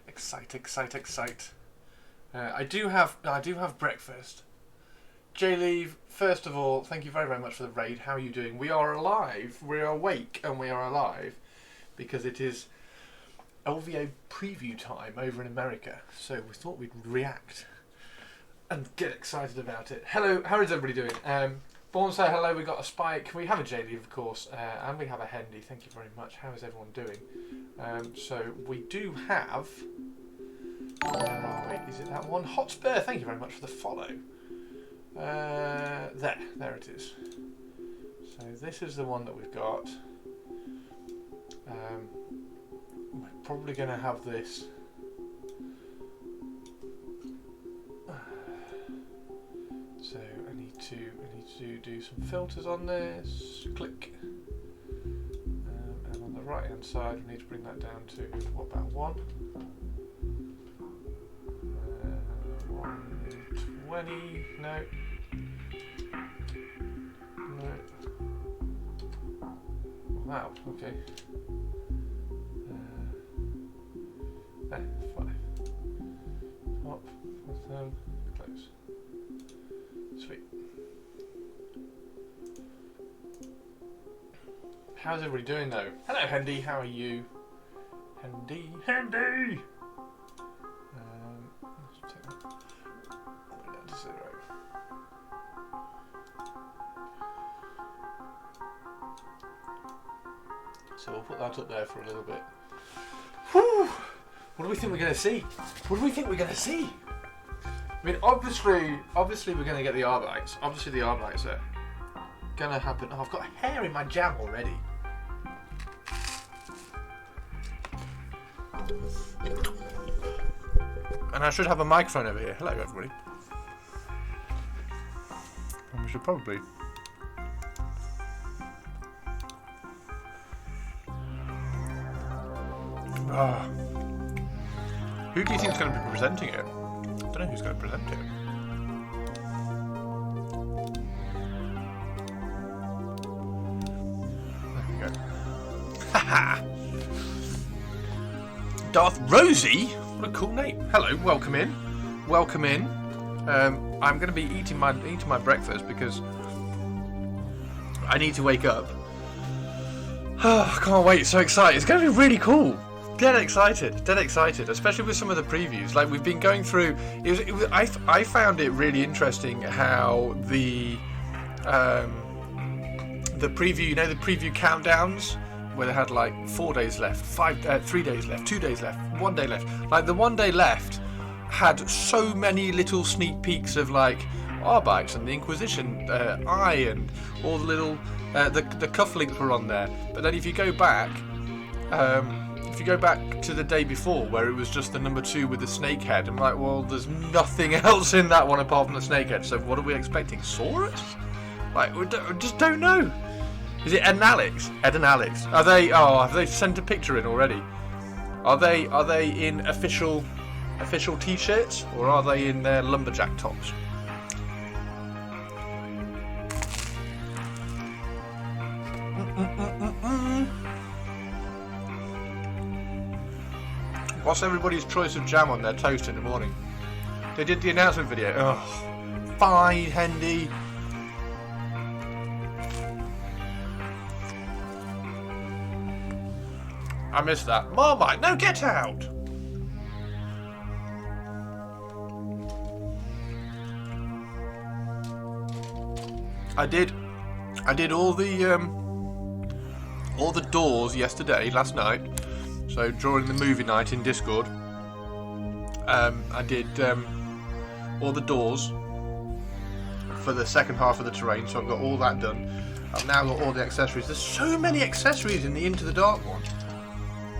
Excite. I do have breakfast. J-Leave, first of all, thank you very, very much for the raid. How are you doing? We are alive. We are awake and we are alive because it is LVO preview time over in America. So we thought we'd react and get excited about it. Hello, how is everybody doing? Born say hello, we got a Spike. We have a J-Leave, of course, and we have a Hendy. Thank you very much. How is everyone doing? So we do have... Where are we? Is it that one? Hotspur, thank you very much for the follow. There it is. So this is the one that we've got. We're probably going to have this. So I need to do some filters on this. Click. And on the right hand side, we need to bring that down to what about 120? No. Wow, okay. 5. Top, bottom, close. Sweet. How's everybody doing though? Hello Hendy, how are you? Hendy! Let's take that. Put it down to 0. So we'll put that up there for a little bit. Whew! What do we think we're going to see? I mean, obviously we're going to get the R-bites. Obviously the R-bites are going to happen. Oh, I've got hair in my jam already. And I should have a microphone over here. Hello, everybody. And we should probably... Who do you think is going to be presenting it? I don't know who's going to present it. There we go. Haha! Darth Rosie? What a cool name. Hello, welcome in. I'm going to be eating my breakfast because I need to wake up. Oh, I can't wait, so excited. It's going to be really cool. Dead excited, especially with some of the previews. Like we've been going through. I found it really interesting how the preview, the preview countdowns, where they had like 4 days left, 3 days left, 2 days left, 1 day left. Like the 1 day left had so many little sneak peeks of like R-Bikes and the Inquisition Eye and all the little the cufflinks were on there. But then if you go back. If you go back to the day before where it was just the number 2 with the snake head, I'm like, well, there's nothing else in that one apart from the snake head, so what are we expecting? Saurus? Like, we just don't know. Is it Ed and Alex? Ed and Alex. Are they, have they sent a picture in already? Are they in official t-shirts, or are they in their lumberjack tops? What's everybody's choice of jam on their toast in the morning? They did the announcement video. Oh, fine, Hendy. I missed that. Marmite, no, get out! I did all the doors last night. So during the movie night in Discord, I did all the doors for the second half of the terrain, so I've got all that done. I've now got all the accessories. There's so many accessories in the Into the Dark one.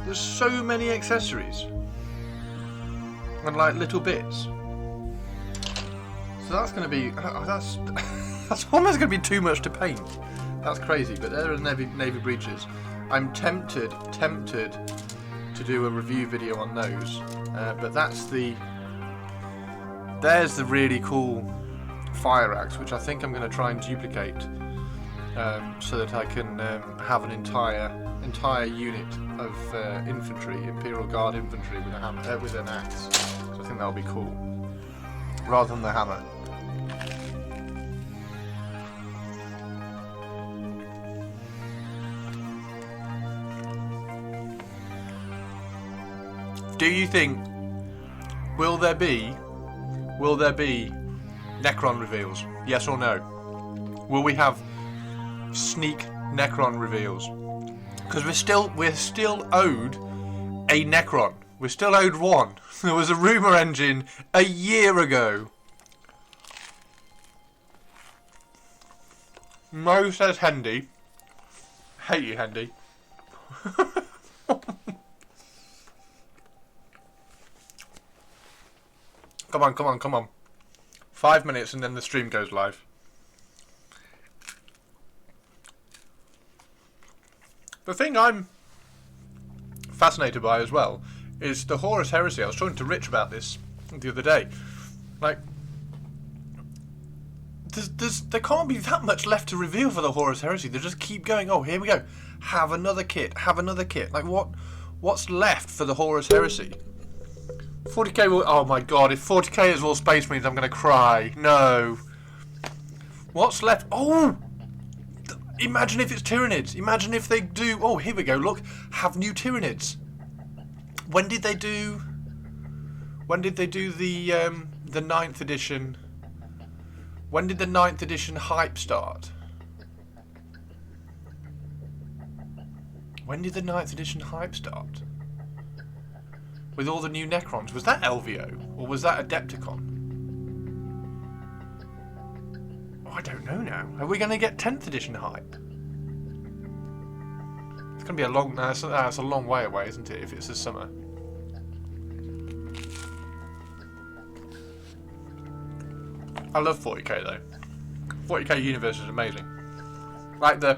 There's so many accessories. And like little bits. So that's going to be... that's almost going to be too much to paint. That's crazy, but there are navy breeches. I'm tempted to do a review video on those, but there's the really cool fire axe, which I think I'm going to try and duplicate, so that I can have an entire entire unit of infantry, Imperial Guard infantry, with a hammer, with an axe. So I think that'll be cool, rather than the hammer. Do you think will there be Necron reveals? Yes or no? Will we have sneak Necron reveals? Because we're still owed a Necron. We're still owed one. There was a rumour engine a year ago. Mo says Hendy. Hate you, Hendy. Come on. 5 minutes and then the stream goes live. The thing I'm fascinated by as well is the Horus Heresy. I was talking to Rich about this the other day. Like, there can't be that much left to reveal for the Horus Heresy. They just keep going, oh, here we go. Have another kit. Like, what's left for the Horus Heresy? 40k will... Oh my god, if 40k is all Space Marines, I'm going to cry. No. What's left? Oh! Imagine if it's Tyranids. Imagine if they do... Oh, here we go, look. Have new Tyranids. When did they do the 9th edition... When did the 9th edition hype start? When did the 9th edition hype start? With all the new Necrons. Was that LVO? Or was that Adepticon? Oh, I don't know now. Are we going to get 10th edition hype? It's going to be a long... That's a long way away, isn't it, if it's the summer? I love 40k, though. 40k universe is amazing. Like the...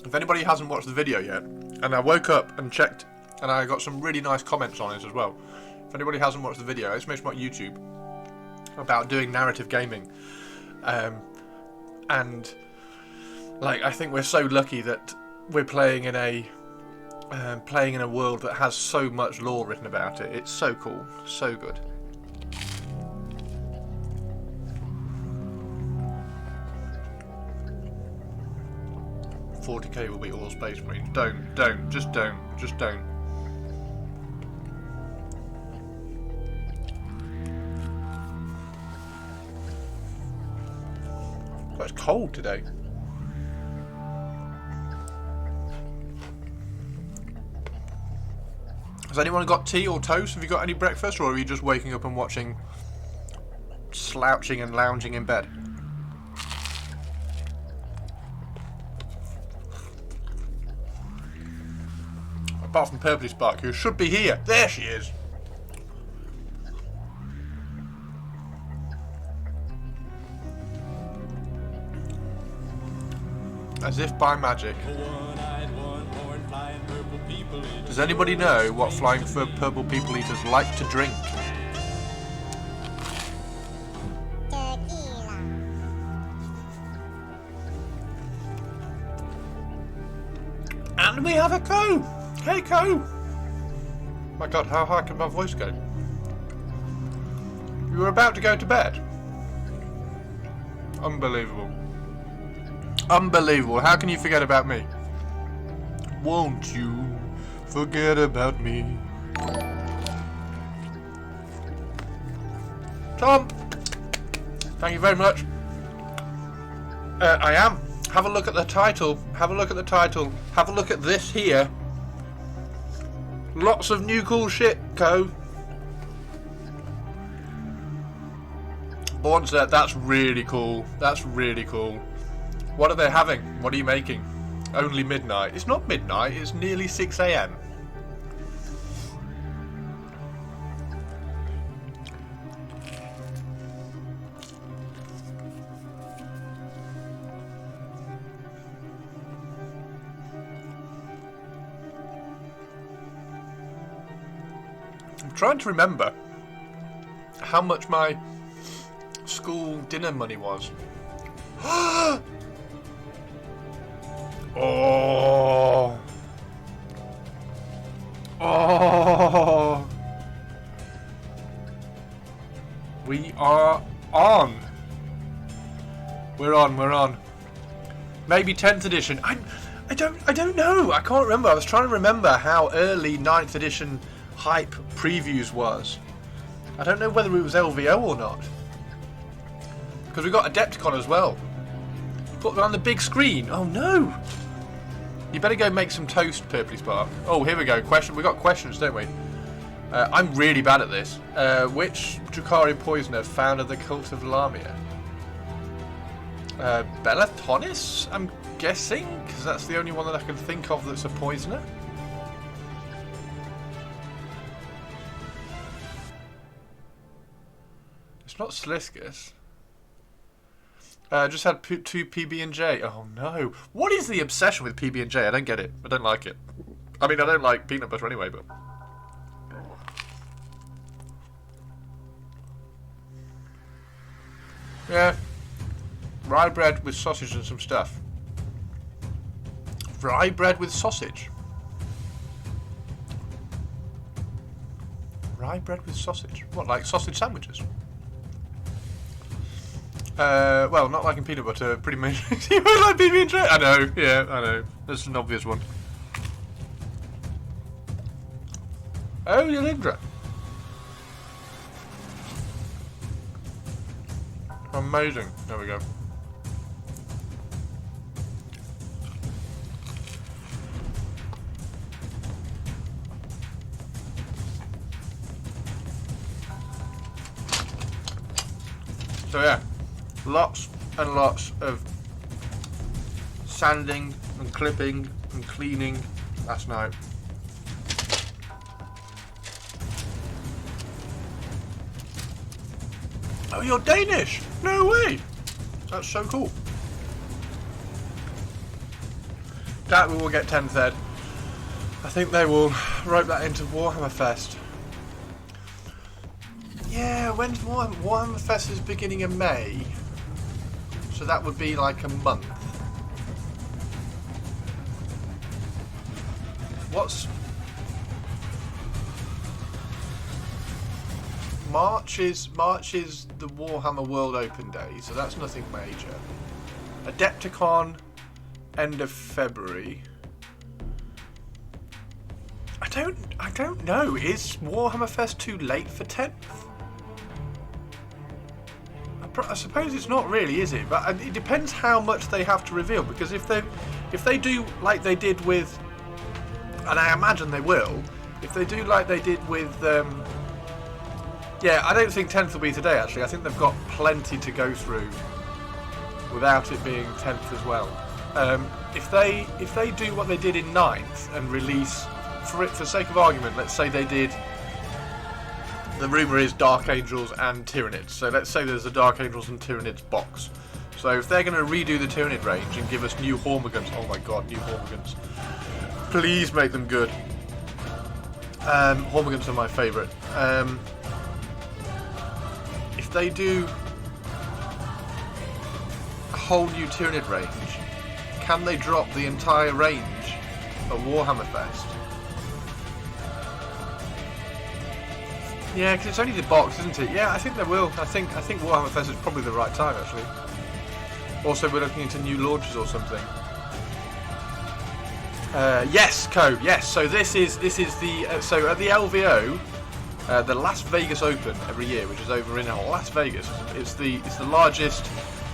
If anybody hasn't watched the video yet, and I woke up and checked... And I got some really nice comments on it as well. If anybody hasn't watched the video, it's made on YouTube about doing narrative gaming. And like, I think we're so lucky that we're playing in a world that has so much lore written about it. It's so cool, so good. $40k will be all Space Marines. Just don't. It's cold today. Has anyone got tea or toast? Have you got any breakfast, or are you just waking up and watching, slouching and lounging in bed? Apart from Purpley Spark, who should be here. There she is. As if by magic. Does anybody know what flying purple people eaters like to drink? And we have a Co! Hey Co! My god, how high can my voice go? You were about to go to bed? Unbelievable. Unbelievable. How can you forget about me? Won't you forget about me? Tom! Thank you very much. I am. Have a look at the title. Have a look at the title. Have a look at this here. Lots of new cool shit, Co. Bonza, that's really cool. That's really cool. What are they having? What are you making? Only midnight. It's not midnight, it's nearly 6 AM. I'm trying to remember how much my school dinner money was. Oh. Oh. We are on. We're on. Maybe 10th edition. I don't know. I can't remember. I was trying to remember how early 9th edition hype previews was. I don't know whether it was LVO or not. Because we got Adepticon as well. Put them on the big screen. Oh no! You better go make some toast, Purpley Spark. Oh, here we go. We got questions, don't we? I'm really bad at this. Which Drukhari poisoner founded the cult of Lamia? Bellathonis, I'm guessing, because that's the only one that I can think of that's a poisoner. It's not Sliscus. Just had 2 PB&J. Oh no. What is the obsession with PB&J? I don't get it. I don't like it. I mean, I don't like peanut butter anyway, but... yeah. Rye bread with sausage and some stuff. Rye bread with sausage. Rye bread with sausage. What, like sausage sandwiches? Well, not like in peanut butter, pretty much. You might like PB&J? I know, yeah, I know. That's an obvious one. Oh, Yalindra. Amazing. There we go. So yeah, lots and lots of sanding and clipping and cleaning last night. Oh, you're Danish? No way! That's so cool. That we will get 10th Ed. I think they will rope that into Warhammer Fest. Yeah, when's Warhammer Fest is beginning of May. So that would be like a month. What's... March is the Warhammer World Open Day, so that's nothing major. Adepticon, end of February. I don't know. Is Warhammer Fest too late for 10th? I suppose it's not really, is it? But it depends how much they have to reveal. Because if they do like they did with, and I imagine they will, if they do like they did with, yeah, I don't think 10th will be today. Actually, I think they've got plenty to go through without it being 10th as well. If they do what they did in 9th and release, for sake of argument, let's say they did. The rumour is Dark Angels and Tyranids. So let's say there's a Dark Angels and Tyranids box. So if they're going to redo the Tyranid range and give us new Hormigons, oh my god, new Hormigons. Please make them good. Hormigons are my favourite. If they do a whole new Tyranid range, can they drop the entire range at Warhammer Fest? Yeah, because it's only the box, isn't it? Yeah, I think they will. I think Warhammer Fest is probably the right time, actually. Also, we're looking into new launches or something. Yes, Co. Yes. So this is the so at the LVO, the Las Vegas Open every year, which is over in Las Vegas. It's the largest.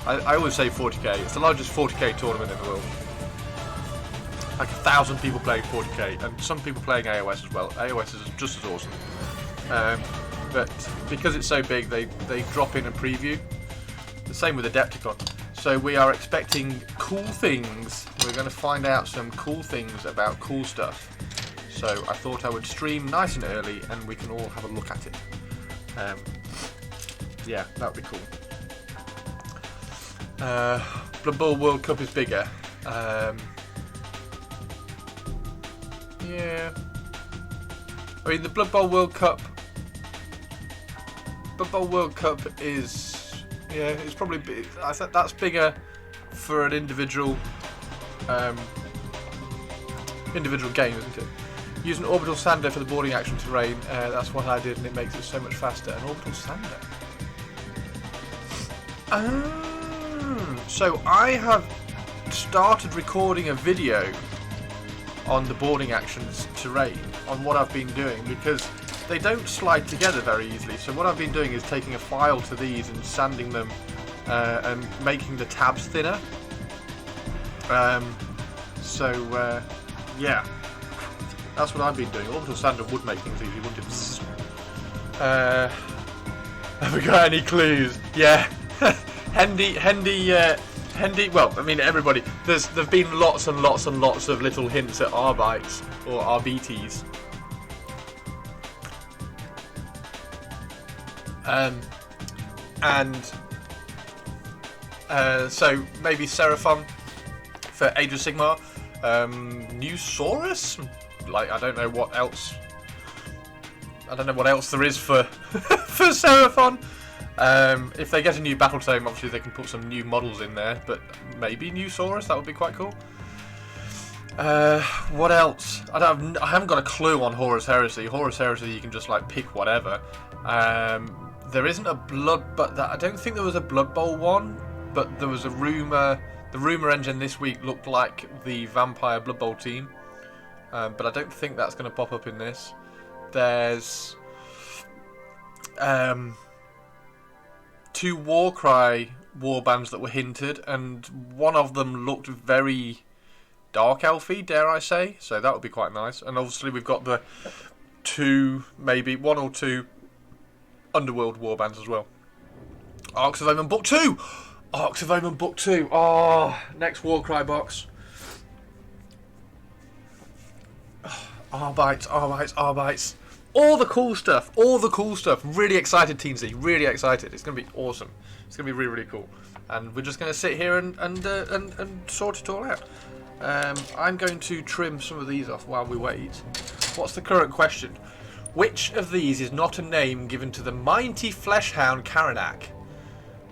I always say 40k. It's the largest 40k tournament in the world. Like 1,000 people playing 40k, and some people playing AOS as well. AOS is just as awesome. But because it's so big, they drop in a preview. The same with Adepticon. So we are expecting cool things. We're going to find out some cool things about cool stuff. So I thought I would stream nice and early, and we can all have a look at it. Yeah, that would be cool. Blood Bowl World Cup is bigger. Yeah. I mean, the Blood Bowl World Cup is, yeah, it's probably, I think that's bigger for an individual individual game, isn't it? Use an orbital sander for the boarding action terrain. That's what I did, and it makes it so much faster. An orbital sander. So I have started recording a video on the boarding actions terrain, on what I've been doing, because they don't slide together very easily. So what I've been doing is taking a file to these and sanding them and making the tabs thinner. Yeah, that's what I've been doing. Orbital sander would make things easy, wouldn't it? Have we got any clues? Yeah. Hendy, well, I mean, everybody, there've been lots and lots and lots of little hints at R-bytes, or RBTs. So maybe Seraphon for Age of Sigmar, Newsaurus, like, I don't know what else there is for for Seraphon. If they get a new battle tome, obviously they can put some new models in there, but maybe Newsaurus, that would be quite cool. What else? I haven't got a clue on Horus Heresy. Horus Heresy, you can just like pick whatever. There isn't a I don't think there was a Blood Bowl one, but there was a rumour. The rumour engine this week looked like the Vampire Blood Bowl team, but I don't think that's going to pop up in this. There's 2 Warcry warbands that were hinted, and one of them looked very dark elfy, dare I say, so that would be quite nice. And obviously we've got the 2, maybe 1 or 2 Underworld warbands as well. Arcs of Omen Book 2! Arcs of Omen Book 2! Oh, next Warcry box. R-bytes, R-bytes, R-bytes. All the cool stuff, Really excited, Teensy, really excited. It's going to be awesome. It's going to be really, really cool. And we're just going to sit here and sort it all out. I'm going to trim some of these off while we wait. What's the current question? Which of these is not a name given to the mighty fleshhound Karanak?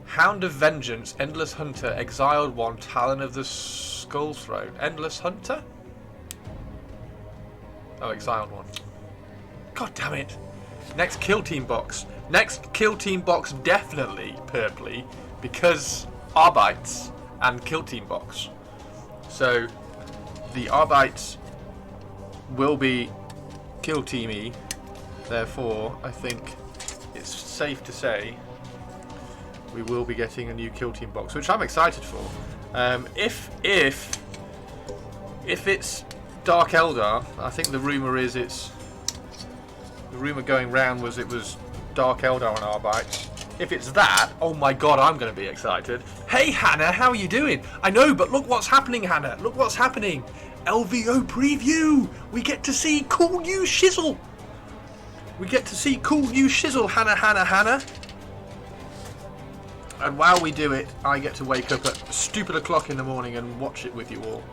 Hound of Vengeance, Endless Hunter, Exiled One, Talon of the Skull Throne. Endless Hunter? Oh, Exiled One. God damn it. Next Kill Team box. Next Kill Team box definitely purpley, because R-bytes and Kill Team box. So the R-bytes will be Kill Teamy. Therefore, I think it's safe to say we will be getting a new Kill Team box, which I'm excited for. If it's Dark Eldar, I think the rumour is the rumour going round was it was Dark Eldar on R-bytes. If it's that, oh my god, I'm going to be excited. Hey Hannah, how are you doing? I know, but look what's happening, Hannah. Look what's happening. LVO preview. We get to see cool new shizzle. Hannah. And while we do it, I get to wake up at stupid o'clock in the morning and watch it with you all.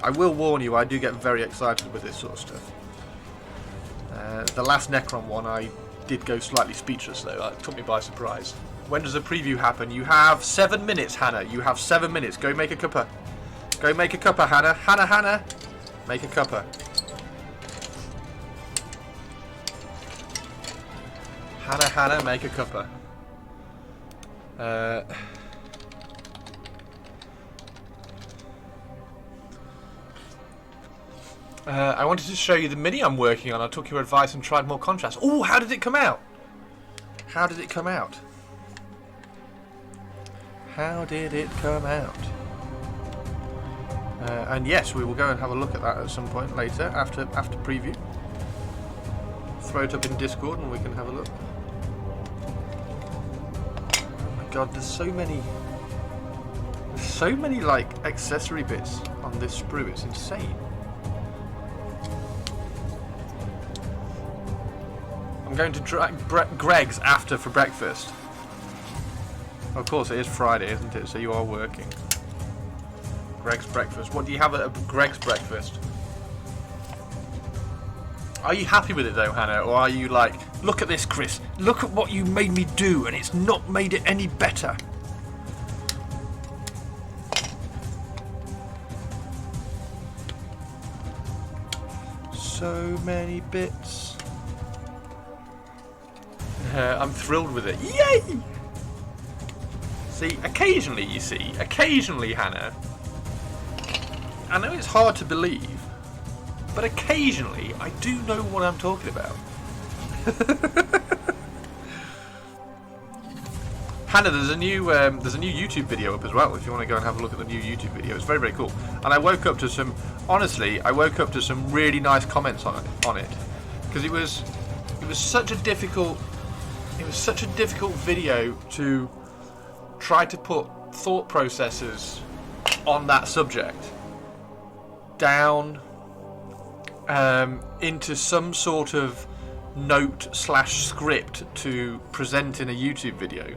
I will warn you, I do get very excited with this sort of stuff. The last Necron one, I did go slightly speechless though. That took me by surprise. When does the preview happen? You have 7 minutes, Hannah. You have 7 minutes. Go make a cuppa. Go make a cuppa, Hannah. Hannah. Make a cuppa. Hannah, make a cuppa. I wanted to show you the mini I'm working on. I took your advice and tried more contrast. Oh, how did it come out? And yes, we will go and have a look at that at some point later, after preview. Throw it up in Discord and we can have a look. Oh my god, there's so many like accessory bits on this sprue. It's insane. I'm going to drag Greg's after for breakfast. Of course, it is Friday, isn't it? So you are working. Greg's breakfast. What do you have at Greg's breakfast? Are you happy with it though, Hannah? Or are you like, look at this, Chris. Look at what you made me do and it's not made it any better. so many bits. I'm thrilled with it. Yay! See, occasionally, Hannah, I know it's hard to believe, but occasionally I do know what I'm talking about. Hannah, there's a new YouTube video up as well. If you want to go and have a look at the new YouTube video, it's very, very cool. And I woke up to some really nice comments on it, because it was such a difficult video to try to put thought processes on that subject down into some sort of note/script to present in a YouTube video.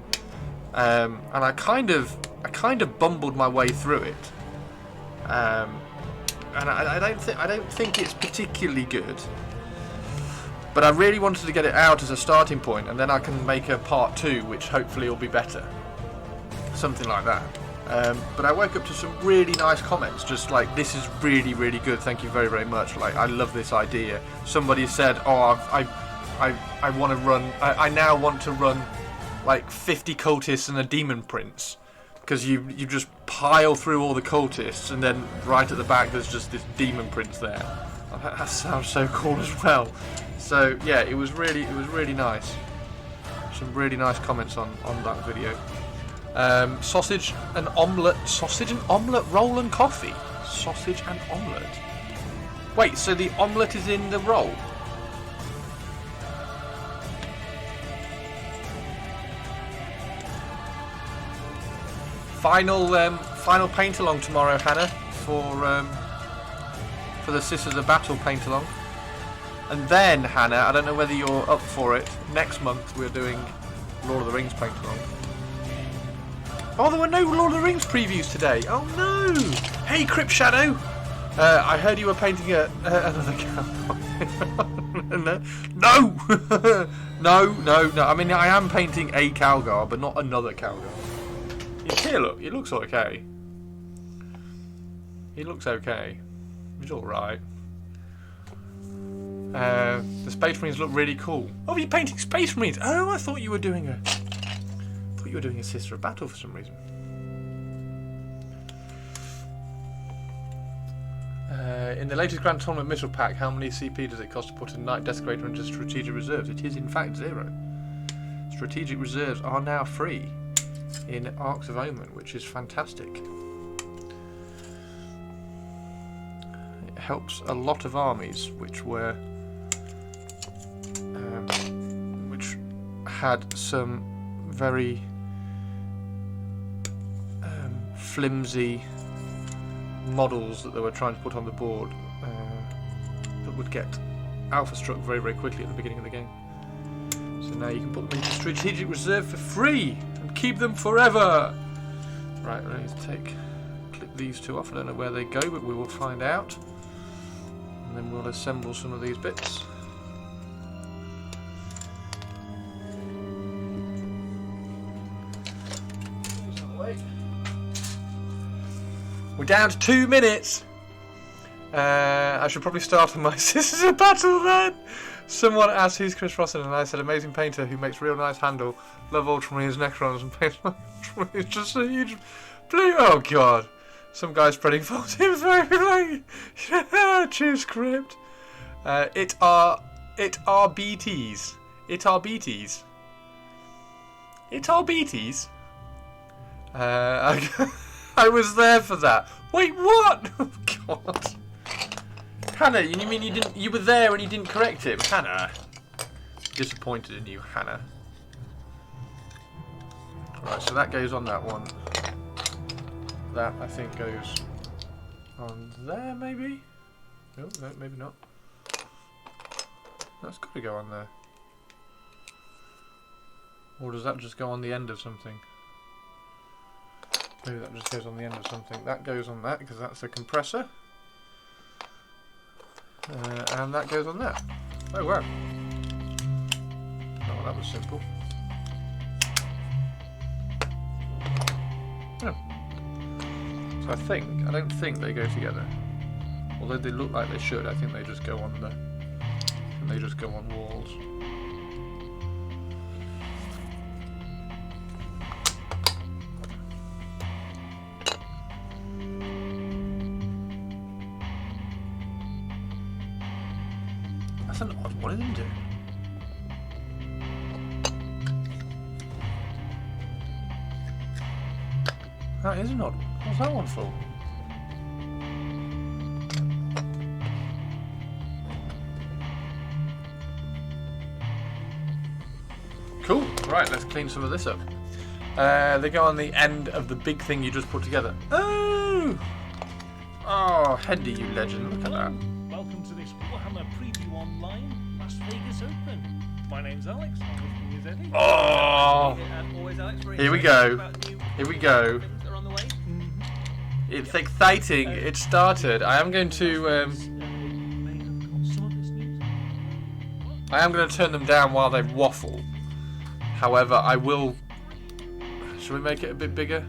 And I kind of bumbled my way through it, and I don't think it's particularly good. But I really wanted to get it out as a starting point, and then I can make a part 2, which hopefully will be better, something like that. But I woke up to some really nice comments, just like, "This is really, really good. Thank you very, very much. Like, I love this idea." Somebody said, "Oh, I want to run. I now want to run." Like 50 cultists and a demon prince, because you just pile through all the cultists, and then right at the back there's just this demon prince there. That sounds so cool as well. So yeah, it was really nice. Some really nice comments on that video. Sausage and omelette, roll and coffee. Sausage and omelette. Wait, so the omelette is in the roll? Final paint along tomorrow, Hannah, for the Sisters of Battle paint along. And then, Hannah, I don't know whether you're up for it, next month we're doing Lord of the Rings paint along. Oh, there were no Lord of the Rings previews today. Oh no! Hey, Crypt Shadow! I heard you were painting another cowboy. No! No! I mean, I am painting a Calgar, but not another Calgar. Here, look. He looks okay. He's alright. The Space Marines look really cool. Oh, you're painting Space Marines. Oh, I thought you were doing a Sister of Battle for some reason. In the latest Grand Tournament Missile Pack, how many CP does it cost to put a Night Desecrator into Strategic Reserves? It is in fact 0. Strategic Reserves are now free in Arcs of Omen, which is fantastic. It helps a lot of armies which had some very flimsy models that they were trying to put on the board that would get alpha struck very, very quickly at the beginning of the game. So now you can put them into Strategic Reserve for free and keep them forever. Right, I need to clip these two off. I don't know where they go, but we will find out. And then we'll assemble some of these bits. We're down to 2 minutes. I should probably start on my Sisters of Battle then. Someone asked who's Chris Rosson, and I said amazing painter who makes real nice handle. Love Ultramarines, Necrons, and paints my Ultramarines. Just a huge blue. Oh god. Some guy spreading false info. Like, cheers, script. It are BTs. It are BTs. It are BTs. I was there for that. Wait, what? Oh god. Hannah, you mean you were there and you didn't correct him? Hannah. Disappointed in you, Hannah. Right, so that goes on that one. That, I think, goes on there, maybe? No, maybe not. That's got to go on there. Or does that just go on the end of something? Maybe that just goes on the end of something. That goes on that, because that's a compressor. And that goes on that. Oh, wow. Oh, that was simple. Oh. So I don't think they go together. Although they look like they should, I think they just go on the and they just go on walls. That's an odd one, isn't it? That is an odd one. What's that one for? Cool. Right, let's clean some of this up. They go on the end of the big thing you just put together. Oh! Oh, Hendy, you legend. Look at that. Welcome to this Warhammer Preview Online Las Vegas Open. My name's Alex. I'm with me is Eddie. Oh! Always Alex. Here we go. Here we go. It's exciting. It started. I am going to turn them down while they waffle. However, I will. Should we make it a bit bigger?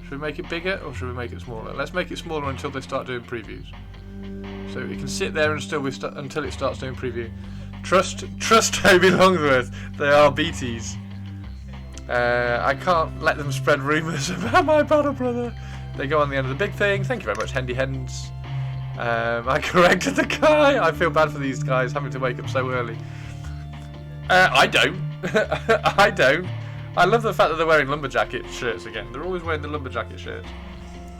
Should we make it bigger or should we make it smaller? Let's make it smaller until they start doing previews. So we can sit there and until it starts doing preview. Trust Toby Longworth. They are BTs. I can't let them spread rumours about my battle brother. They go on the end of the big thing. Thank you very much, Hendy Hens. I corrected the guy. I feel bad for these guys having to wake up so early. I don't. I don't. I love the fact that they're wearing lumberjacket shirts again. They're always wearing the lumberjacket shirts.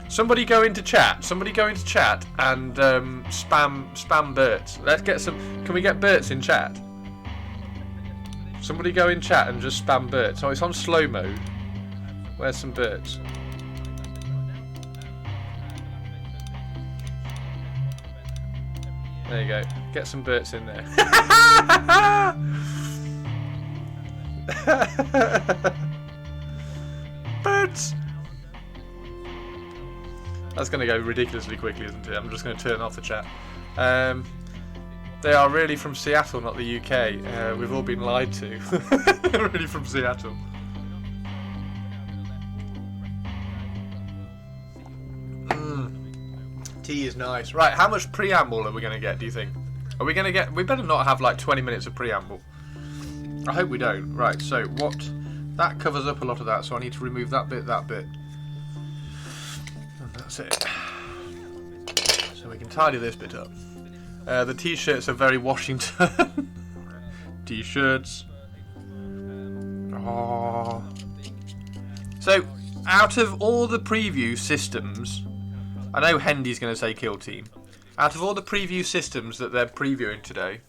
Somebody go into chat. Somebody go into chat and spam Berts. Let's get some. Can we get Berts in chat? Somebody go in chat and just spam Berts. Oh, it's on slow mode. Where's some Berts? There you go. Get some Berts in there. Birds! That's going to go ridiculously quickly, isn't it? I'm just going to turn off the chat. They are really from Seattle, not the UK. We've all been lied to. They're really from Seattle. Tea is nice. Right, how much preamble are we going to get, do you think? Are we going to get... We better not have like 20 minutes of preamble. I hope we don't. Right, so what... That covers up a lot of that, so I need to remove that bit. And that's it. So we can tidy this bit up. The t-shirts are very Washington. T-shirts. Oh. So, out of all the preview systems... I know Hendy's going to say Kill Team. Out of all the preview systems that they're previewing today...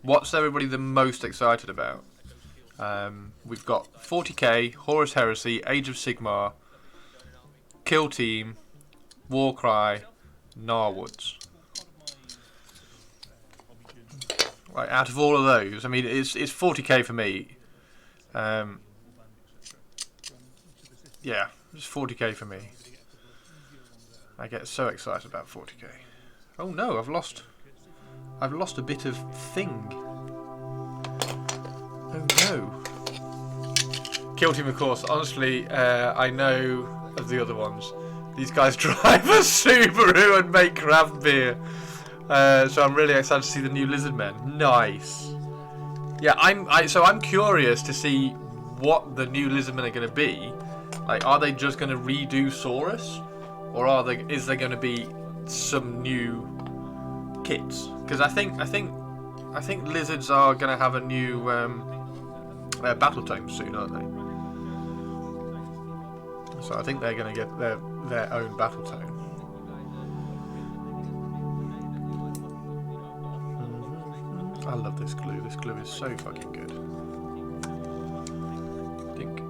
What's everybody the most excited about? We've got 40k, Horus Heresy, Age of Sigmar, Kill Team, Warcry, Narwoods. Right, out of all of those, I mean, it's 40k for me. Yeah, it's 40k for me. I get so excited about 40k. Oh no, I've lost a bit of thing. Oh no. Kill Team, of course. Honestly, I know of the other ones. These guys drive a Subaru and make craft beer. So I'm really excited to see the new Lizard Men. Nice. Yeah, I'm curious to see what the new Lizard Men are going to be. Like, are they just going to redo Saurus, or is there going to be some new kits? Because I think lizards are going to have a new battle tome soon, aren't they? So I think they're going to get their own battle tome. I love this glue. This glue is so fucking good. Dink.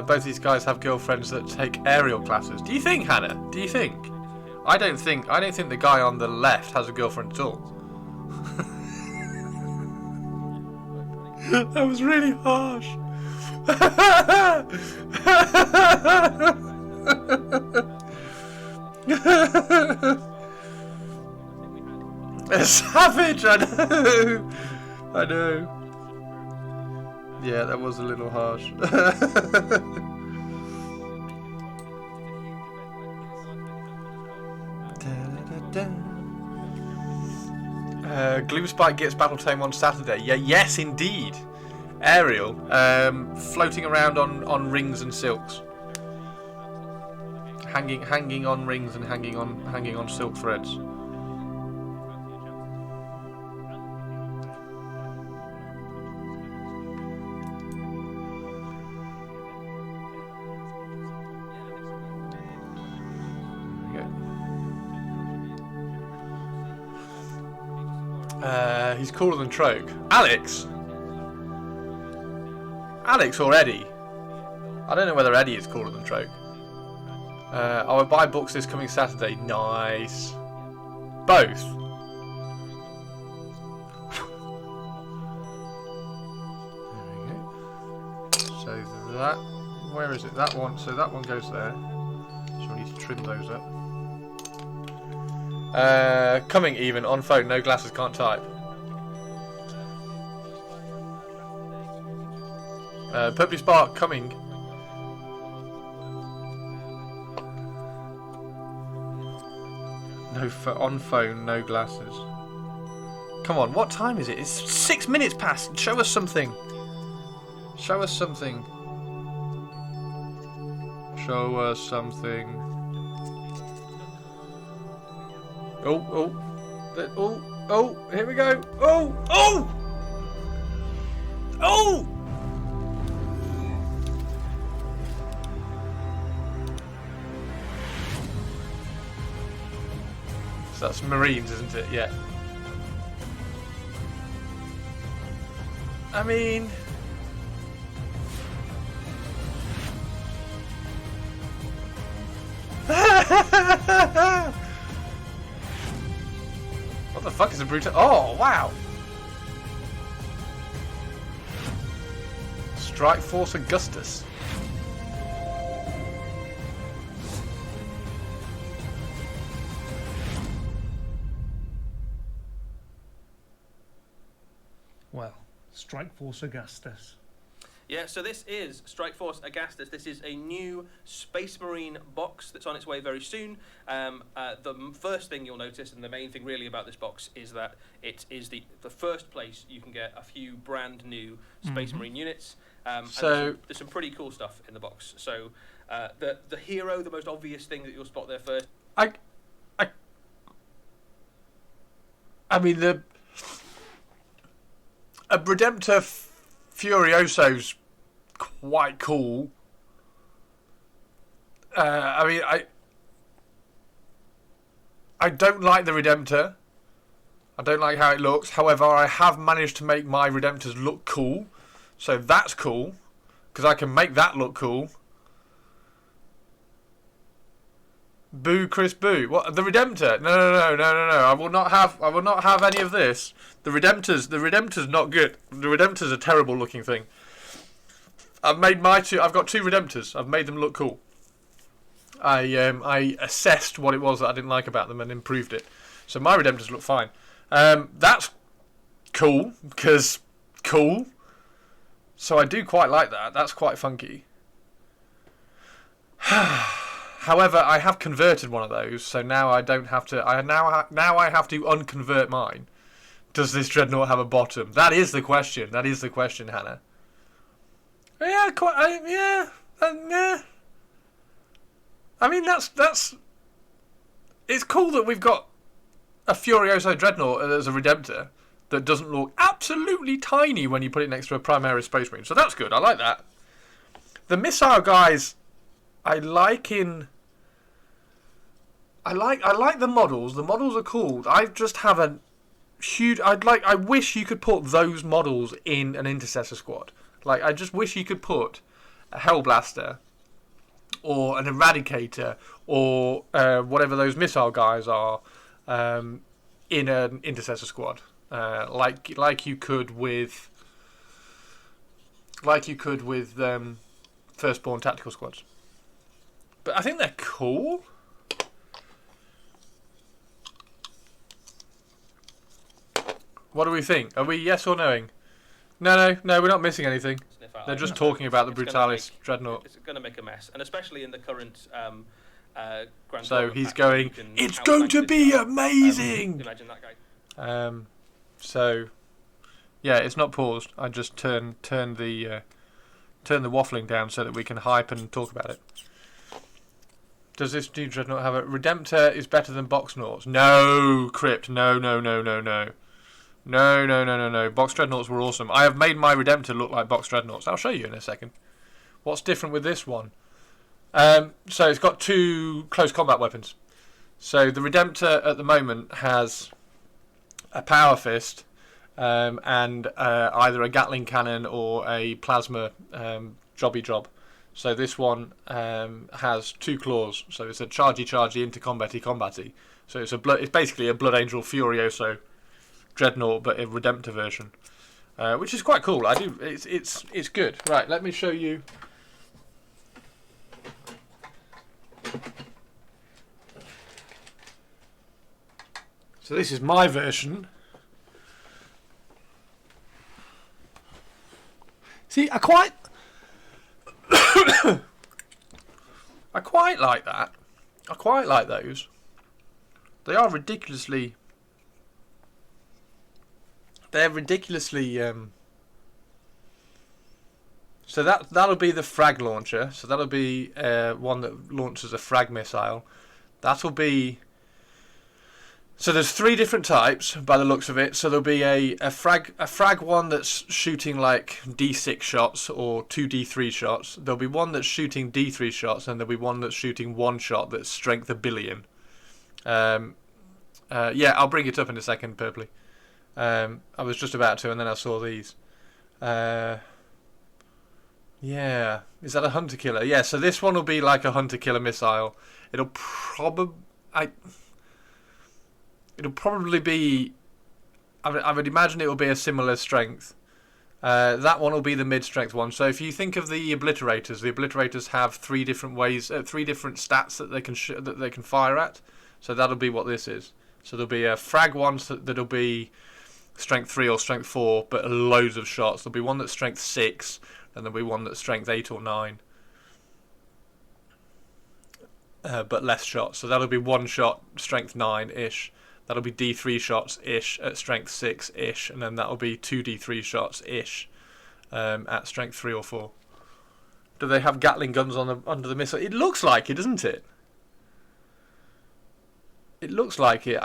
Both these guys have girlfriends that take aerial classes. Do you think, Hannah? Do you think? I don't think the guy on the left has a girlfriend at all. That was really harsh. A savage, I know. Yeah, that was a little harsh. Gloomspike gets battle tame on Saturday. Yeah, yes, indeed. Ariel, floating around on rings and silks, hanging on rings and hanging on silk threads. He's cooler than Troke. Alex or Eddie? I don't know whether Eddie is cooler than Troke. I will buy books this coming Saturday. Nice. Both. There we go. So that, where is it? That one. So that one goes there. So we need to trim those up. Coming even on phone. No glasses, can't type. Purpley Spark coming. No on phone, no glasses. Come on, what time is it? It's 6 minutes past. Show us something. Show us something. Show us something. Oh, here we go. Oh! So that's Marines, isn't it? Yeah. I mean... What the fuck is a brutal... Oh, wow! Strike Force Augustus. Well, Strike Force Augustus. Yeah, so this is Strike Force Augustus. This is a new Space Marine box that's on its way very soon. The first thing you'll notice, and the main thing really about this box, is that it is the first place you can get a few brand new Space Marine units. So there's some pretty cool stuff in the box. So the hero, the most obvious thing that you'll spot there first. I mean a Redemptor Furioso's quite cool. I don't like the Redemptor. I don't like how it looks. However, I have managed to make my Redemptors look cool. So that's cool. Because I can make that look cool. Boo, Chris, boo. What? The Redemptor? No. I will not have any of this. The Redemptor's not good. The Redemptor's a terrible looking thing. I've got two Redemptors. I've made them look cool. I assessed what it was that I didn't like about them and improved it. So my Redemptors look fine. That's cool, because cool. So I do quite like that. That's quite funky. However, I have converted one of those, so now I don't have to. Now I have to unconvert mine. Does this dreadnought have a bottom? That is the question. That is the question, Hannah. Yeah, yeah. I mean, that's. It's cool that we've got a Furioso dreadnought as a Redemptor that doesn't look absolutely tiny when you put it next to a Primaris Space Marine. So that's good. I like that. The missile guys, I like the models. The models are cool. I just have a huge. I wish you could put those models in an Intercessor squad. Like, I just wish you could put a Hellblaster or an Eradicator or whatever those missile guys are in an Intercessor squad, like you could with Firstborn tactical squads. But I think they're cool. What do we think? Are we yes or noing? No, we're not missing anything. out. They're I just don't know. talking about the It's gonna Brutalis make- Dreadnought. It's going to make a mess, and especially in the current Grand So Tournament he's pack, going, you can it's outflank going to this be guy. amazing! Imagine that guy. So, yeah, it's not paused. I just turn the waffling down so that we can hype and talk about it. Does this new Dreadnought have a... Redemptor is better than Boxnauts? No, Crypt. No. No. Box Dreadnoughts were awesome. I have made my Redemptor look like Box Dreadnoughts. I'll show you in a second. What's different with this one? So it's got 2 close combat weapons. So the Redemptor at the moment has a Power Fist and either a Gatling cannon or a plasma jobby job. So this one has 2 claws. So it's a chargy into combatty. So it's basically a Blood Angel Furioso Dreadnought, but a Redemptor version, which is quite cool. It's good. Right, let me show you. So this is my version. See, I quite like that. I quite like those. They are ridiculously. They're ridiculously. So that'll be the frag launcher. So that'll be one that launches a frag missile. That'll be. So there's 3 different types by the looks of it. So there'll be a frag one that's shooting like D6 shots or 2 D3 shots. There'll be one that's shooting D3 shots, and there'll be one that's shooting 1 shot that's strength 1 billion. Yeah, I'll bring it up in a second, Purpley. I was just about to, and then I saw these. Yeah, is that a hunter killer? Yeah, so this one will be like a hunter killer missile. It'll probably be. I would imagine it will be a similar strength. That one will be the mid-strength one. So if you think of the obliterators have 3 different ways, 3 different stats that they can fire at. So that'll be what this is. So there'll be a frag one that'll be strength 3 or strength 4, but loads of shots. There'll be one that's strength 6, and there'll be one that's strength 8 or 9. But less shots. So that'll be 1 shot, strength 9-ish. That'll be D3 shots-ish at strength 6-ish. And then that'll be 2 D3 shots-ish at strength 3 or 4. Do they have Gatling guns under the missile? It looks like it, doesn't it? It looks like it.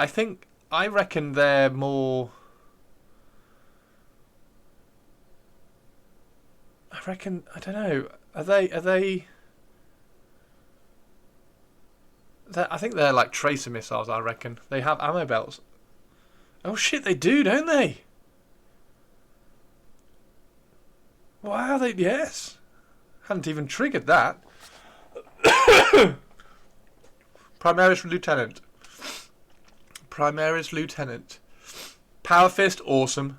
I reckon they're more... I don't know. Are they... I think they're like tracer missiles, I reckon. They have ammo belts. Oh shit, they do, don't they? Wow, yes. Hadn't even triggered that. Primaris Lieutenant. Power Fist, awesome.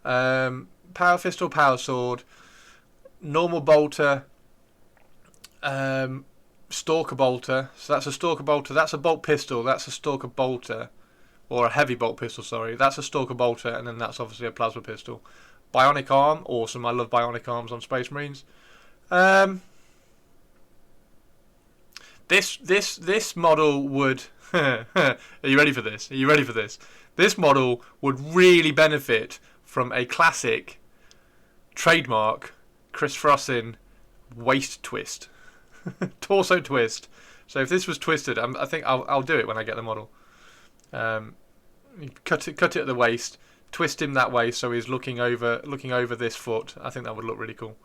Power Fist or Power Sword. Normal Bolter. Stalker Bolter. So that's a Stalker Bolter. That's a Bolt Pistol. That's a Stalker Bolter. Or a Heavy Bolt Pistol, sorry. That's a Stalker Bolter, and then that's obviously a Plasma Pistol. Bionic Arm, awesome. I love Bionic Arms on Space Marines. This model would... Are you ready for this? This model would really benefit from a classic trademark Chris Frossin waist twist. Torso twist. So if this was twisted, I think I'll do it when I get the model. Cut it at the waist, twist him that way so he's looking over this foot. I think that would look really cool.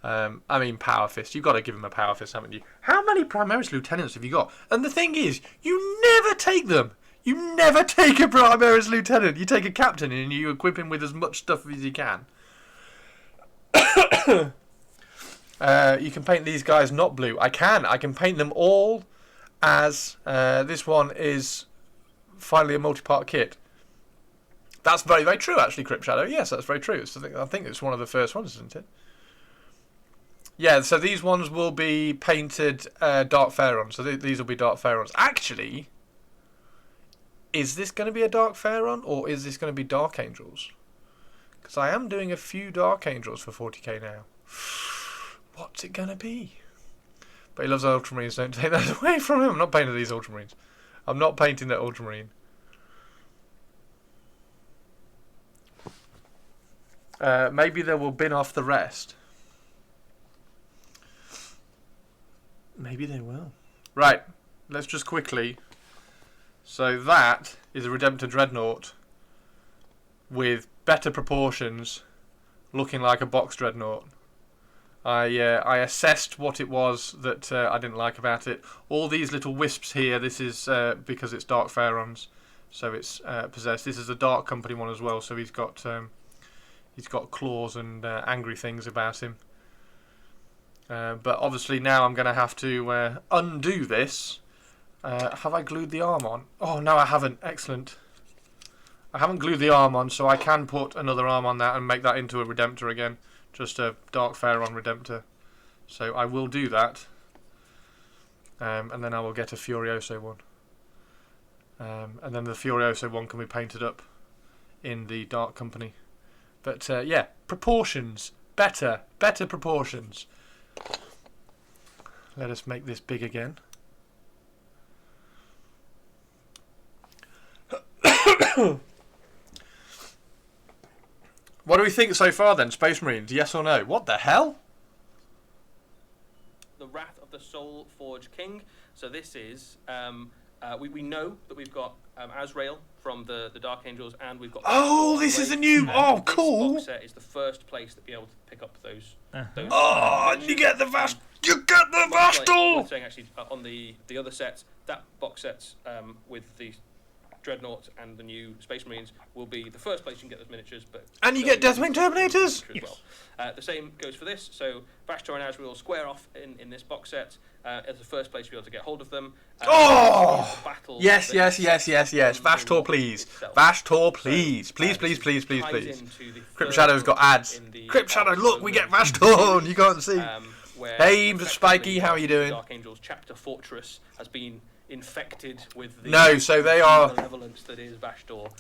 I mean, Power Fist. You've got to give him a Power Fist, haven't you? How many Primaris Lieutenants have you got? And the thing is, you never take them. You never take a Primaris Lieutenant. You take a Captain and you equip him with as much stuff as you can. You can paint these guys not blue. I can paint them all as this one is finally a multi-part kit. That's very, very true, actually, Crypt Shadow. Yes, that's very true. I think it's one of the first ones, isn't it? Yeah, so these ones will be painted Dark Pharaon. So these will be Dark Pharaons. Actually, is this going to be a Dark Pharaon or is this going to be Dark Angels? Because I am doing a few Dark Angels for 40k now. What's it gonna be? But he loves Ultramarines, don't take that away from him. I'm not painting these Ultramarines. I'm not painting that Ultramarine. Maybe they will bin off the rest. Maybe they will. Right, let's just quickly. So that is a Redemptor Dreadnought with better proportions, looking like a box Dreadnought. I assessed what it was that I didn't like about it. All these little wisps here, this is because it's Dark Pharaons, so it's possessed. This is a Dark Company one as well, so he's got claws and angry things about him. But obviously now I'm going to have to undo this. Have I glued the arm on? Oh no, I haven't. Excellent. I haven't glued the arm on, so I can put another arm on that and make that into a Redemptor again. Just a Dark Pharaon Redemptor. So I will do that. And then I will get a Furioso one. And then the Furioso one can be painted up in the Dark Company. But yeah, proportions. Better proportions. Let us make this big again. What do we think so far then, Space Marines? Yes or no? What the hell? The Wrath of the Soul Forge King. So this is we know that we've got Azrael from the Dark Angels, and we've got. Oh, this is a new. Oh, cool. This box set is the first place to be able to pick up those. Oh, and you get the Vast. You get the Vastal. Like saying actually on the other sets, that box sets with the Dreadnoughts and the new Space Marines will be the first place you can get those miniatures. And you get Deathwing Terminators. As well. The same goes for this. So Vashtor and Azrael square off in this box set as the first place to be able to get hold of them. Yes. Vashtor, please. Vashtor, please. Please. Crypt Shadow's got ads. Crypt Shadow, look, we get Vashtor. You can't see. Hey, Spiky, how are you doing? Dark Angels Chapter Fortress has been infected with the malevolence that is Vashtor.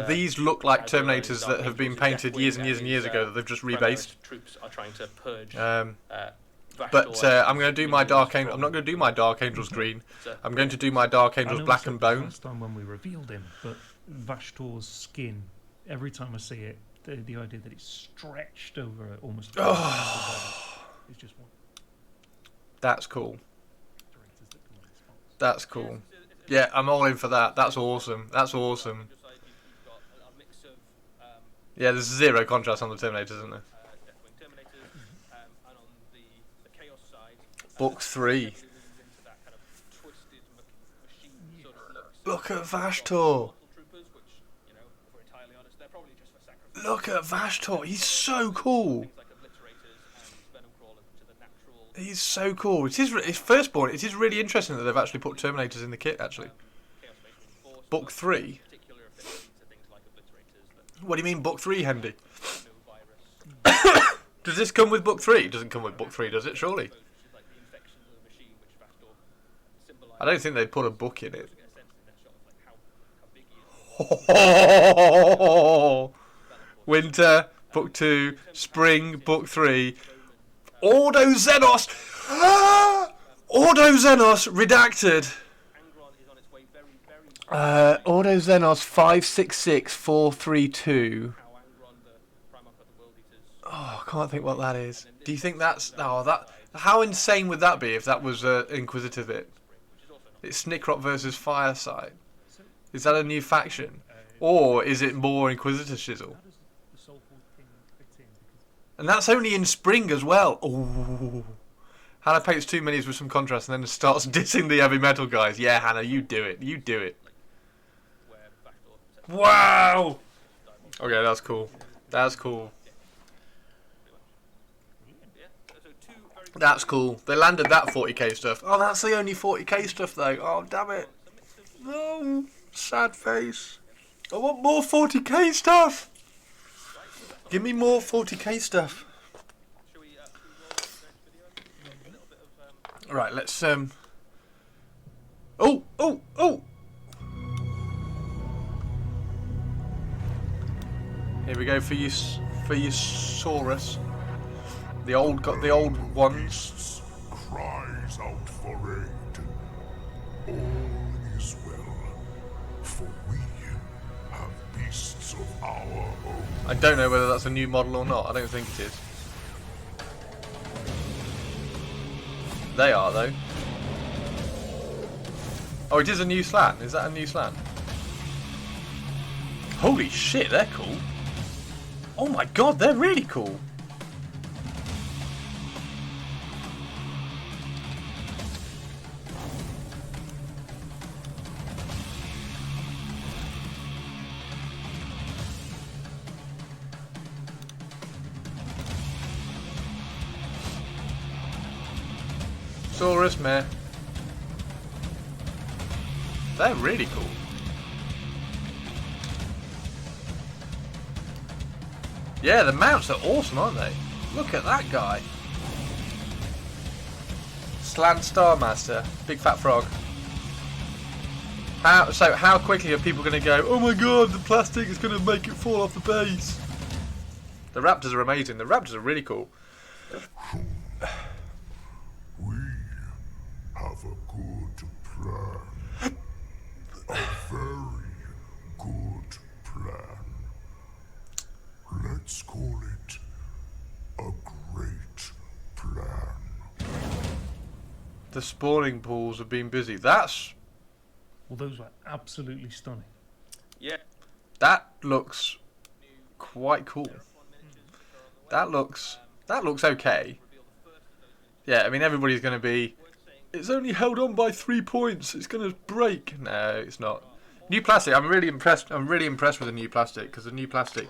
These look like Terminators that have been painted years and years ago that they've just rebased. Troops are trying to purge. But I'm going to do my Dark Angel. I'm not going to do my Dark Angels green. I'm going to do my Dark Angels black and bone. Last time when we revealed him, but Vashtor's skin. Every time I see it, the idea that it's stretched over almost. It's just one. That's cool. That's cool. Yeah, I'm all in for that. That's awesome. Yeah, there's zero contrast on the Terminators, isn't there? Book 3. Look at Vashtor. Look at Vashtor. He's so cool. He's so cool. It is his firstborn. It is really interesting that they've actually put Terminators in the kit. Actually, Book 3. What do you mean Book 3, Hendy? Does this come with Book 3? It doesn't come with Book 3, does it? Surely. I don't think they'd put a book in it. Winter, Book 2, Spring, Book 3. Ordo Xenos! Ordo Xenos redacted. Ordo Xenos 566432. Oh, I can't think what that is. Do you think that's... Oh, that... How insane would that be if that was Inquisitor bit? It's Snickrot versus Fireside. Is that a new faction? Or is it more Inquisitor shizzle? And that's only in spring as well. Ooh. Hannah paints 2 minis with some contrast and then starts dissing the heavy metal guys. Yeah, Hannah, you do it. You do it. Wow! Okay, that's cool. That's cool. That's cool. They landed that 40k stuff. Oh, that's the only 40k stuff though. Oh, damn it. No. Sad face. I want more 40k stuff. Give me more 40k stuff. Right, let's Oh! Here we go for you for your Saurus. The old ones. Cries out for aid. All is well, for we have beasts of our own. I don't know whether that's a new model or not. I don't think it is. They are though. Oh, it is a new slant. Is that a new slant? Holy shit, they're cool. Oh my god, they're really cool. Saurus, meh. They're really cool. Yeah, the mounts are awesome, aren't they? Look at that guy. Slant Star Master, big fat frog. How quickly are people going to go, oh my god, the plastic is going to make it fall off the base? The raptors are amazing. The raptors are really cool. We have a good plan. A very good plan. Let's call it a great plan. The spawning pools have been busy. That's... Well, those were absolutely stunning. Yeah. That looks quite cool. That looks okay. Yeah, I mean everybody's going to be... It's only held on by 3 points. It's going to break. No, it's not. New plastic. I'm really impressed. I'm really impressed with the new plastic because the new plastic,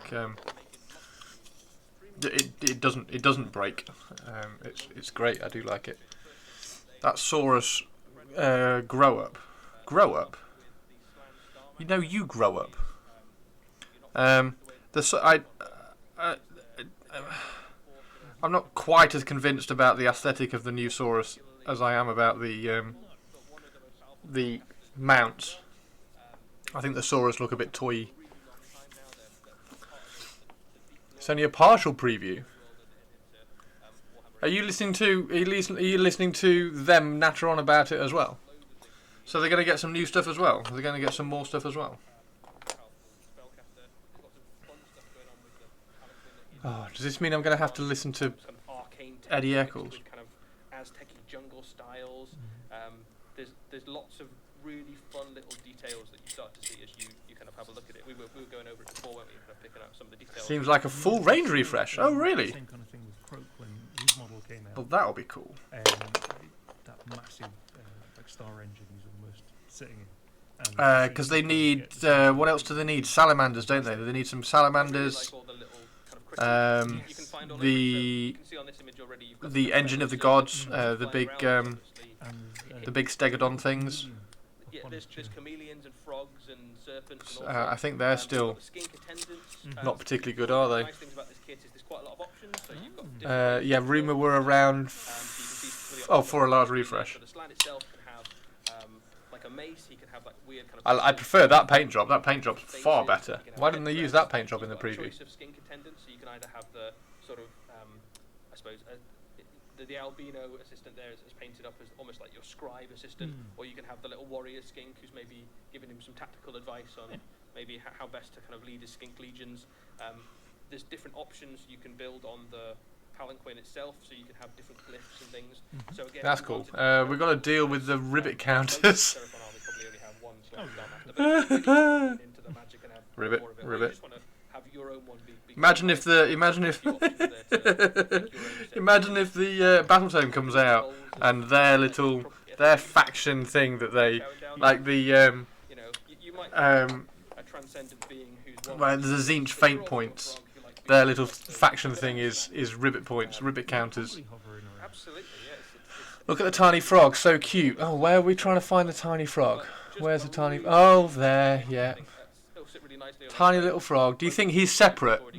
it doesn't break. It's great. I do like it. That Saurus grow up. Grow up. You know, you grow up. I'm not quite as convinced about the aesthetic of the new Saurus as I am about the mounts. I think the Saurus look a bit toy. It's only a partial preview. Are you listening to them natter on about it as well? So they're going to get some new stuff as well. They're going to get some more stuff as well. Oh, does this mean I'm going to have to listen to Eddie Eccles? Kind of Aztec-y jungle styles. There's lots of really fun little details that you start to see as you kind of have a look at it. We were going over it before, weren't we? Kind of picking out some of the details. Seems like a full range refresh. Oh, really? Same kind of thing with Croak when his model came out. Well, that'll be cool. That massive like star engine he's almost sitting in. Because they need... what else do they need? Salamanders, don't they? They need some salamanders. The engine of the gods, the big stegodon things. Yeah, there's chameleons and frogs and serpents. And I think they're still not particularly good, are they? The nice thing about this kit is there's quite a lot of options. So you've got yeah, rumour were around for a large refresh. So the slant itself can have like a mace. He can have like weird kind of. I prefer that paint job. That paint job's far better. Why didn't they use that paint job in the preview? Choice of skin contendants, so you can either have the sort of I suppose the albino assistant there is painted up as almost like your scribe assistant, or you can have the little warrior skink who's maybe giving him some tactical advice on maybe how best to kind of lead his skink legions. There's different options you can build on the palanquin itself, so you can have different glyphs and things. So again, that's cool. We've got to deal with the ribbit counters. Ribbit. Imagine if the battle tome comes out and their faction thing that they like the the Zinch faint points. Their little faction thing is ribbit points, ribbit counters. Look at the tiny frog, so cute. Oh, where are we trying to find the tiny frog? Where's the tiny? Oh, there, yeah. Tiny little frog. Do you think he's separate? Or do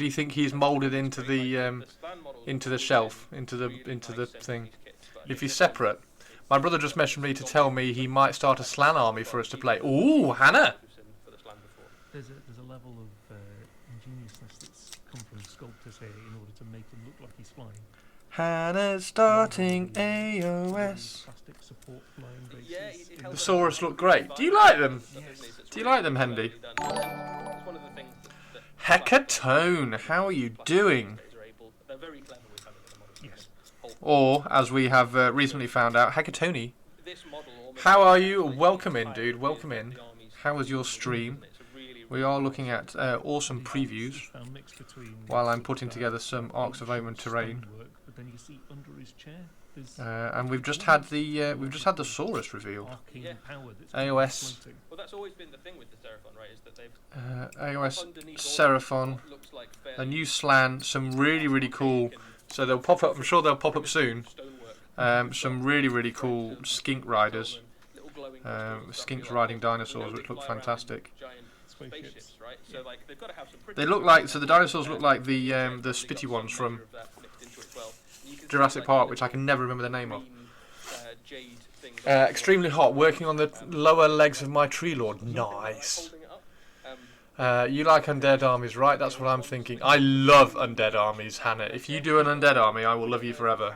you think he's moulded into the shelf, into the thing? If he's separate, my brother just messaged me to tell me he might start a Slan army for us to play. Ooh, Hannah! There's a level of ingeniousness that's come from sculptors here in order to make him look like he's flying. Hannah's starting Really AOS. plastic support flying bases. Yeah, it The helps Saurus out. look great. Do you like them? Yes. Do you like them, Hendy? It's one of the things that Hecatone, how are you doing? They're very clever with having the models. Yes. Or, as we have recently found out, Hecatone. This model almost How are you? like Welcome the in, entire dude. Welcome idea of in. the army's How was your stream? It's a really, We are looking at awesome previews It's a mix between while I'm sort putting of, together some Arcs of Omen ancient terrain. stonework, but then you see under his chair there's And we've just had the Saurus revealed. arcane Yeah. power that's AOS. floating. Well, that's always been the thing with the Seraphon, right? Is that they've AOS underneath all Seraphon, what looks like a fairly new slant, some really cool. So they'll pop up. I'm sure they'll pop up soon. stonework. Some really cool skink riders, Little glowing skinks crystals, riding like, dinosaurs, they which look fly around in fantastic. Giant spaceships, right? So like they've got to have some pretty They look like the dinosaurs look like the spitty ones from Jurassic Park, which I can never remember the name of. Extremely hot, working on the lower legs of my tree lord. Nice. You like undead armies, right? That's what I'm thinking. I love undead armies, Hannah. If you do an undead army, I will love you forever.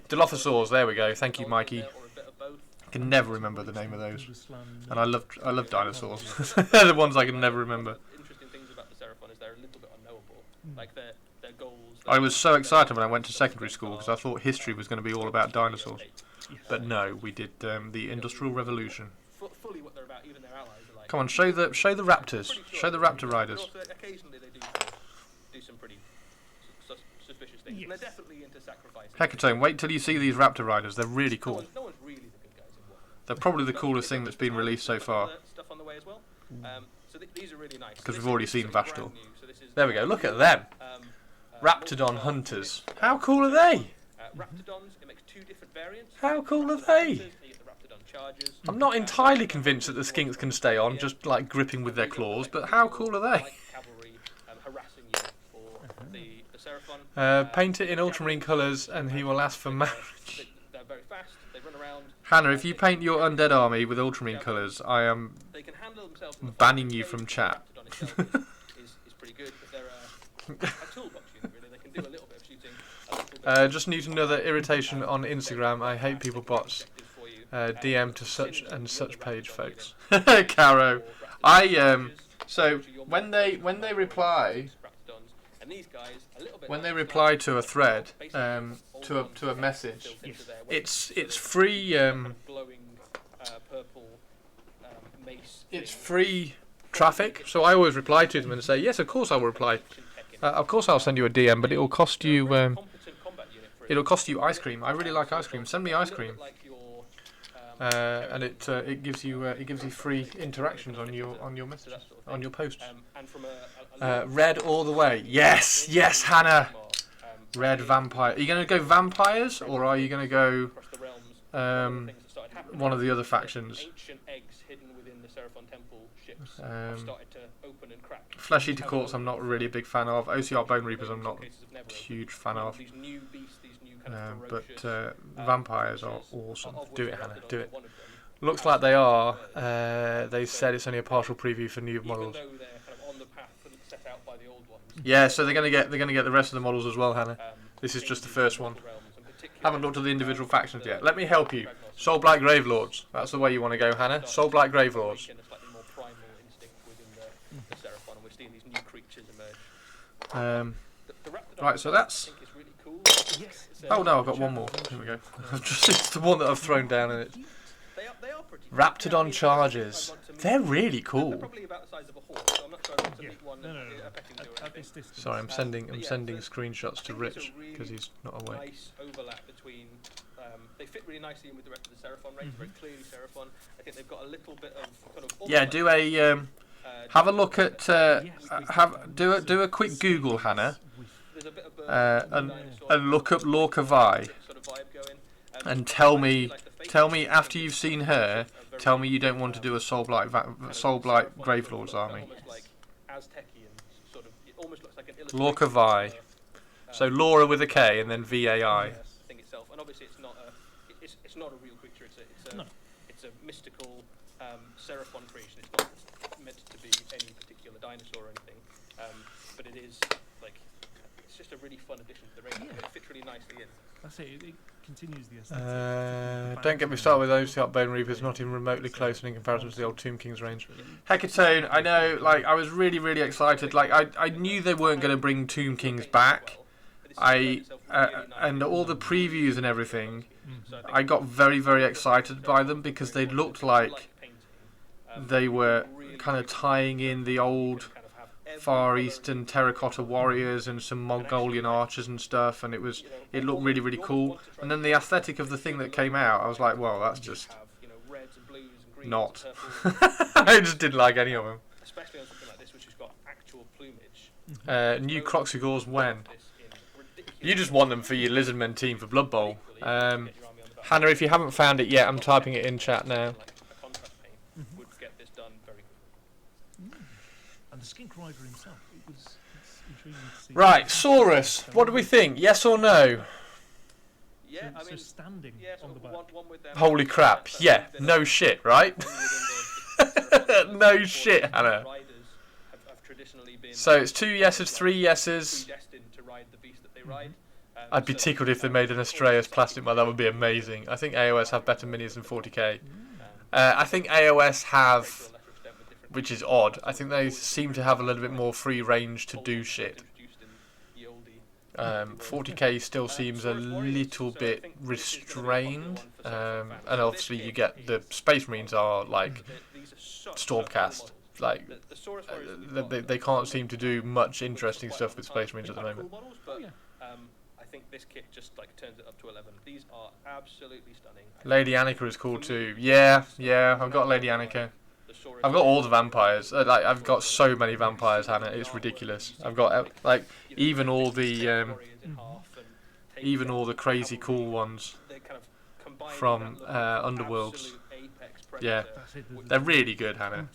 Dilophosaurs, there we go. Thank you, Mikey. I can never remember the name of those. And I love dinosaurs. They're the ones I can never remember. Interesting things about the Seraphon is they're a little bit unknowable. Like their goals. I was so excited when I went to secondary school because I thought history was going to be all about dinosaurs. But no, we did the Industrial Revolution. Fully what they're about, even their allies are like. Come on, show the raptors. Show the raptor riders. Also, occasionally they do some pretty suspicious things. And they're definitely into sacrificing. Hecatone, wait till you see these raptor riders. They're really No cool. one's really the good guys in war. They're probably the coolest thing that's been released so far. Stuff on the way as well. So these are really nice. Because This we've already is seen brand Vashtor. new, so this is There we go. Look at them. Raptodon hunters. How cool are they? Raptodons, it makes two different variants. How cool are The they? hunters, you get the Raptodon chargers. I'm not entirely convinced that the skinks can stay on, just like gripping with their claws, but how cool are they? Light cavalry harassing you for the Seraphon. Paint it in ultramarine colours and he will ask for marriage. They're very fast. They run around. Hannah, if you paint your undead army with ultramarine colours, I am They can handle themselves. in the banning fight. you from chat. Raptodon itself is pretty good, but they're a toolbox unit really. They can do a little bit of shooting. A little bit Just need another irritation on Instagram. I hate people bots. DM to such and such page, folks. Caro, so when they reply to a thread, to a message, it's free. It's free traffic. So I always reply to them and say, yes, of course I will reply. Of course I'll send you a DM, but it will cost you. It'll cost you ice cream. I really like ice cream. Send me ice cream. And it gives you free interactions on your messages, on your posts. Red all the way. Yes, Hannah. Red vampire. Are you going to go vampires or are you going to go one of the other factions? Ancient eggs hidden within the Seraphon temple ships have started to open and crack. Flesh Eater Courts I'm not really a big fan of. OCR Bone Reapers I'm not a huge fan of. These new beasts, these new kind of But ferocious, vampires are awesome. of which Do it, Raptodon Hannah. is Do it. one of them. Looks like they are. They said it's only a partial preview for new models. Even though they're kind of on the path set out by the old ones. Yeah, so they're gonna get the rest of the models as well, Hannah. This is just the first one. Haven't looked at the individual factions yet. Let me help you. Soul Blight Gravelords. That's the way you want to go, Hannah. Soul Blight Gravelords. A slightly more primal instinct within the Seraphon, and we're seeing these new creatures emerge. The Raptodon Right, so that's. I think is really cool. Yes. Oh no, I've got one more. Here we go. It's the one that I've thrown down in it. They are pretty. Raptodon charges. They're really They're cool. probably about the size of a horse, so I'm not sure I want to meet one No. a petting zoo or At this anything. distance. Sorry, I'm sending screenshots to Rich because he's not awake. Nice overlap between. They fit really nicely in with the rest of the Seraphon range. Very clearly Seraphon. I think they've got a little bit of kind of. Yeah, do a have a look at do a quick Google, Hannah, There's a bit of and look up Lorca Vi sort of vibe going. and tell me after you've seen her, tell me you don't want to do a Soul Blight Gravelords army. Almost like Aztecian sort of. It almost looks like an Lorca Vi. So Laura with a K and then VAI. thing itself, and obviously it's not a real creature. It's it's a mystical Seraphon creation. It's not meant to be any particular dinosaur or anything, but it is like it's just a really fun addition to the range. Yeah. It fits really nicely in. That's it. It continues the aesthetic. Don't get me started with those Bone Reapers, not even remotely close in comparison to the old Tomb King's range. Hecatone, I know, like, I was really, really excited. Like, I knew they weren't going to bring Tomb Kings back. And all the previews and everything, I got very, very excited by them because they looked like they were kind of tying in the old Far Eastern terracotta warriors and some Mongolian archers and stuff, and it looked really, really cool. And then the aesthetic of the thing that came out, I was like, well, that's just not. I just didn't like any of them. Especially on something like this, which has got actual plumage. New Croxigors when? You just want them for your Lizardmen team for Blood Bowl. Hannah, if you haven't found it yet, I'm typing it in chat now. And the Skink Rider himself, it's intriguing to see. Right, Saurus, what do we think? Yes or no? Yeah, I So mean, standing yeah, on the back. one with them. Holy crap, yeah, no shit, right? No shit, Hannah. So it's 2 yeses, 3 yeses. I'd be tickled if they made an Astraeus plastic model, that would be amazing. I think AOS have better minis than 40k. I think AOS have, which is odd, I think they seem to have a little bit more free range to do shit. 40k still seems a little bit restrained, and obviously you get the Space Marines are like Stormcast, like they can't seem to do much interesting stuff with Space Marines at the moment. I think this kit just like turns it up to 11. These are absolutely stunning. Lady Annika is cool too. Yeah, I've got Lady Annika. I've got all the vampires. Like I've got so many vampires, Hannah. It's ridiculous. I've got like even all the crazy cool ones from Underworlds. Yeah, they're really good, Hannah.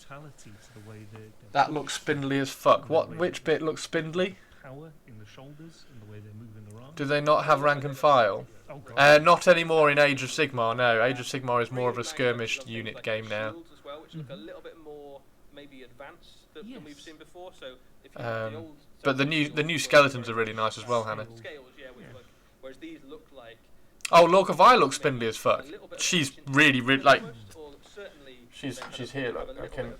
That looks spindly as fuck. Which bit looks spindly? Power in the shoulders and the way they're moving around. Do they not have rank and file? Oh, God. Not anymore in Age of Sigmar, no. Age of Sigmar is more of a skirmish unit game now. Which look a little bit more maybe advanced than we've seen before. So if you the old, but the new skeletons are really nice as well, Hannah. Scales, whereas these look like. Oh, Lorca Vi looks spindly as fuck. She's really like. She's here. Look, I can.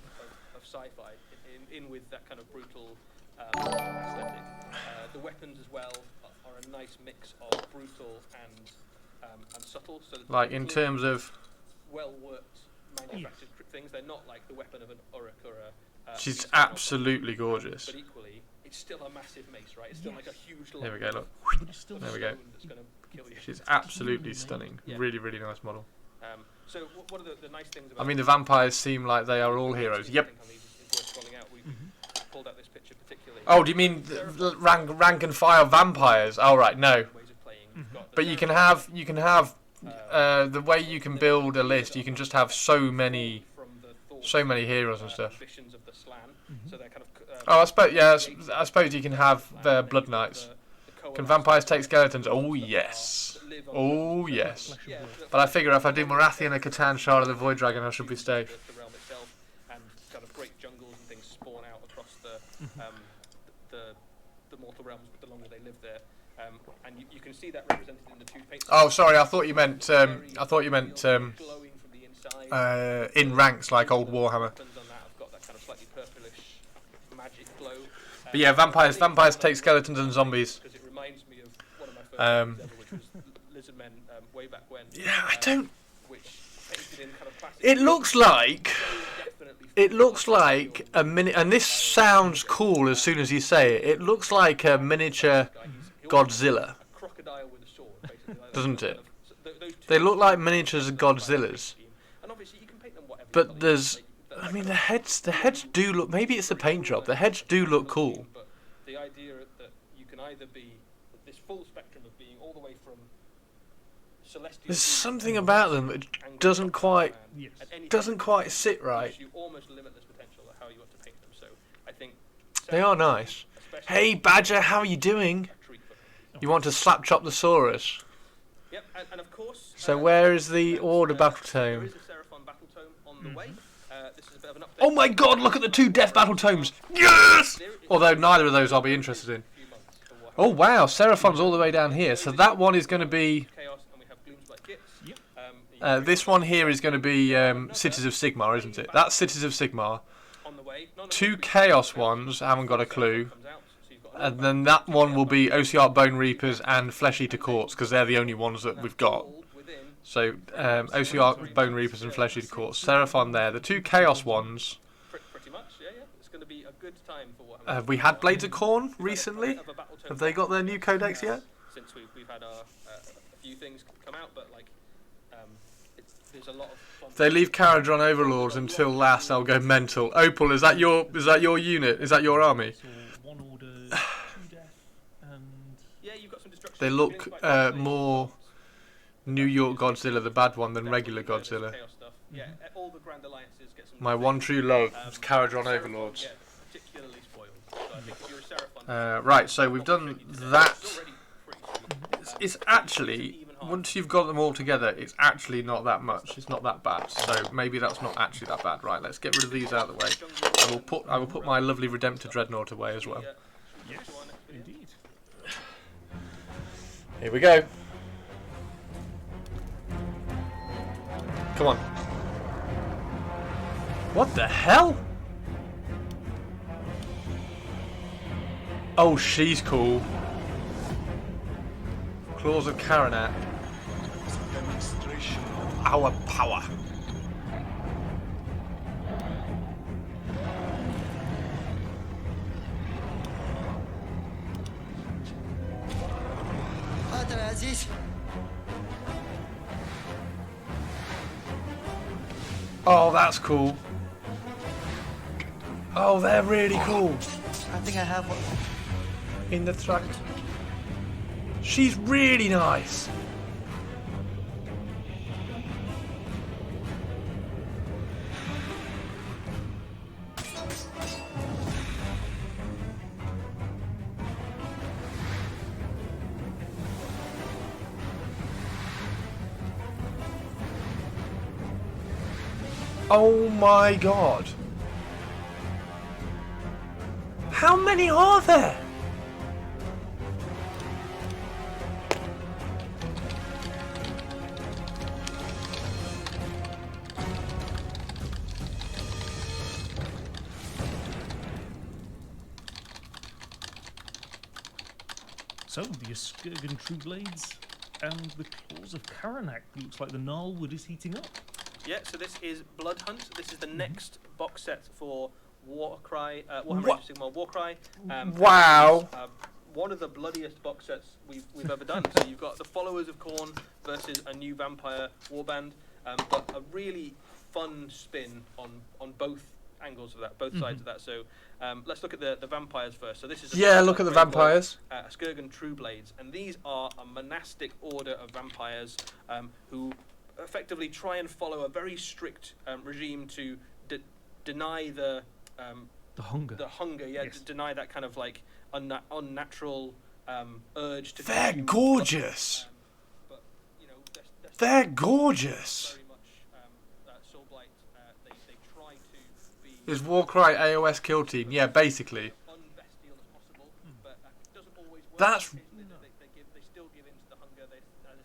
Of sci-fi in with that kind of brutal aesthetic. The weapons as well are a nice mix of brutal and subtle. So like in terms of. Well worked manufactured things. They're not like the weapon of an Uruk or a. She's absolutely gorgeous. But equally, it's still a massive mace, right? It's still like a huge. There we go. Look. There we go. She's absolutely stunning. Yeah. Really, really nice model. So what are the nice things about? I mean, the vampires seem like they are all heroes. Yep. Pulled out this picture particularly. Oh, do you mean rank and file vampires? Oh, right. No. But you can have the way you can build a list. You can just have so many heroes and stuff. Oh, I suppose you can have Blood Knights. Can vampires take skeletons? Oh yes. Oh yes. But I figure if I do Morathian and Catan Shard of the Void Dragon, I should be safe. And kind of great jungles and things spawn out across the mortal realms the longer they live there. And you can see that represented in the two paints. Oh, sorry. I thought you meant in ranks like old Warhammer. But yeah, vampires take skeletons and zombies. Because it reminds me of one of my first ever, which was Lizardmen way back when. Yeah, I don't. Which painted in kind of plastic. It looks like a mini, and this sounds cool as soon as you say it. It looks like a miniature Godzilla, doesn't it? They look like miniatures of Godzillas. But there's, I mean, the heads do look. Maybe it's the paint job. The heads do look cool. But the idea that you can either be this full spectrum of being all the way from celestial. There's something about them that doesn't quite sit right. You almost limitless potential of how you want to paint them. So I think they are nice. Hey Badger, how are you doing? You want to slap chop the Saurus? Yep, and of course. So where is the Order Battle Tome? There is a Seraphon Battle on the way. This is a bit of an update. Oh my god, look at the 2 Death Battle Tomes! Yes! Although neither of those I'll be interested in. Oh wow, Seraphon's all the way down here. So that one is going to be... Chaos, and we have Gloom's Black Gifts. this one here is going to be Cities of Sigmar, isn't it? That's Cities of Sigmar. On the way. 2 Chaos ones, I haven't got a clue. And then that one will be OCR Bone Reapers and Flesh Eater Courts, because they're the only ones that we've got. So OCR Bone Reapers and Flesh Eater Courts. Seraphon there. The 2 Chaos ones. Pretty much, yeah. It's going to be a good time for what. Have we had Blades of Khorne recently? Have they got their new codex yet? Since we've had a few things come out, but like there's a lot of. If they leave Caradron Overlords until last, I'll go mental. Opal, is that your unit? Is that your army? So 1 order, 2 death, and Yeah, you've got some destruction. They look more New York Godzilla, the bad one, than regular Godzilla. Chaos stuff. Yeah, all the Grand Alliances get some. My one true love is Caradron Seraphon Overlords. get particularly spoiled. So I think if you're a Seraphon, Right, so we've done that. it's already pretty sweet. It's actually, once you've got them all together, it's actually not that much. It's not that bad. So maybe that's not actually that bad. Right, let's get rid of these out of the way. I will put my lovely Redemptor Dreadnought away as well. yes, indeed. Here we go. Come on. What the hell? Oh, she's cool. Claws of Karanak. Demonstration. Our power. حاضر يا عزيز. Oh, that's cool. Oh, they're really cool. I think I have one. In the truck. She's really nice. Oh my god. How many are there? So, the Skirgan True Blades and the Claws of Karanak. Looks like the Gnarlwood is heating up. Yeah, so this is Blood Hunt. This is the next box set for Warcry, Warhammer Age of Sigmar Warcry. Wow. One of the bloodiest box sets we've ever done. So you've got the Followers of Khorne versus a new Vampire Warband, but a really fun spin on both angles of that, both sides of that. So let's look at the vampires first. So this is Look at the vampires. Skirgan True Blades, and these are a monastic order of vampires who effectively try and follow a very strict regime to deny the hunger. The hunger, yeah, Yes. deny that kind of like unnatural urge to. They're consume gorgeous. but you know, They're gorgeous. very much Soulblight. They try to be Is Warcry AOS kill team? Yeah, basically. unbestial as possible, but it doesn't always work. That's- They still give in to the hunger. They're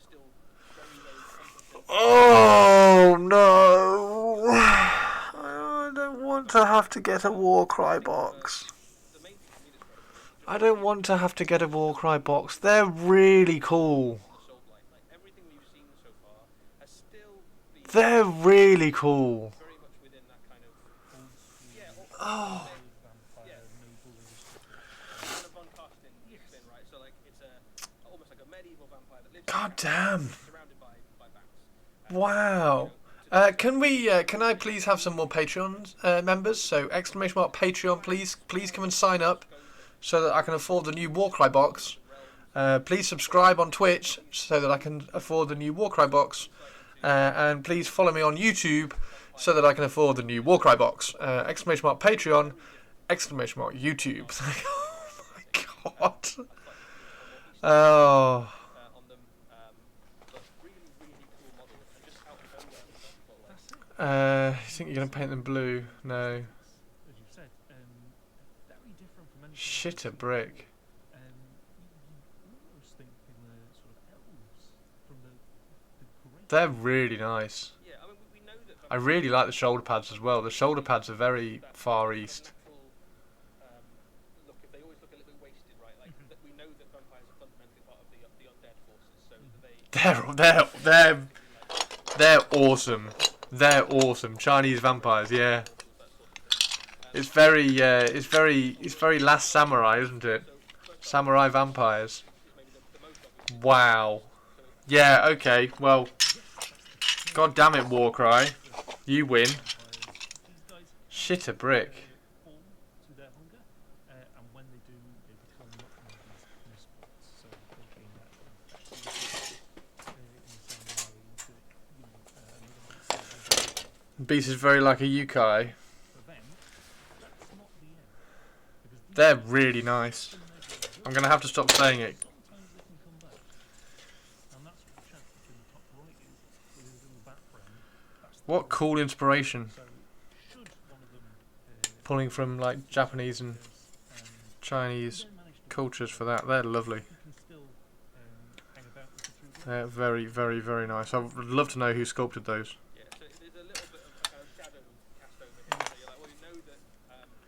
still very Oh no! I don't want to have to get a Warcry box. The main thing for me that's I don't want to have to get a Warcry box. They're really cool. Soulblight, like everything we've seen so far, has still been They're really cool. very much within that kind of Oh. kind of Von Carsten spin, right? So like it's almost like a medieval vampire that lives God damn. surrounded by bats. Wow. Can I please have some more Patreon members? So exclamation mark Patreon, please come and sign up so that I can afford the new Warcry box. Please subscribe on Twitch so that I can afford the new Warcry box. And please follow me on YouTube so that I can afford the new Warcry box. Exclamation mark Patreon, exclamation mark YouTube. Oh my god. Oh. On them, but really, really cool models, and just out of nowhere, You think you're gonna paint them blue? No. As you said, very different from anything Shit a else. brick. You almost think in the sort of elves from the great. They're really nice. Yeah, I mean, we know that. I really like the shoulder pads as well. The shoulder pads are very Far East. Look, if they always look a little bit wasted, right? Like that we know that vampires are fundamentally part of the undead forces, so They're awesome. They're awesome. Chinese vampires, yeah. It's very Last Samurai, isn't it? Samurai vampires. Wow. Yeah, okay, well, god damn it, Warcry. You win. Shit a brick. Fall to their hunger, and when they do, they become much more these spots. So thinking that in the same way that Beast is very like a Yukai. for them, that's not the end. Because They're really nice. I'm gonna have to stop saying it. sometimes they can come back, and that's what the chap in the top right is in the background. That's the What cool inspiration. So should one of them Pulling from like Japanese and um, Chinese then manage to cultures for that. They're lovely. you can still hang about with the through They're very, very, very nice. I would love to know who sculpted those. Yeah, so there's a little bit of a kind of shadow cast over him. So you're like, well, you know that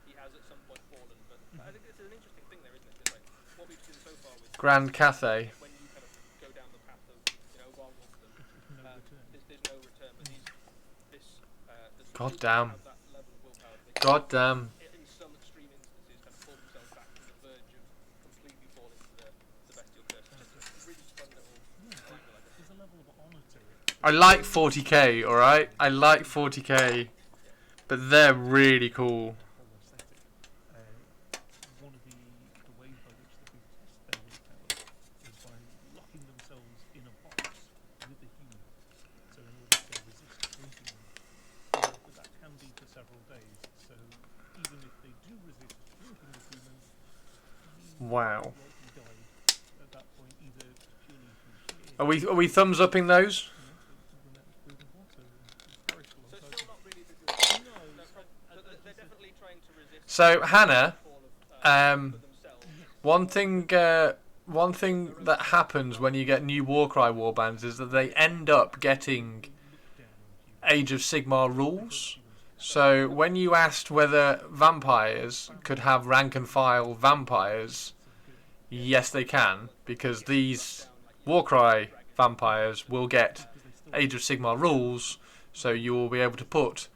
he has at some point fallen, but I think this is an interesting thing there, isn't it? Because like what we've seen so far with Grand Cathay. when you kind of go down the path of wrong with them, no return. there's no return. But there's God people damn. that have that level of willpower. They God damn. in some extreme instances, kind of pull themselves back to the verge of completely falling to the bestial curse. It's just a really fun little triangle, I guess. There's a level of honour to it. I like 40k, alright? I like 40k. But they're really cool. Whole aesthetic. One of the ways by which the big test their willpower is by locking themselves in a box with the human. So in order to resist drinking them. But that can be for several days. So even if they do resist drinking the human, Wow. likely die at that point, either purely through fear, Are we thumbs upping those? when that was proven water and perishable. So So it's still not really the good. no, But they're definitely trying to resist So, Hannah, the fall of um, for themselves. one thing that happens when you get new Warcry warbands is that they end up getting Age of Sigmar rules. So when you asked whether vampires could have rank and file vampires, yes they can, because these Warcry vampires will get Age of Sigmar rules, so you will be able to put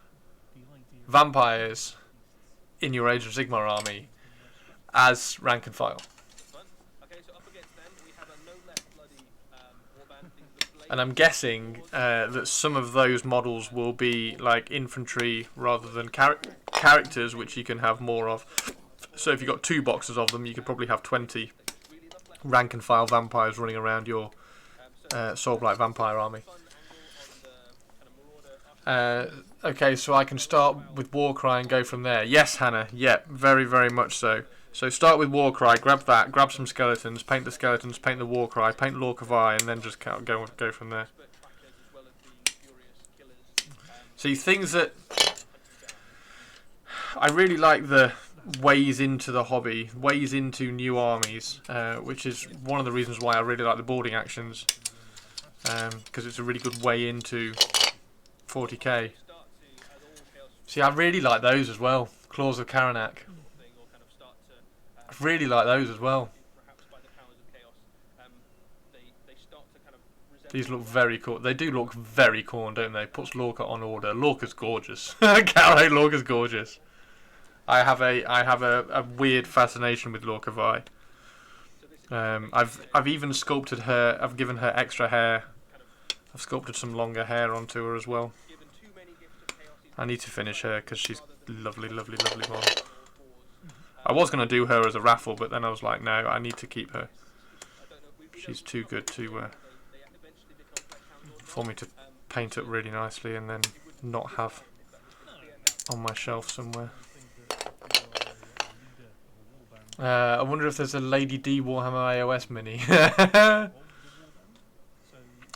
vampires in your Age of Sigmar army as rank and file. Fun. Okay, so up against them we have a no less bloody warband. The blade. And I'm guessing that some of those models will be like infantry rather than characters, which you can have more of. So if you've got 2 boxes of them, you could probably have 20 Really love left. rank and file vampires running around your So Soulblight vampire army. fun angle on the kind of marauder. Okay, so I can start with Warcry and go from there. Yes, Hannah. Yep, very, very much so. So start with Warcry, grab that, grab some skeletons, paint the skeletons, paint the Warcry, paint Lork of Eye, and then just go from there. Expert trackers as well as being furious killers. See, things that I really like the ways into the hobby, ways into new armies, which is one of the reasons why I really like the boarding actions, because it's a really good way into 40k. Start to, as all chaos See, I really like those as well. Claws of Karanak. thing, or kind of start to I really like those as well. perhaps by the powers of chaos, they start to kind of resemble These look very cool. They do look very cool, don't they? Puts Lorca on order. Lorca's gorgeous. Carrot Lorca's gorgeous. I have a weird fascination with Lorca Vi. I've even sculpted her. I've given her extra hair. I've sculpted some longer hair onto her as well. given too many gifts of chaos. I need to finish her because she's lovely, lovely, lovely model. I was going to do her as a raffle, but then I was like, no, I need to keep her. She's too good to for me to paint up really nicely and then not have on my shelf somewhere. I wonder if there's a Lady D Warhammer iOS mini.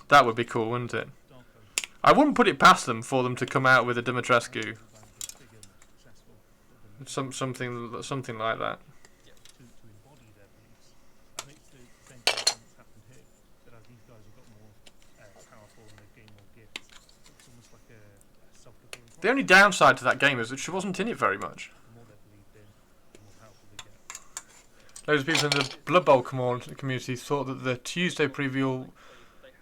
That would be cool, wouldn't it? I wouldn't put it past them for them to come out with a Dimitrescu, something like that. To embody their beliefs. I think it's the same thing that's happened here. That as these guys have got more powerful and they've gained more gifts, it's almost like a self-fulfilling The only downside to that game is that she wasn't in it very much. The more they're believed in, the more powerful they get. Loads of people in the Blood Bowl community thought that the Tuesday preview,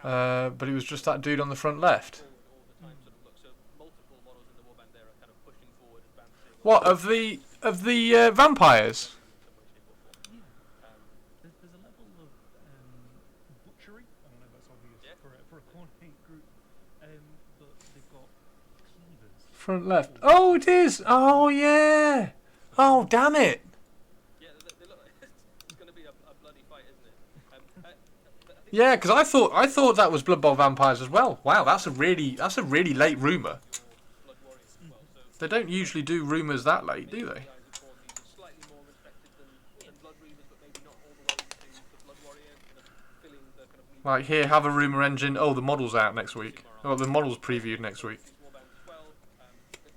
but it was just that dude on the front left. What of the vampires? There's a level of butchery. I don't know if that's obvious for a corn hate group, but they've got cleavers. Front left. Oh, it is. Oh, yeah. Oh, damn it. Yeah, they look like it's going to be a bloody fight, isn't it? Yeah, because I thought that was Blood Bowl vampires as well. Wow, that's a really late rumor. Blood warriors as well. So They don't usually do rumors that late, do they? guys who call these are slightly more respected than blood reavers, but maybe not all the way to the blood warrior, kind of filling the kind of Like, here, have a rumor engine. Oh, the model's out next week. Oh, the model's previewed next week. these warbands as well.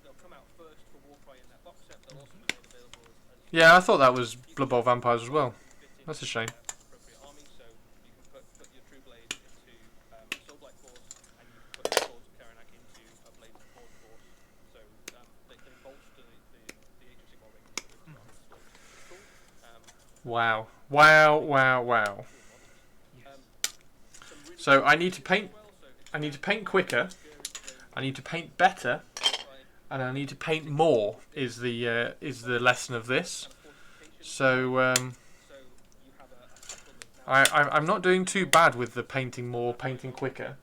They'll come out first for Warcry in that box set. They'll also be made available as Yeah, I thought that was Blood Bowl vampires as well. That's a shame. appropriate army, so you can put your True Blade into Soul Blight Force, and you can put the Swords of Karanak into a Blade of Force Force. So they bolster the agency more regularly with swords. Cool. Wow. Wow, wow, wow. So I need to paint. I need to paint quicker. I need to paint better, and I need to paint more. Is the lesson of this? So I'm not doing too bad with the painting more, painting quicker.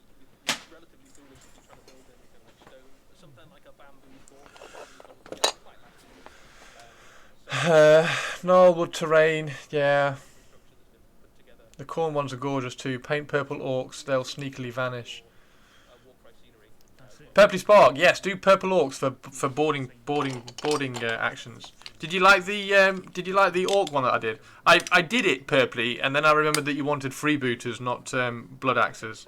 Relatively foolish if you're trying to build anything like stone, but something like a bamboo fort quite laxing. Gnarlwood terrain, yeah. Structure that's been put together, The corn ones are gorgeous too. Paint purple orcs, they'll sneakily vanish. Warcry scenery. That's it. Purpley Spark, yes, do purple orcs for boarding actions. Did you like the orc one that I did? I did it purpley, and then I remembered that you wanted freebooters, not blood axes.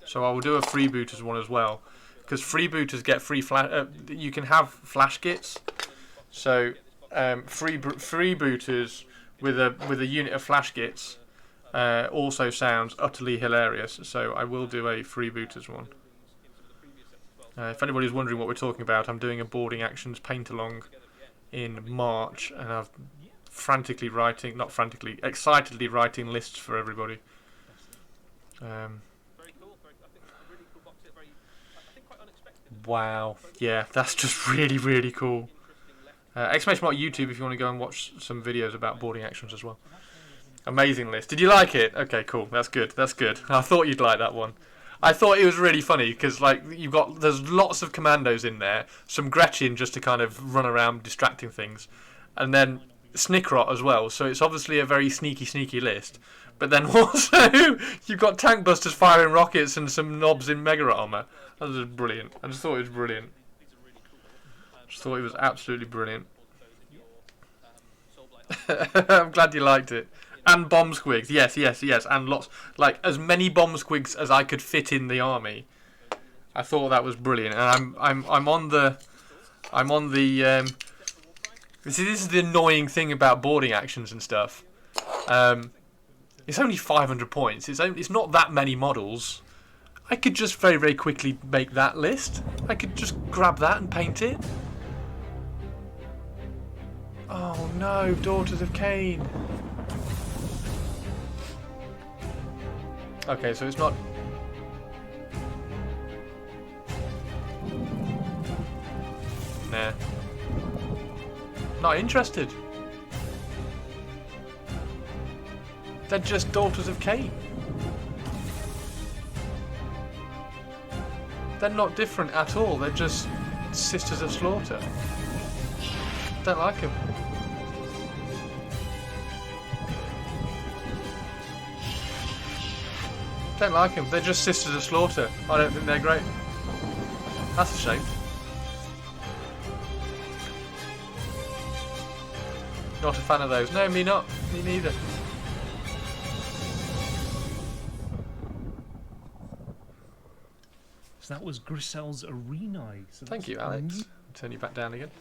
So I will do a freebooters one as well, because freebooters get free flash. You can have flash kits, so freebooters with a unit of flash kits also sounds utterly hilarious. So I will do a freebooters one. If anybody's wondering what we're talking about, I'm doing a boarding actions paint along in March, and I've excitedly writing lists for everybody. Very cool. I think a really cool box set. I think quite unexpected. Wow, yeah, that's just really cool. Interesting left. Exclamation mark YouTube if you want to go and watch some videos about boarding actions as well. Amazing list. Did you like it? Okay, cool. That's good. I thought you'd like that one. I thought it was really funny because like there's lots of commandos in there, some Gretchen just to kind of run around distracting things, and then Snickrot as well. So it's obviously a very sneaky list. But then also you've got tank busters firing rockets and some knobs in mega armor. That was brilliant. I just thought it was brilliant. These are really cool. Just thought it was absolutely brilliant. Soul Blight. I'm glad you liked it. And bomb squigs, yes, and lots, like as many bomb squigs as I could fit in the army. I thought that was brilliant, and I'm on the. This is the annoying thing about boarding actions and stuff. It's only 500 points. It's not that many models. I could just very quickly make that list. I could just grab that and paint it. Oh no, Daughters of Cain. Okay, so it's not... Nah. Not interested. They're just Daughters of Cain. They're not different at all. They're just Sisters of Slaughter. Don't like them. Don't like them. They're just Sisters of Slaughter. I don't think they're great. That's a shame. Not a fan of those. No, me not. Me neither. So that was Grisel's Arenae. So Thank that's you, Alex. new. Turn you back down again.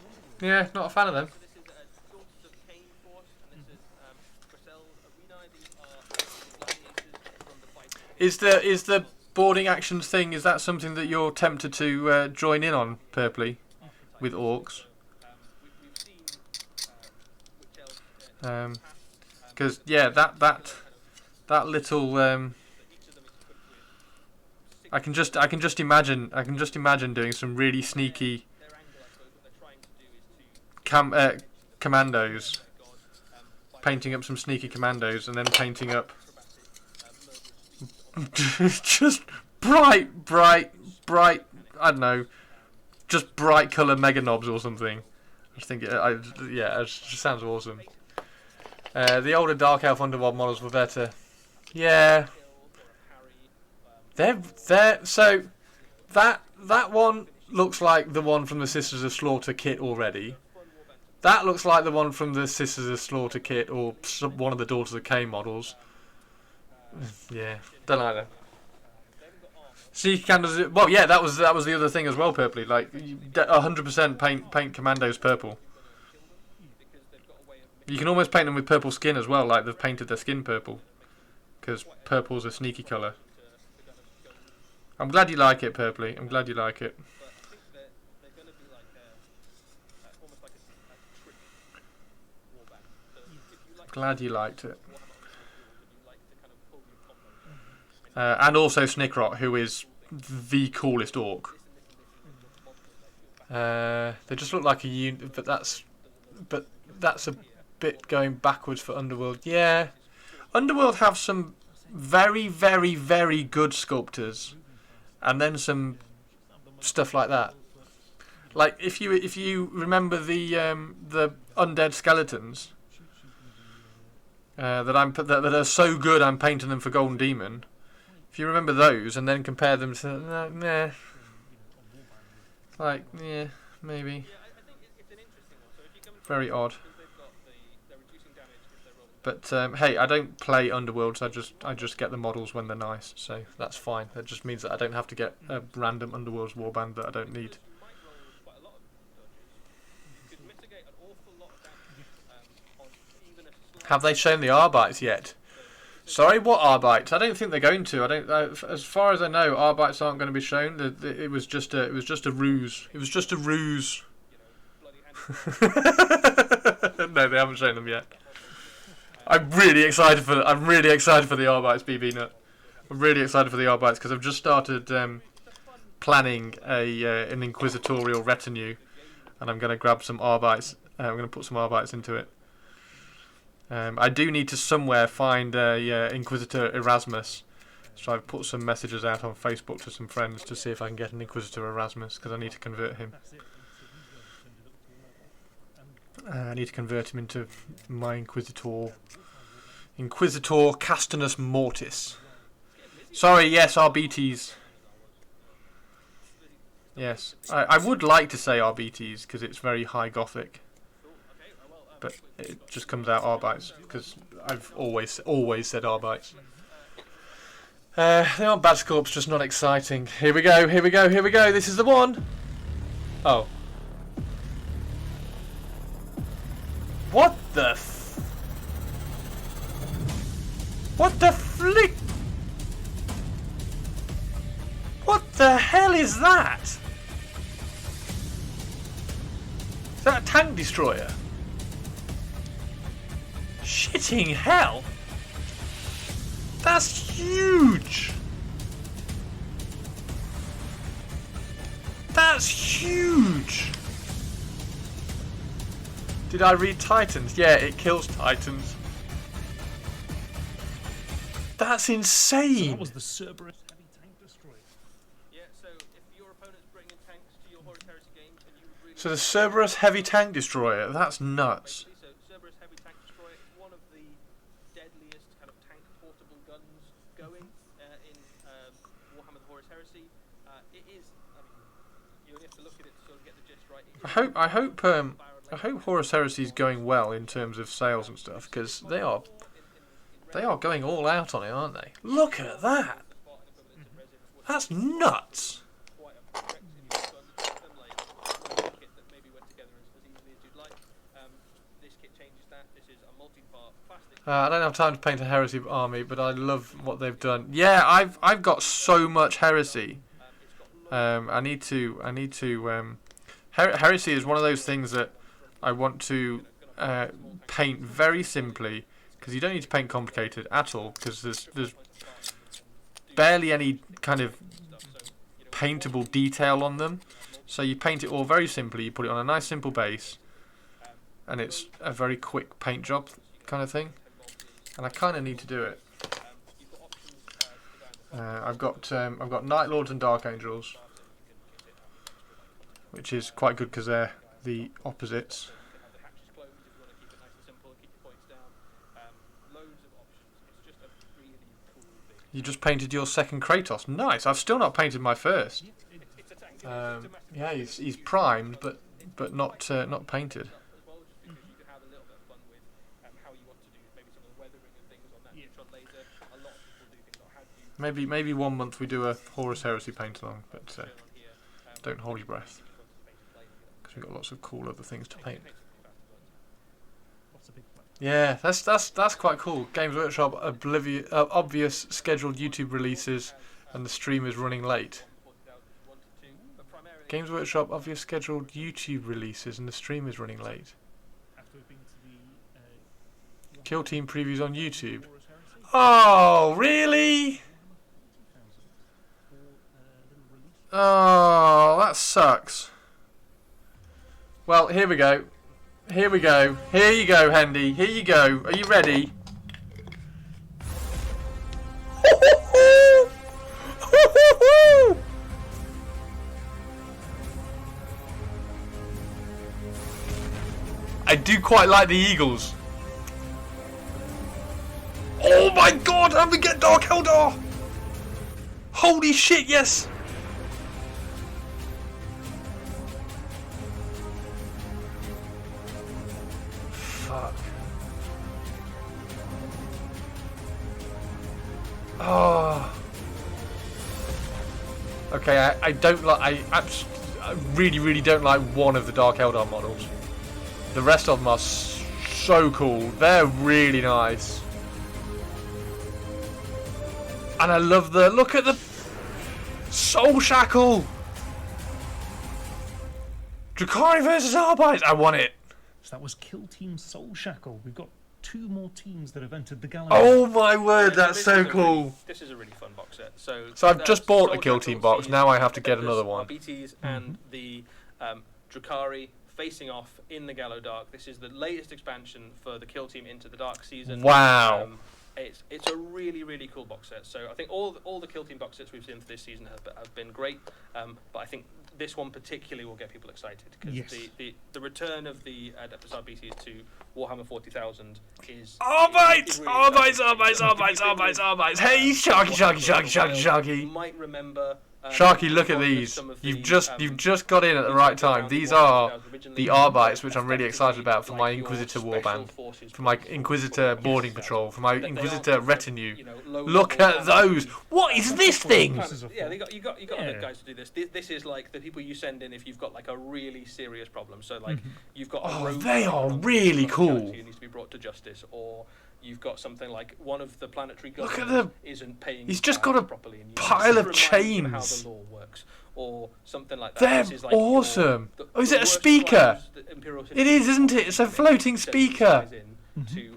Yeah, not a fan of them. So this is Daughters of Cain Force, and this is Grisel's Arenae. These are gladiators from the fight. Is the boarding actions thing? Is that something that you're tempted to join in on, Purpley, with orcs? We've seen which else. Because yeah, that little I can just imagine doing some really sneaky Their angle, I suppose, what they're trying to do is to commandos, God, painting up some sneaky commandos, and then painting up murderous just bright. I don't know, just bright colour mega knobs or something. I just think it just sounds awesome. The older Dark Elf Underworld models were better. Yeah. So that one looks like the one from the Sisters of Slaughter kit already. That looks like the one from the Sisters of Slaughter kit or one of the Daughters of Cain models. Yeah, don't like that. Sneaky candles. Well, yeah, that was the other thing as well. Purpley, like 100% paint commandos purple. You can almost paint them with purple skin as well, like they've painted their skin purple, because purple's a sneaky colour. I'm glad you like it, Purpley. I'm glad you like it. they're going to be like almost like a trick warband. So if you like Glad you liked it. Warhammer and you like to kind of pull your combo, And also Snickrot, who is the coolest orc. They just look like a unit, but that's a bit going backwards for Underworld. Yeah, Underworld have some very, very, very good sculptors, and then some stuff like that. Like if you remember the undead skeletons that are so good, I'm painting them for Golden Demon. If you remember those, and then compare them to like maybe I think it's an interesting one. So if you come in very odd. because they've got they're reducing damage if they're rolling. But hey, I don't play Underworlds. I just get the models when they're nice, so that's fine. That just means that I don't have to get a random Underworlds warband that I don't need. You might roll quite a lot of dodges. You could mitigate an awful lot of damage on even a slight. Have they shown the Arbites yet? Sorry, what Arbites? I don't think they're going to. I don't. As far as I know, Arbites aren't going to be shown. It was just a ruse. It was just a ruse. Bloody hand. No, they haven't shown them yet. I'm really excited for the Arbites, BB Nut. I'm really excited for the Arbites because I've just started planning an inquisitorial retinue, and I'm going to grab some Arbites. I'm going to put some Arbites into it. I do need to somewhere find Inquisitor Erasmus, so I've put some messages out on Facebook to some friends to see if I can get an Inquisitor Erasmus because I need to convert him. I need to convert him into my Inquisitor Castinus Mortis. Sorry, yes, RBTs. Yes, I would like to say RBTs because it's very high Gothic. But it just comes out Arbites because I've always said Arbites. They aren't bad sculpts, just not exciting. Here we go. This is the one. Oh. What the what the flick? What the hell is that? Is that a tank destroyer? Shitting hell! That's huge! That's huge! Did I read Titans? Yeah, it kills Titans. That's So insane! that was the Cerberus heavy tank destroyer. Yeah, so if your opponent's bringing tanks to your Horus Heresy games, then you would really. So the Cerberus Heavy Tank Destroyer, that's nuts. So Cerberus Heavy Tank Destroyer is one of the deadliest kind of tank portable guns going in Warhammer the Horus Heresy. It is. I mean, you only have to look at it to sort of get the gist right. I hope Horus Heresy is going well in terms of sales and stuff because they are going all out on it, aren't they? Look at that! That's nuts! I don't have time to paint a heresy army, but I love what they've done. Yeah, I've got so much heresy. I need to. Heresy is one of those things that I want to paint very simply, because you don't need to paint complicated at all, because there's barely any kind of paintable detail on them. So you paint it all very simply. You put it on a nice simple base, and it's a very quick paint job kind of thing. And I kind of need to do it. I've got Night Lords and Dark Angels, which is quite good because they're the opposites. You just painted your second Kratos. Nice. I've still not painted my first. Yeah, he's primed, but not painted. Maybe 1 month we do a Horus Heresy paint along, but don't hold your breath, because we've got lots of cool other things to paint. Yeah, that's quite cool. Games Workshop obvious scheduled YouTube releases, and the stream is running late. Games Workshop obvious scheduled YouTube releases, and the stream is running late. Kill Team previews on YouTube. Oh, really? Oh, that sucks. Well, here we go. Here we go. Here you go, Hendy. Here you go. Are you ready? I do quite like the Eagles. Oh my god, and we get Dark Eldar! Holy shit, yes! Fuck. Oh. Okay, I don't like. I really don't like one of the Dark Eldar models. The rest of them are so cool. They're really nice. And I love the look at the Soul Shackle. Drakari versus Arbites. I want it. So that was Kill Team Soul Shackle. We've got 2 more teams that have entered the gallery. Oh my word, that's so cool. This is a really fun box set. So I've just bought the Soul Kill Team Shackle box. sees Now I have to get the another one. BTs and the Drakari facing off in the Gallo Dark. This is the latest expansion for the Kill Team into the Dark season. Wow. It's a really cool box set. So I think all the Kill Team box sets we've seen for this season have been great. But I think this one particularly will get people excited because Yes. the return of the Adeptus BTs to Warhammer 40,000 is Arbites! really Arbites! Hey, Sharky! You might remember. Sharky, look at these. You've just got in at the right time. These are the Arbites, which I'm really excited about for my Inquisitor warband, for my Inquisitor boarding patrol, for my Inquisitor retinue. Look at those! What is this thing? Yeah, you got enough guys to do this. This is like the people you send in if you've got like a really serious problem. So like you've got. Oh, they are really cool. Who needs to be brought to justice, or you've got something like one of the planetary Look at governments them. isn't paying. He's just got a properly, and you pile of remind them chains. How the law works, or something like that. They're This is like awesome. the Is it a worst speaker? crimes that Imperial It is, isn't it? It's a floating speaker.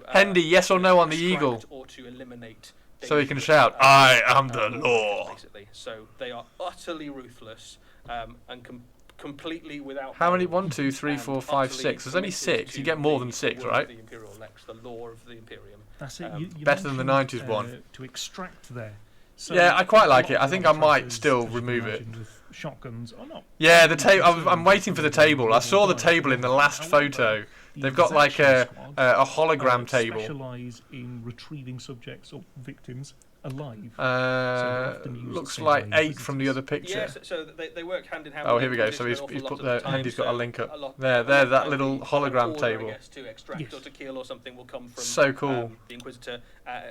Hendy, yes or no on the Eagle? Or to eliminate So he can shout, "I am the law." Basically, so they are utterly ruthless and completely without. How many? 1, 2, 3, 4, 5, 6. There's only 6. You get more than 6, right? The Imperial Lex, the law of the Imperium. That's it. You better than the mentioned, 90s one. To extract there. So Yeah, I quite like a lot it. I of think I might fighters, still as you remove it. imagine, with shotguns or not. Yeah, the table. I'm waiting for the table. I saw the table in the last photo. They've got like a hologram table. Specialise in retrieving subjects or victims alive. Looks like 8 from the other picture. Yeah, so they work hand in hand. Oh, with here we go. Inquisition So he's an awful put lot of the time, Hendy's got a so link up. lot- There, a lot that of little the hologram order, table. I guess, to extract Yes. or to kill or something will come from So cool. The Inquisitor.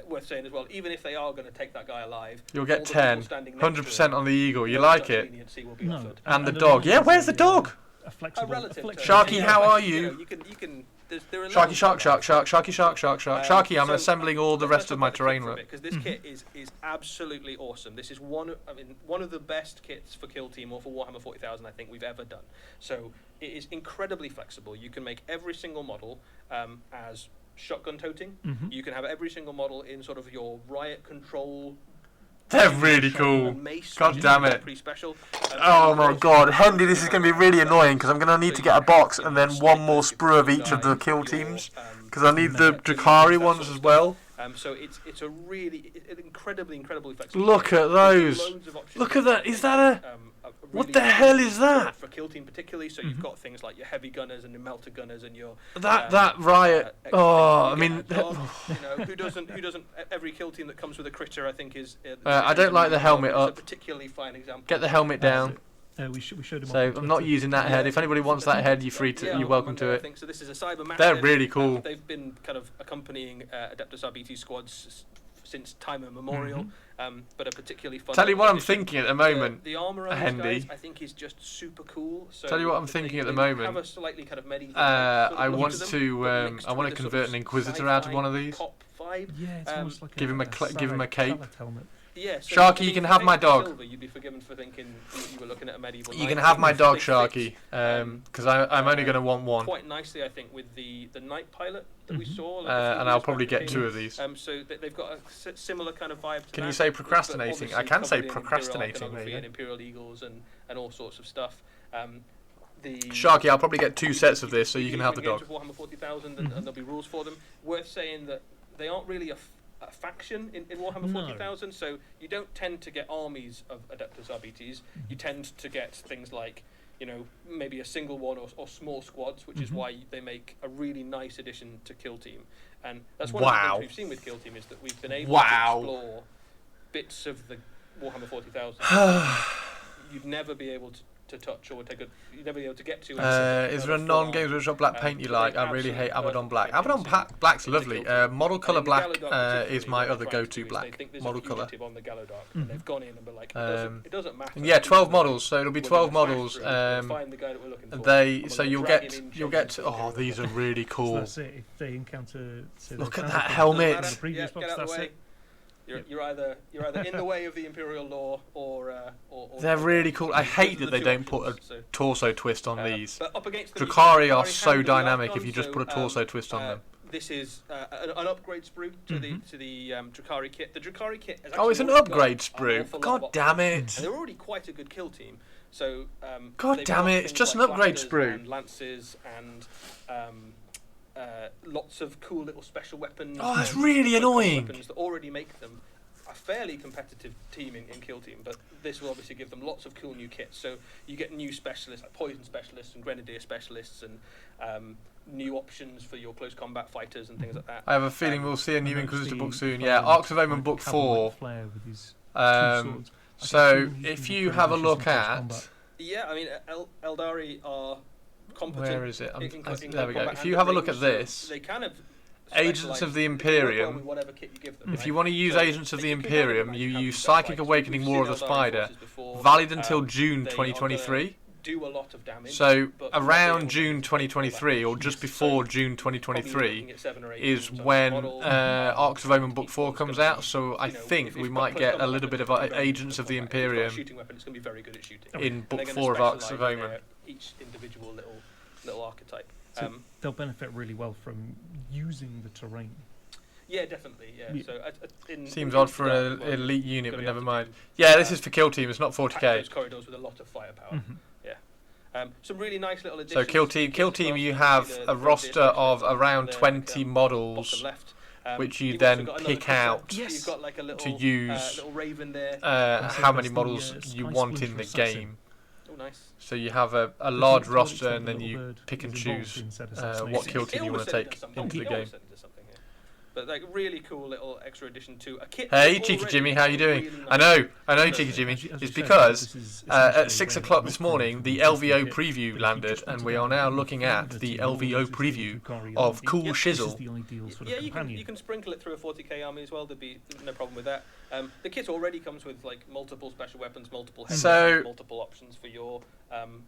Worth saying as well, even if they are going to take that guy alive, You'll all get the people 10. standing next to 100% him, on the Eagle. You no like such it? leniency will be No. offered. And the dog. Yeah, where's the dog? A flexible, relative term. Sharky, how are You you? know, you can there are Sharky, levels shark, to shark, that. shark, sharky, shark, shark, shark. Sharky, I'm So, assembling all the rest of my terrain work. Because this kit is absolutely awesome. This is one of the best kits for Kill Team or for Warhammer 40,000 I think we've ever done. So it is incredibly flexible. You can make every single model as shotgun toting. You can have every single model in sort of your riot control. They're really cool. Mace, God damn it. Pretty special. Oh my god, Hendy, this is going to be really annoying because I'm going to need to get a box and then one more sprue of each of the kill teams because I need the Drakari ones as well. So it's a really incredibly flexible. Look at those. Loads of options. Look at that. Is that a... What really the hell is that? For Kill Team particularly, so you've got things like your heavy gunners and your melter gunners and your That riot. Oh, I mean... who doesn't every Kill Team that comes with a critter I think is I don't like the helmet up. a particularly fine example. Get the helmet down. We showed him. So I'm not using that head. If anybody wants that head, you're welcome to it. So this is a Cyber Mass They're head. really cool. They've been kind of accompanying Adeptus RBT squads since time immemorial, but a particularly fun. Tell you what I'm addition. thinking at the moment, The armor on Hendy. these guys, I think, is just super cool. So Tell you what I'm they- thinking at the they moment. Have a slightly kind of medieval I look want them, to but mixed I want with to a sort convert of an Inquisitor out of one of sci-fi these. cop vibe. Yeah, it's almost like give him a cape. salad helmet. Yeah, so Sharky, I you mean, can if have they my were dog. Silver, you'd be forgiven for thinking you were looking at a medieval. You can knight. have my dog, They Sharky, fit, because I'm only going to want one, quite nicely, I think, with the Night Pilot that we saw. Like, and I'll probably get 2 of these. So they've got a similar kind of vibe to Can that, you say but procrastinating? I obviously can say covered in procrastinating, Imperial iconography maybe. and Imperial Eagles and all sorts of stuff. Sharky, I'll probably get 2 sets of this, so you can have the dog. With Warhammer 40,000, and there'll be rules for them. Worth saying that they aren't really a faction in Warhammer No. 40,000, so you don't tend to get armies of Adeptus RBTs. You tend to get things like, maybe a single one or small squads, which is why they make a really nice addition to Kill Team. And that's one of the things we've seen with Kill Team is that we've been able to explore bits of the Warhammer 40,000 you'd never be able to touch or you'd never be able to get to. Is there a non-Games Workshop black paint you like? I really hate Abaddon Black. Abaddon Black's lovely. Model colour black is my other go-to black. Model colour. On the Gallowdark, and they've gone in and been like, it doesn't matter. Yeah, 12 models. So it'll be 12 models. Find the guy that we're looking for. So you'll get. Oh, these are really So cool. that's it. If they encounter, say, Look the at Thanos that from helmet. the previous Yeah, box, get out of that's the way. it. You're either in the way of the Imperial law or They're really cool. I hate that they don't put a torso twist on these. But up against them, Drakari are so handle the dynamic icon, if you just so, put a torso twist on them. This is an upgrade sprue to the Drakari kit. The Drakari kit has Oh, it's an actually already upgrade got an sprue. awful lot God of damn options, it. and they're already quite a good kill team. So God they've damn got it, it's things just like an upgrade blasters sprue. and lances and lots of cool little special weapons. Oh, that's and really cool annoying. Weapons that already make them a fairly competitive team in Kill Team, but this will obviously give them lots of cool new kits. So you get new specialists like poison specialists and grenadier specialists and new options for your close combat fighters and things like that. I have a feeling we'll see a new And Inquisitor actually book soon. found, Yeah, Arcs of Omen like, book Cavalry 4. Flair with his two Um, swords. I so can see him if using you the have a British look in close at, combat. Yeah, I mean, Eldari are competent. where is it? in There we combat go. If and you at have a look range, at so this, they kind of Agents specialise of the in work well Imperium. with whatever kit you give them, If right? you want to use So Agents of the you can Imperium, have you them use like Psychic we've Awakening seen War of the Eldari Spider, forces before. valid until June They are 2023. gonna do a lot of damage. So but they'll be able around to June do 2023, or just So before June probably 2023, looking at 7 or 8 is units on when each model. Arcs of Omen book 4 Equals comes gonna out. be, So I you know, think if we you've might got get close a combat little bit of weapons, it's gonna be Agents of the very good at Imperium shooting weapon, it's going to be very good at shooting. in And book they're gonna 4 of Arcs of specialise in Omen. each individual little archetype. So they'll benefit really well from using the terrain. Yeah, definitely. Yeah. Yeah. So Seems odd for an elite unit, but never mind. Yeah, this is for Kill Team. It's not 40k. those corridors with a lot of firepower. Yeah. Some really nice little additions. So Kill Team, you have a roster of around 20 models, which you then pick out You've got like a little, to use little raven there. how many That's the, models you Sky want in Splinter the Assassin. game. Oh, nice. So you have a But large you roster, don't and then the you little bird pick and is involved choose in said what assassination. kill team you want to take into the game. But like really cool little extra addition to a kit. Hey, that's Cheeky already Jimmy, how you doing? really I nice. know, So, Cheeky Jimmy. As you It's said, because this is at essentially 6 a o'clock this lock-on morning, to the the LVO kit. preview But landed, if you and just we put are now together looking a at flavour the to your LVO existing preview Drukhari of army, Cool Yeah, this Shizzle. is the ideal sort Yeah, of you companion. can sprinkle it through a 40k army as well. There'd be no problem with that. The kit already comes with like multiple special weapons, multiple head So- weapons, multiple options for your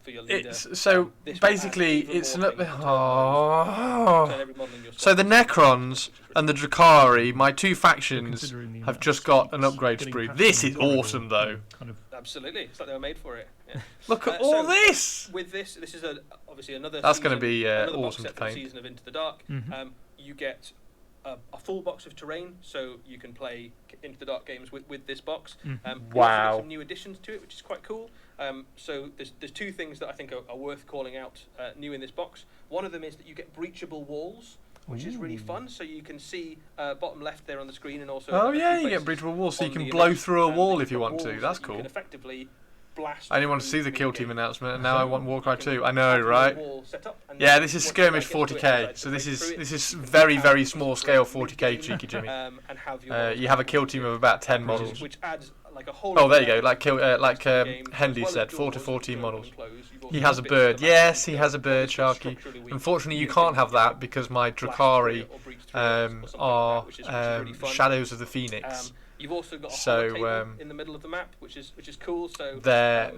leader. It's so This will add basically even it's more an things to turn those, turn oh. every model in your So squad the into a Necrons which is really and the cool. Drukhari, my two factions, Considering the have amount just of got an seats, upgrade getting sprue. past This the is corridor, awesome though. kind of Absolutely, it's like they were made for it. Yeah. Look at So, all this. With this is obviously another. That's gonna season- be, another box awesome set to for the paint. season of Into the Dark. Mhm. You get a full box of terrain, so you can play Into the Dark games with this box. Mhm. You also get Wow. some new additions to it, which is quite cool. So there's two things that I think are worth calling out new in this box. One of them is that you get breachable walls, which is really Ooh. fun. So you can see bottom left there on the screen, and also Oh a few yeah, you get places breachable walls, so you on can the blow image, through a that wall you've if you got want to. walls That's that you cool. can effectively blast. I didn't want to see through the kill team minigame. announcement, and now I want Warcry 2. I know, Have your right? wall set up, and Yeah, then this is once you skirmish get to it, 40k. decide So to this break is through it, this is you can very have very these small sort scale of 40k, minigame, Cheeky Jimmy. and have your You have a kill team of about 10 models. which adds like a whole. Oh, lot there of you go. Like to the game. So as Hendy well as said, 4 to doors, 14 open models. and close, you've He also has a got bird. bits of the Yes, map he that has a go, bird, it's Sharky. structurally weak. Unfortunately, you Minigame can't have can that because my blast through Drukhari it or breach through it or something like are that, which is really fun. Shadows of the Phoenix. You've also got a So, holotable in the middle of the map, which is cool. So They're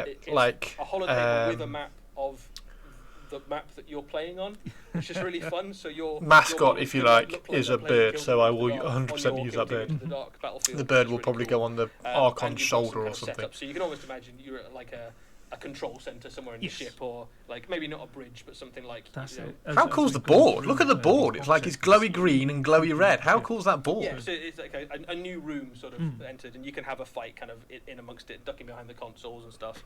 it's like a holotable with a map of the map that you're playing on, which is really fun. So your Mascot, models if you can like, look is they're a playing bird, Guild so I Wars will in the Dark 100% on your use that Guild Wars bird. in the Dark battlefield, The which bird is will really probably cool. go on the And Archon's you've got some shoulder kind or of something. setup, so you can almost imagine you're at like a control center somewhere in Yes. the ship, or like maybe not a bridge, but something like That's you know, it. As- How as cool's we the go board? through Look at the board. It's like it's glowy green and glowy red. How cool's that board? Yeah, so it's like a new room sort of Mm. entered, and you can have a fight kind of in amongst it, ducking behind the consoles and stuff.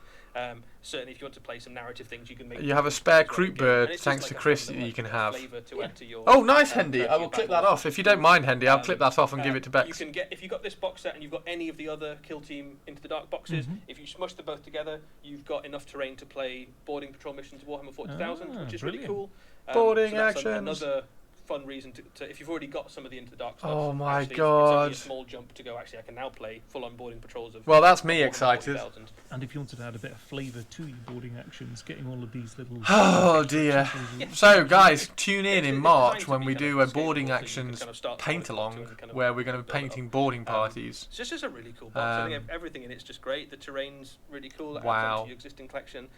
Certainly, if you want to play some narrative things, you can make. You have a spare as well Croup in-game. bird, And it's just thanks like to a Chris, fun that little, you can like, have. flavour to Yeah. add to your, Oh, nice, to Hendy. I your will clip that battles. off. If you don't mind, Hendy, I'll clip that off and give it to You Bex. can get if you've got this box set and you've got any of the other Kill Team Into the Dark boxes. Mhm. If you smush them both together, you've got enough terrain to play boarding patrol missions of Warhammer 40,000, Ah, which is really brilliant. cool. Boarding so that's actions. Another fun reason to if you've already got some of the Into the Dark stuff. Oh my actually, it's only God. a small jump to go. Actually, I can now play full-on boarding patrols of. Well, that's me Warhammer excited. 40,000. And if you wanted to add a bit of flavour to your boarding actions, getting all of these little. Oh dear. Yeah. So, guys, tune in It's in designed March to when be we kind do of a boarding scalable, so you can actions kind of start paint to along, and kind of where we're going to be build it up. painting boarding parties. It's just a really cool box. I think Um, everything in it's just great. The terrain's really cool. It adds Wow. onto your existing collection.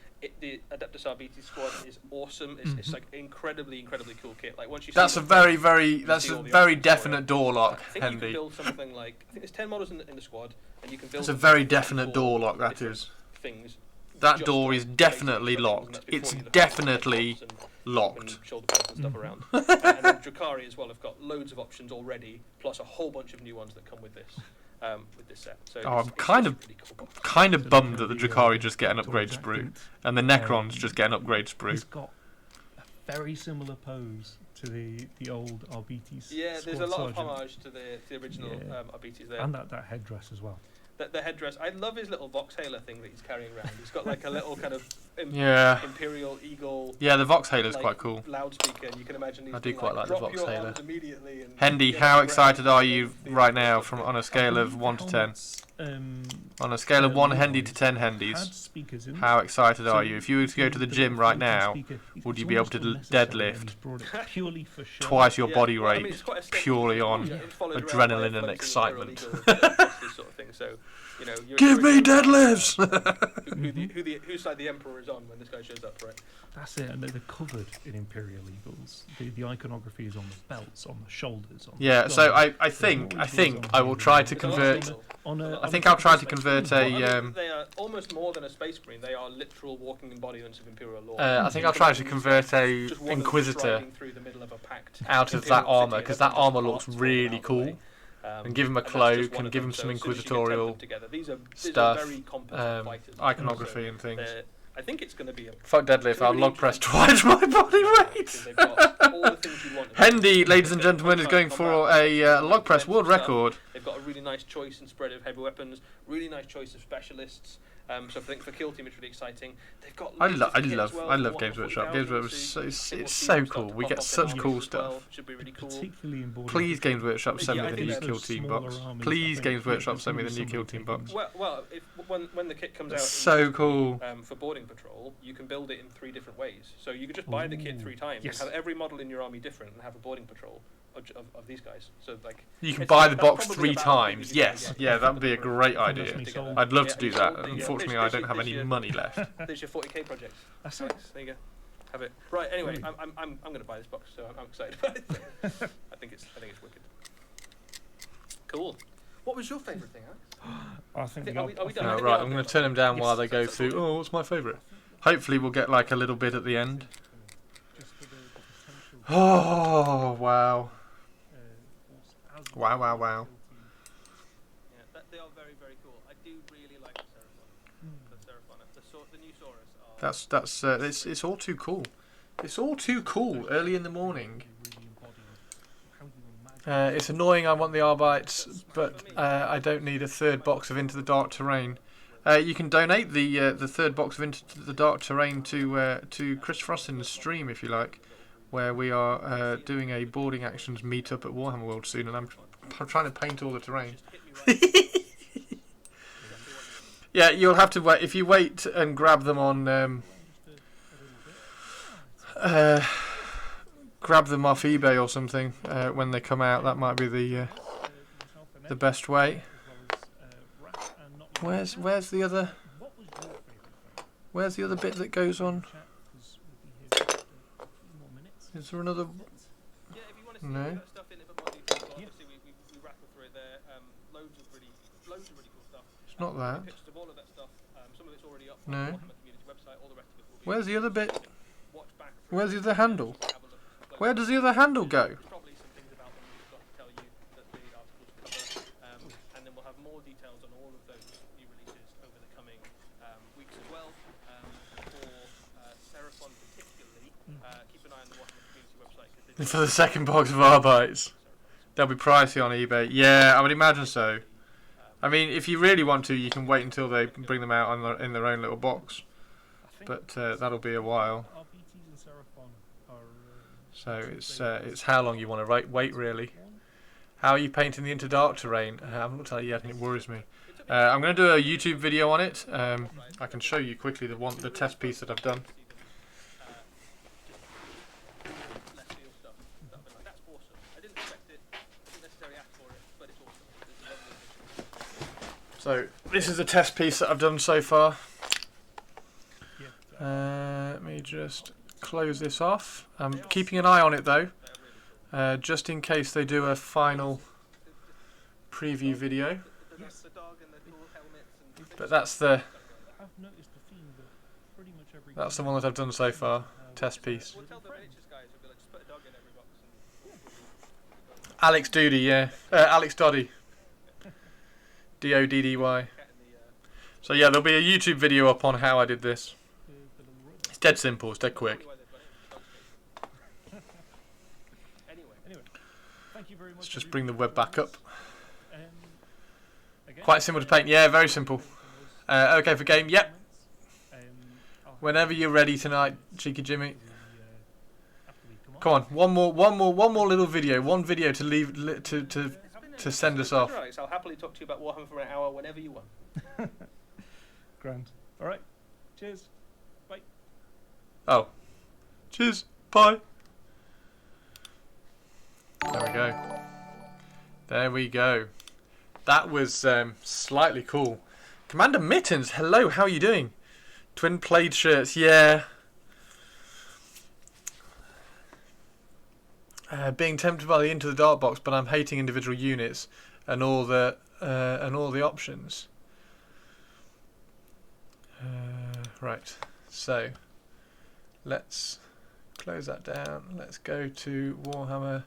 The Adeptus RBT squad is awesome. It's like incredibly cool kit. Like once you That's see a them very, play, very, you that's see a all the very options for it. definite door lock, I think you can Hendy. build something like I think there's 10 models in the squad, and you can build. It's a them very for definite door lock, that different is. Things. That just door like is basic definitely instructions, and locked. that's before It's you look at definitely headshots and locked. shoulder pads and stuff around. And then Drukhari as well have got loads of options already, plus a whole bunch of new ones that come with this set. So Oh, it's I'm kind just of- a really cool box. Kind of So bummed the, that the Drukhari just get an upgrade towards sprue, Actant, and the Necrons just get an upgrade It's sprue. got a very similar pose to the old RBTs. Yeah, there's Squad a lot of Sergeant. homage to the original Yeah. RBTs there. And that headdress as well. The headdress, I love his little Voxhaler thing that he's carrying around. He's got like a little kind of Yeah. Imperial Eagle Yeah, the Voxhaler's like, quite cool. loudspeaker, and you can imagine he's I do being quite like the drop your Voxhaler. arms immediately and Hendy, get how on the excited ground are and you the- right now the- from on a scale of I 1 to 10? helmets, On a scale of 1 Levi's Hendy to 10 had Hendys, speakers in how excited So are you? If you were to go to the gym right now, would you be able to deadlift purely for show. twice your Yeah, body well, I mean, weight it's quite a statement. purely on Yeah, it's followed around adrenaline by a and floating excitement. Imperial Eagle, this sort of thing. So, you know, you're Give me encouraging, deadlifts! whose side the Emperor is on when this guy shows up, right? That's it, and they're covered in Imperial Eagles. The iconography is on the belts, on the shoulders. On Yeah, the so guns. I think I will try to There's a lot convert. of On a, I think I'll try to convert Well, I mean, a. they are almost more than a space marine. They are literal walking embodiments of Imperial law. I think I'll try to convert a Just one of them Inquisitor striding through the middle of a packed out of Imperial that armor, city, because and that everyone armor just looks parts really falling out of the cool. way. And give him a that's just cloak one and of give them. him some So as soon as you get 10 of them inquisitorial together, these are stuff, very competent fighters. iconography and So things. I think it's going to be a Fuck deadlift, I'll really log press interesting twice my body because weight! they've got all the things you want. Hendy, ladies and gentlemen, is going for a log press world record. They've got a really nice choice and spread of heavy weapons, really nice choice of specialists. So for Kill Team, it's really exciting. They've got. I loads of kit as well for love Warhammer Games Workshop. 40,000, Games Workshop so is I think we'll it's see so them start cool. to We pop get up in such armies cool as well. stuff. Should be really cool. Particularly in board Please, Games Workshop, send Yeah, me I the think new those Kill Team smaller box. armies, I Please, think, Games Workshop, there's send me the gonna new be Kill somebody Team taking box. Well, if when the kit comes out, It's in so Italy, cool. For boarding patrol, you can build it in 3 different ways. So you could just buy the kit Ooh, 3 times yes. and have every model in your army different, and have a boarding patrol of these guys. So like You can it's- buy the that's box probably 3 about as big times. as you can Yes, get. yeah, that would be a great That's idea. me sold. I'd love Yeah, to do you that. sold the, Unfortunately, this- I don't have this any year- money left. There's your 40k project. That's Nice. it. There you go. Have it. Right. Anyway, Brilliant. I'm going to buy this box, so I'm excited about it. I think it's wicked. Cool. What was your favourite thing, Alex? I think Are we done? I Right, think I'm we are going to done. turn them down while Yes. they go through. Oh, what's my favourite? Hopefully, we'll get like a little bit at the end. Just for the potential. Oh, wow. As Wow, wow, wow. Yeah, they are very, very cool. I do really like the Seraphon. The new Saurus are. It's all too cool. It's all too cool early in the morning. It's annoying. I want the Arbites, but I don't need a 3rd box of Into the Dark Terrain. You can donate the 3rd box of Into the Dark Terrain to Chris Frostin's stream if you like, where we are doing a boarding actions meetup at Warhammer World soon, and I'm trying to paint all the terrain. Yeah, you'll have to wait. If you wait and grab them on grab them off eBay or something when they come out, that might be the best way. Where's the other bit that goes on? Is there another? Yeah, if you want to see No. all that stuff in a bit more detail, obviously we rattle through it there. Loads of really cool stuff. It's not that. Pictures of all of that stuff. Some of it's already up No. on the Warhammer community website. All the rest of it will be. Where's the other bit? Watch back through Where's the it, other handle? have a look closely. Where does the other handle go? There's probably some things about them we've got to tell you that the articles cover, and then we'll have more details on all of those new releases over the coming weeks as well. For Seraphon particularly, keep an eye on the Warhammer community website. 'Cause they do For the 2nd box of Arbites. They'll be pricey on eBay. Yeah, I would imagine so. I mean, if you really want to, you can wait until they bring them out in their own little box. But that'll be a while. RBTs and Seraphon are. So it's how long you want to wait really. How are you painting the Into Dark Terrain? I haven't looked at it yet, and it worries me. I'm going to do a YouTube video on it. I can show you quickly the test piece that I've done. left field stuff. That's awesome. I didn't expect it. I didn't necessarily ask for it, but it's awesome. It's a lovely addition. So this is the test piece that I've done so far. Yeah. Let me just close this off. I'm keeping an eye on it though, just in case they do a final preview video. The dog and the cool helmets and But that's the I've noticed the theme that pretty much every. that's the one that I've done so far. Test piece. We'll tell the miniatures guys, we'll be like, just put a dog in every box and Alex Doody, yeah. Alex Doddy. Doddy. cat in the So yeah, there'll be a YouTube video up on how I did this. The little robot. It's dead simple. It's dead quick. Probably why they've got it in the dog's case. Anyway, Thank you very much. Let's just bring the web back up. Again, Quite simple to paint. Yeah, very simple. Okay for game. Yep. Whenever you're ready tonight, Cheeky Jimmy. Come on, one more little video. One video to leave to send us off. Alex, I'll happily talk to you about Warhammer for an hour whenever you want. Grand. All right. Cheers. Bye. Oh. Cheers. Bye. There we go. There we go. That was slightly cool. Commander Mittens, hello, how are you doing? Twin plaid shirts, yeah. Being tempted by the Into the Dark box, but I'm hating individual units and all the options. Right, so let's close that down. Let's go to Warhammer.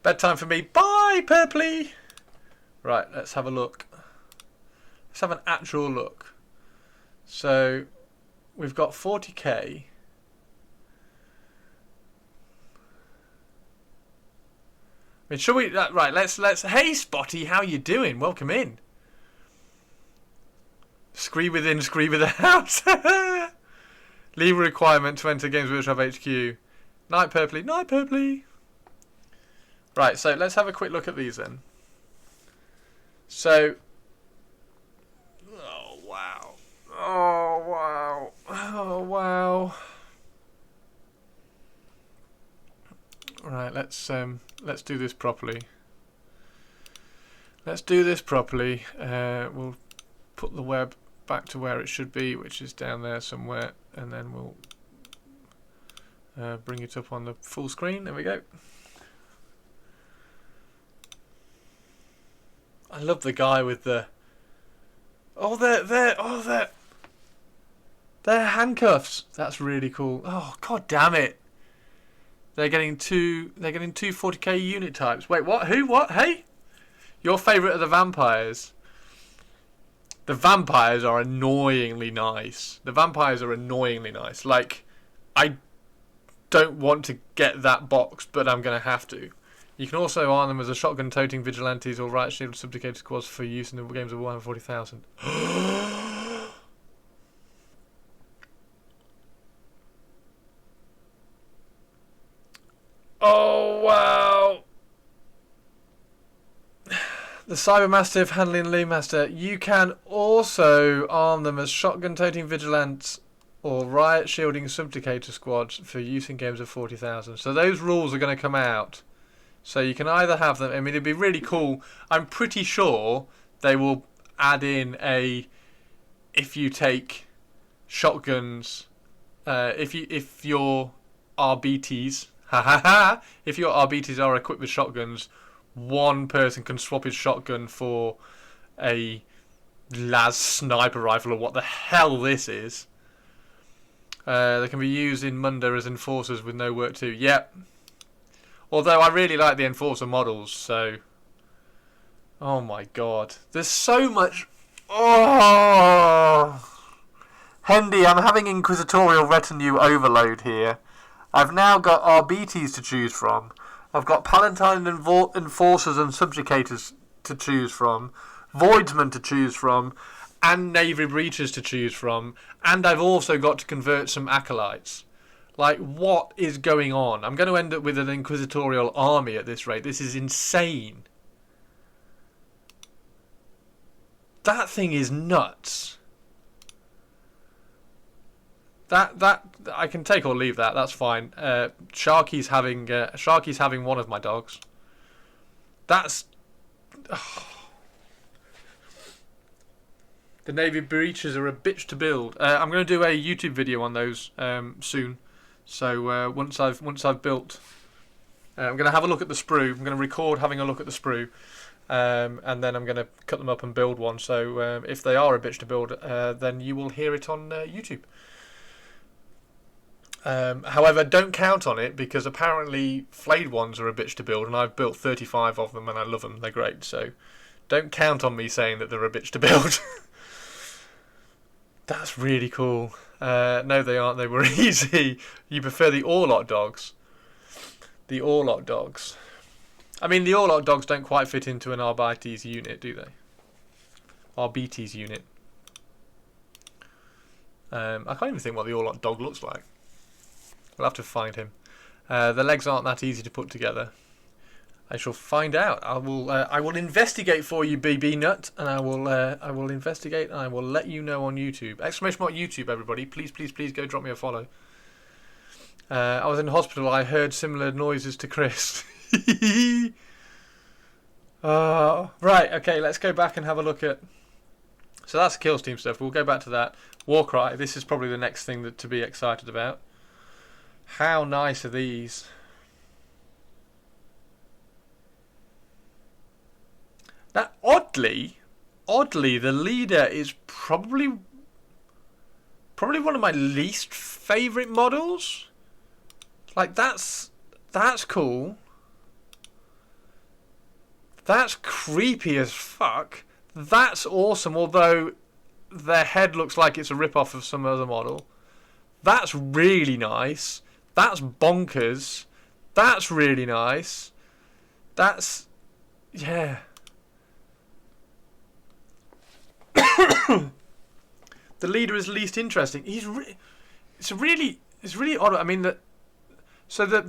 Bedtime for me. Bye, Purpley. Right, let's have a look. Let's have an actual look. So we've got 40k. I mean, shall we? Right, let's. Hey, Spotty, how you doing? Welcome in. Scree within, scree without. Leave a requirement to enter Games Workshop HQ. Night Purpley, night Purpley. Right, so let's have a quick look at these then. So, oh wow, oh wow, oh wow. Right, let's do this properly. Let's do this properly. We'll put the web back to where it should be, which is down there somewhere, and then we'll bring it up on the full screen. There we go. I love the guy with the they're handcuffs. That's really cool. Oh god damn it. They're getting two 40k unit types. Wait, what? Who? What? Hey? Your favourite are the vampires. The vampires are annoyingly nice. Like, I don't want to get that box, but I'm going to have to. You can also arm them as a shotgun-toting vigilantes or riot shield subjugated squads for use in the games of Warhammer 40,000. Oh, wow. The Cybermastiff handling Lee Master. You can also arm them as shotgun-toting vigilantes or riot shielding subjugator squads for use in games of 40,000. So those rules are going to come out. So you can either have them. I mean, it'd be really cool. I'm pretty sure they will add in if you take shotguns, if your RBTs, if your RBTs are equipped with shotguns, one person can swap his shotgun for a las sniper rifle or what the hell this is. They can be used in Munda as enforcers with no work too. Yep. Although I really like the enforcer models, so oh my god, there's so much. Oh, Hendy, I'm having inquisitorial retinue overload here. I've now got RBTs to choose from. I've got Palatine enforcers and subjugators to choose from, Voidsmen to choose from, and Navy breaches to choose from, and I've also got to convert some acolytes. Like, what is going on? I'm going to end up with an inquisitorial army at this rate. This is insane. That thing is nuts. That I can take or leave that. That's fine. Sharky's having one of my dogs. That's the Navy breaches are a bitch to build. I'm going to do a YouTube video on those soon. So once I've built, I'm going to have a look at the sprue. I'm going to record having a look at the sprue, and then I'm going to cut them up and build one. So if they are a bitch to build, then you will hear it on YouTube. However, don't count on it because apparently flayed ones are a bitch to build, and I've built 35 of them and I love them. They're great. So don't count on me saying that they're a bitch to build. That's really cool. No, they aren't. They were easy. You prefer the Orlok dogs. The Orlok dogs. I mean, the Orlok dogs don't quite fit into an Arbites unit, do they? Arbites unit. I can't even think what the Orlok dog looks like. We'll have to find him. The legs aren't that easy to put together. I shall find out. I will investigate for you, BB Nut, and I will investigate and I will let you know on YouTube. Exclamation mark YouTube, everybody! Please, please, please go drop me a follow. I was in hospital. I heard similar noises to Chris. Right. Okay. Let's go back and have a look at. So that's Kills Team stuff. We'll go back to that. Warcry. This is probably the next thing to be excited about. How nice are these? Now, oddly, the leader is probably one of my least favourite models. Like, that's cool. That's creepy as fuck. That's awesome, although their head looks like it's a rip-off of some other model. That's really nice. That's bonkers. That's really nice. That's... yeah. The leader is least interesting. It's really odd. I mean, the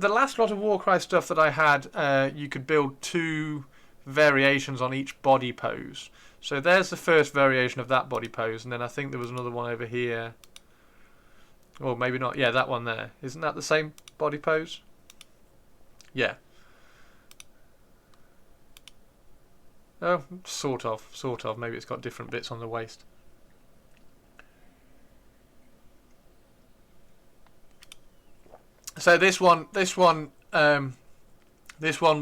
last lot of Warcry stuff that I had, you could build 2 variations on each body pose. So there's the first variation of that body pose, and then I think there was another one over here. Or maybe not. Yeah, that one there. Isn't that the same body pose? Yeah. Oh, sort of. Maybe it's got different bits on the waist. So this one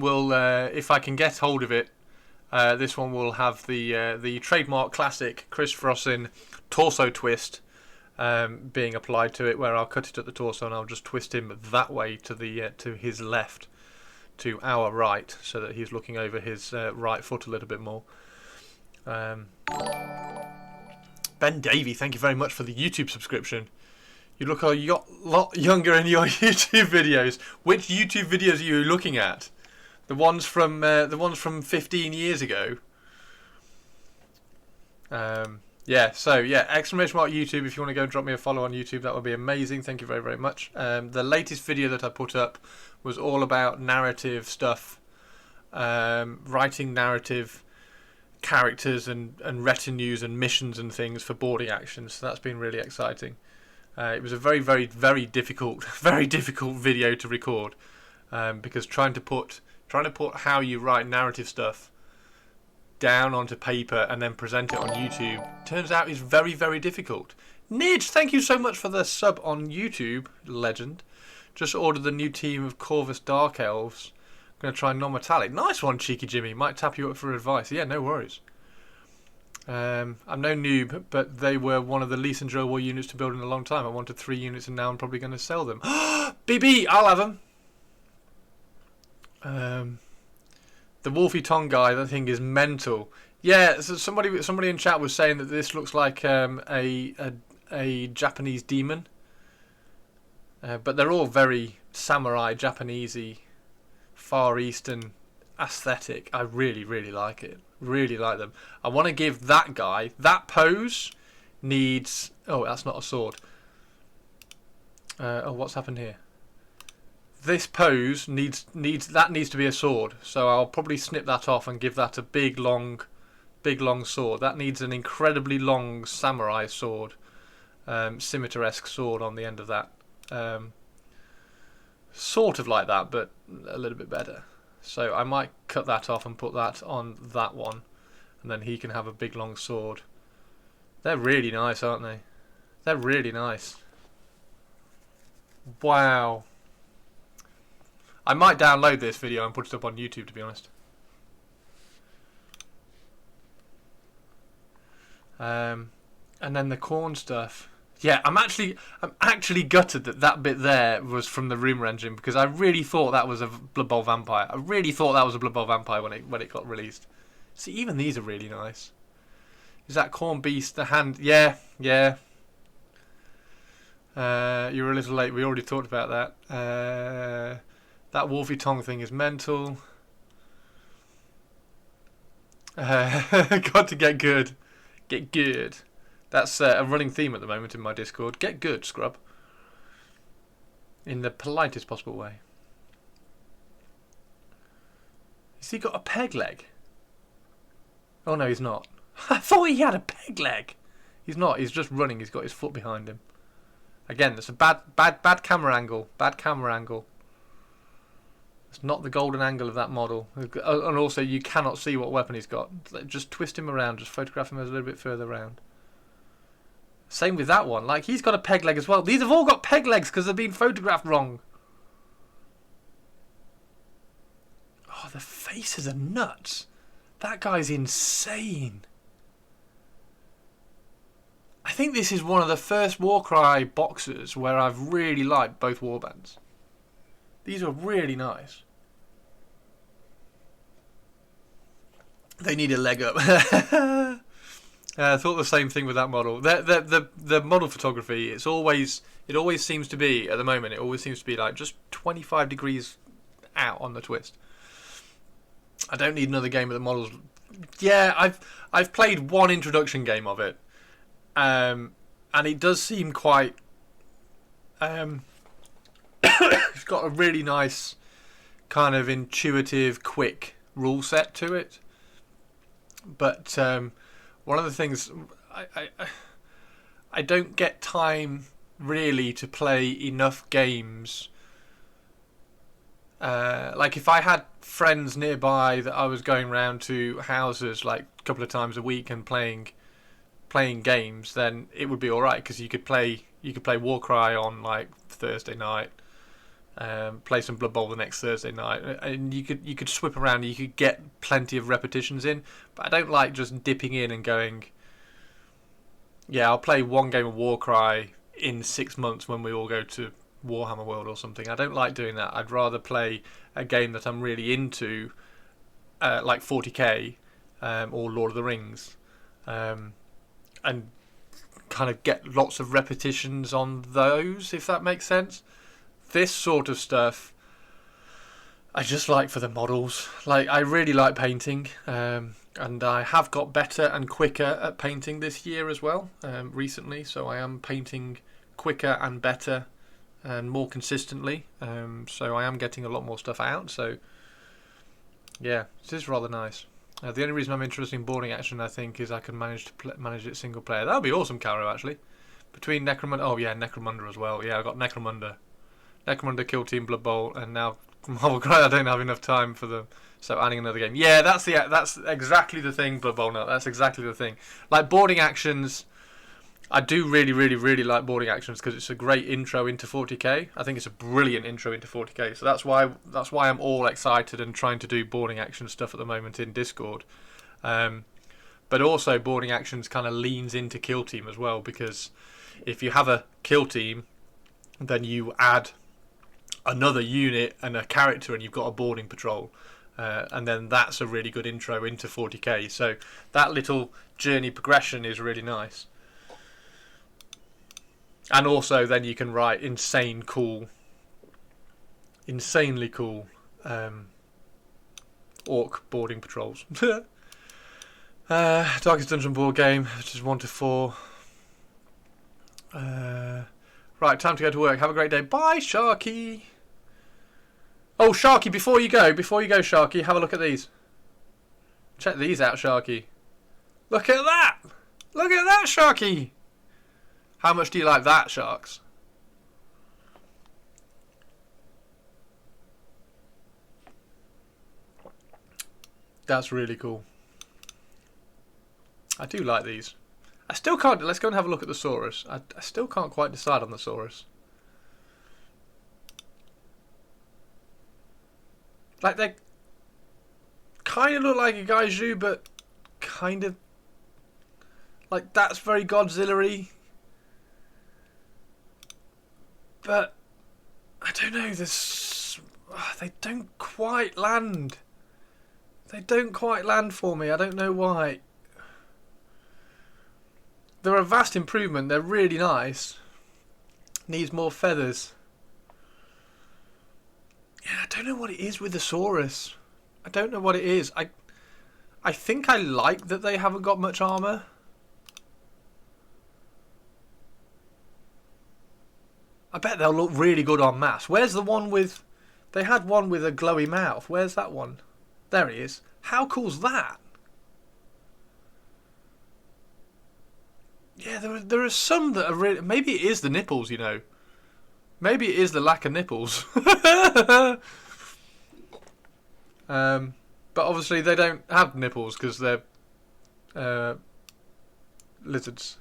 will, if I can get hold of it, this one will have the trademark classic Chris Frossin torso twist being applied to it, where I'll cut it at the torso and I'll just twist him that way to his left, to our right, so that he's looking over his right foot a little bit more. Ben Davey, thank you very much for the YouTube subscription. You look a lot younger in your YouTube videos. Which YouTube videos are you looking at? The ones from 15 years ago. Yeah. So yeah, exclamation mark YouTube. If you want to go and drop me a follow on YouTube, that would be amazing. Thank you very, very much. The latest video that I put up was all about narrative stuff, writing narrative characters and retinues and missions and things for boarding actions. So that's been really exciting. It was a very, very, very difficult video to record, because trying to put how you write narrative stuff down onto paper and then present it on YouTube turns out is very, very difficult. Nidge, thank you so much for the sub on YouTube, legend. Just ordered the new team of Corvus Dark Elves. Going to try non-metallic. Nice one, Cheeky Jimmy. Might tap you up for advice. Yeah, no worries. I'm no noob, but they were one of the least enjoyable units to build in a long time. I wanted 3 units and now I'm probably going to sell them. BB, I'll have them. The Wolfie Tongue guy, that thing is mental. Yeah, so somebody in chat was saying that this looks like a Japanese demon. But they're all very samurai, Japanesey, Far Eastern aesthetic. I really, really like it. Really like them. I want to give that guy, that pose needs... Oh, that's not a sword. Oh, what's happened here? This pose needs to be a sword. So I'll probably snip that off and give that a big long sword. That needs an incredibly long samurai sword, scimitar-esque sword on the end of that. Sort of like that, but a little bit better. So I might cut that off and put that on that one, and then he can have a big long sword. They're really nice, aren't they? They're really nice. Wow. I might download this video and put it up on YouTube, to be honest. And then the corn stuff. Yeah, I'm actually gutted that bit there was from the Rumour Engine, because I really thought that was a Blood Bowl Vampire. I really thought that was a Blood Bowl Vampire when it got released. See, even these are really nice. Is that Corn Beast the hand? Yeah. You were a little late. We already talked about that. That Wolfie Tongue thing is mental. Got to get good. Get good. That's a running theme at the moment in my Discord. Get good, scrub. In the politest possible way. Has he got a peg leg? Oh no, he's not. I thought he had a peg leg. He's not. He's just running. He's got his foot behind him. Again, that's a bad camera angle. Bad camera angle. It's not the golden angle of that model. And also, you cannot see what weapon he's got. Just twist him around. Just photograph him a little bit further around. Same with that one. Like, he's got a peg leg as well. These have all got peg legs because they've been photographed wrong. Oh, the faces are nuts. That guy's insane. I think this is one of the first Warcry boxes where I've really liked both warbands. These are really nice. They need a leg up. I thought the same thing with that model. The model photography, it always seems to be, at the moment, it always seems to be like just 25 degrees out on the twist. I don't need another game of the models. Yeah, I've played one introduction game of it. and it does seem quite. It's got a really nice, kind of intuitive, quick rule set to it. But one of the things I don't get time really to play enough games. Like if I had friends nearby that I was going round to houses like a couple of times a week and playing games, then it would be all right because you could play Warcry on like Thursday night, play some Blood Bowl the next Thursday night, and you could swip around and you could get plenty of repetitions in. But I don't like just dipping in and going, yeah, I'll play one game of Warcry in 6 months when we all go to Warhammer World or something. I don't like doing that. I'd rather play a game that I'm really into, like 40k or Lord of the Rings, and kind of get lots of repetitions on those, if that makes sense. This sort of stuff I just like for the models. Like, I really like painting, and I have got better and quicker at painting this year as well, recently, so I am painting quicker and better and more consistently, so I am getting a lot more stuff out, so yeah, it is rather nice. The only reason I'm interested in boarding action, I think, is I can manage to manage it single player. That would be awesome, Caro, actually. Between Necromunda... Oh, yeah, Necromunda as well. Yeah, I've got Necromunda, Kill Team, Blood Bowl, and now Marvel Cry. I don't have enough time for them, so adding another game. Yeah, that's exactly the thing, Blood Bowl. No, that's exactly the thing. Like, boarding actions... I do really, really, really like boarding actions because it's a great intro into 40k. I think it's a brilliant intro into 40k. So that's why I'm all excited and trying to do boarding action stuff at the moment in Discord. But also boarding actions kind of leans into kill team as well, because if you have a kill team, then you add another unit and a character, and you've got a boarding patrol. And then that's a really good intro into 40k. So that little journey progression is really nice. And also then you can write insanely cool orc boarding patrols. Darkest Dungeon board game, which is 1 to 4. Right, time to go to work. Have a great day. Bye, Sharky. Oh, Sharky, before you go, Sharky, have a look at these. Check these out, Sharky. Look at that. Look at that, Sharky. How much do you like that, Sharks? That's really cool. I do like these. I still can't... Let's go and have a look at the Saurus. I still can't quite decide on the Saurus. Like, they kind of look like a Gaiju, but kind of... Like, that's very Godzilla-y. But I don't know, they don't quite land. They don't quite land for me. I don't know why. They're a vast improvement. They're really nice. Needs more feathers. Yeah, I don't know what it is with the Saurus. I don't know what it is. I think I like that they haven't got much armour. I bet they'll look really good on mass. Where's the one with... They had one with a glowy mouth. Where's that one? There he is. How cool's that? Yeah, there are some that are really... Maybe it is the nipples, you know. Maybe it is the lack of nipples. But obviously they don't have nipples because they're lizards.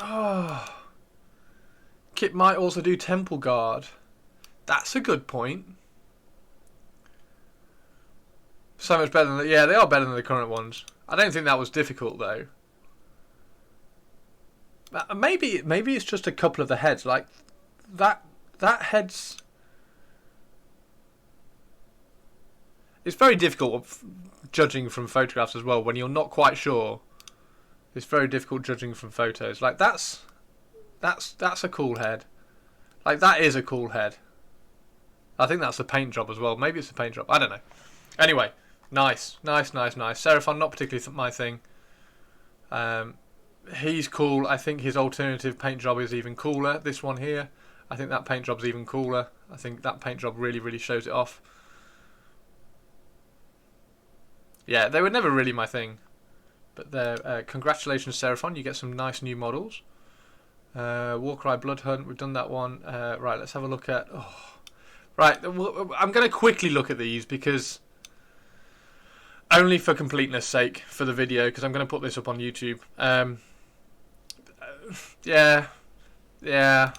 Oh. Kit might also do Temple Guard. That's a good point. So much better than... Yeah, they are better than the current ones. I don't think that was difficult, though. Maybe it's just a couple of the heads. Like, that head's... It's very difficult judging from photographs as well when you're not quite sure. It's very difficult judging from photos. Like, that's a cool head. Like, that is a cool head. I think that's the paint job as well. Maybe it's the paint job. I don't know. Anyway, Nice. Seraphon, not particularly my thing. He's cool. I think his alternative paint job is even cooler. This one here, I think that paint job's even cooler. I think that paint job really shows it off. Yeah, they were never really my thing. But congratulations, Seraphon. You get some nice new models. Warcry Blood Hunt, we've done that one. Right, let's have a look at... Right, I'm going to quickly look at these because... Only for completeness sake, for the video, because I'm going to put this up on YouTube. Yeah. There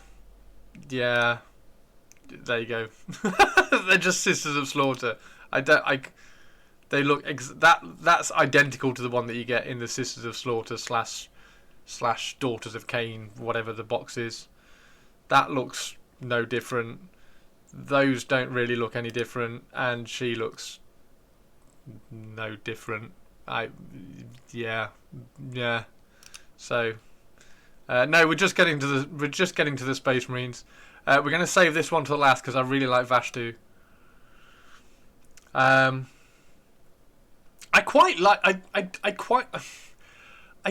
you go. They're just Sisters of Slaughter. They look that's identical to the one that you get in the Sisters of Slaughter slash Daughters of Cain, whatever the box is. That looks no different. Those don't really look any different, and she looks no different. Yeah. So no, we're just getting to the Space Marines. We're going to save this one to the last because I really like Vashtu. I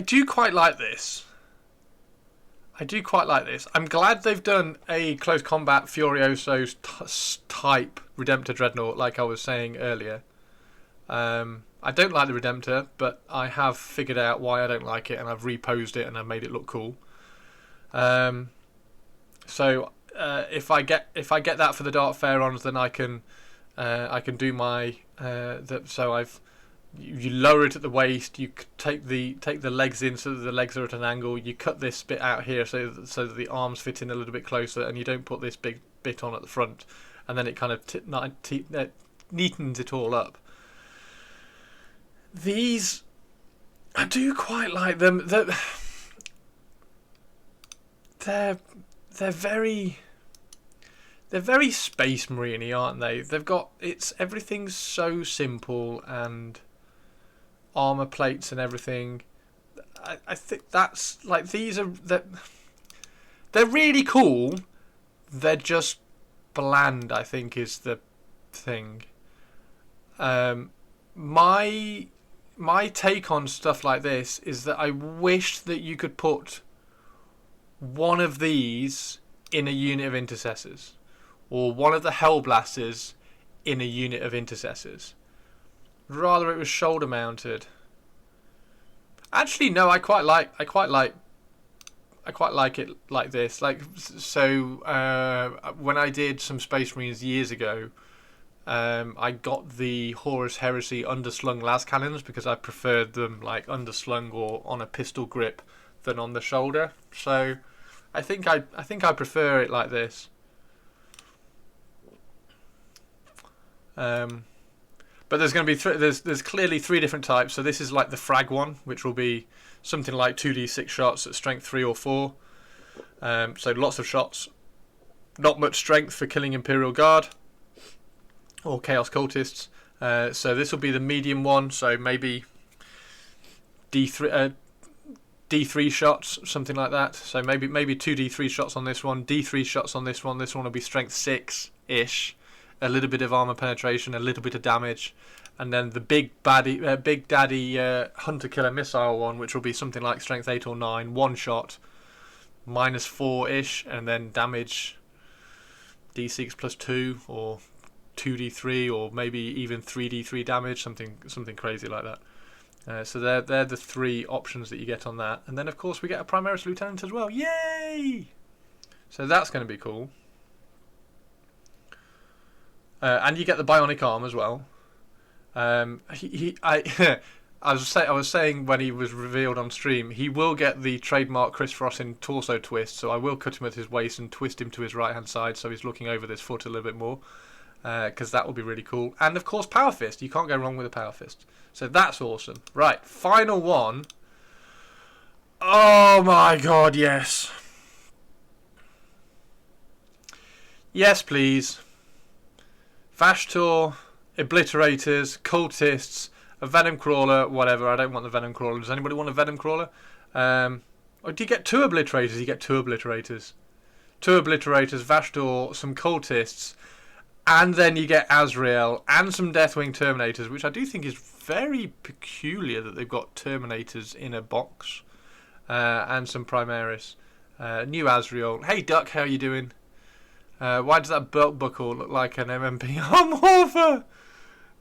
do quite like this. I'm glad they've done a close combat Furioso type Redemptor Dreadnought, like I was saying earlier. I don't like the Redemptor, but I have figured out why I don't like it, and I've reposed it and I've made it look cool. So if I get that for the Dark Pharaons, then I can do my you lower it at the waist. You take the legs in so that the legs are at an angle. You cut this bit out here so that the arms fit in a little bit closer, and you don't put this big bit on at the front, and then it kind of neatens it all up. These, I do quite like them. They're very Space Marine-y, aren't they? Everything's so simple, and armor plates and everything. I think that's like they're really cool. They're just bland, I think, is the thing. My take on stuff like this is that I wish that you could put one of these in a unit of intercessors, or one of the Hellblasters in a unit of intercessors. Rather it was shoulder mounted. Actually, no, I quite like it like this. Like, so when I did some Space Marines years ago, I got the Horus Heresy underslung las cannons because I preferred them like underslung or on a pistol grip than on the shoulder. So I think I prefer it like this. But there's going to be there's clearly 3 different types. So this is like the frag one, which will be something like 2d6 shots at strength 3 or 4. So lots of shots, not much strength for killing Imperial Guard or Chaos Cultists. So this will be the medium one. So maybe D3 shots, something like that. So maybe 2d3 shots on this one, d3 shots on this one. This one will be strength 6-ish. A little bit of armor penetration, a little bit of damage, and then the big daddy hunter killer missile one, which will be something like strength 8 or 9, one shot, -4-ish, and then damage d6 plus 2 or 2d3 or maybe even 3d3 damage, something crazy like that. So they're the 3 options that you get on that, and then of course we get a Primaris Lieutenant as well. Yay! So that's going to be cool. And you get the bionic arm as well. I was saying when he was revealed on stream, he will get the trademark Chris Frossin torso twist. So I will cut him at his waist and twist him to his right hand side, so he's looking over this foot a little bit more, because that will be really cool. And of course, Power Fist. You can't go wrong with a Power Fist. So that's awesome. Right, final one. Oh my God, yes. Yes, please. Vashtor, Obliterators, Cultists, a Venom Crawler, whatever. I don't want the Venom Crawler. Does anybody want a Venom Crawler? Or do you get 2 Obliterators? You get 2 Obliterators. 2 Obliterators, Vashtor, some Cultists, And then you get Azrael and some Deathwing Terminators, which I do think is very peculiar that they've got Terminators in a box. And some Primaris. New Azrael. Hey Duck, how you doing? Why does that belt buckle look like an MMP arm morpher?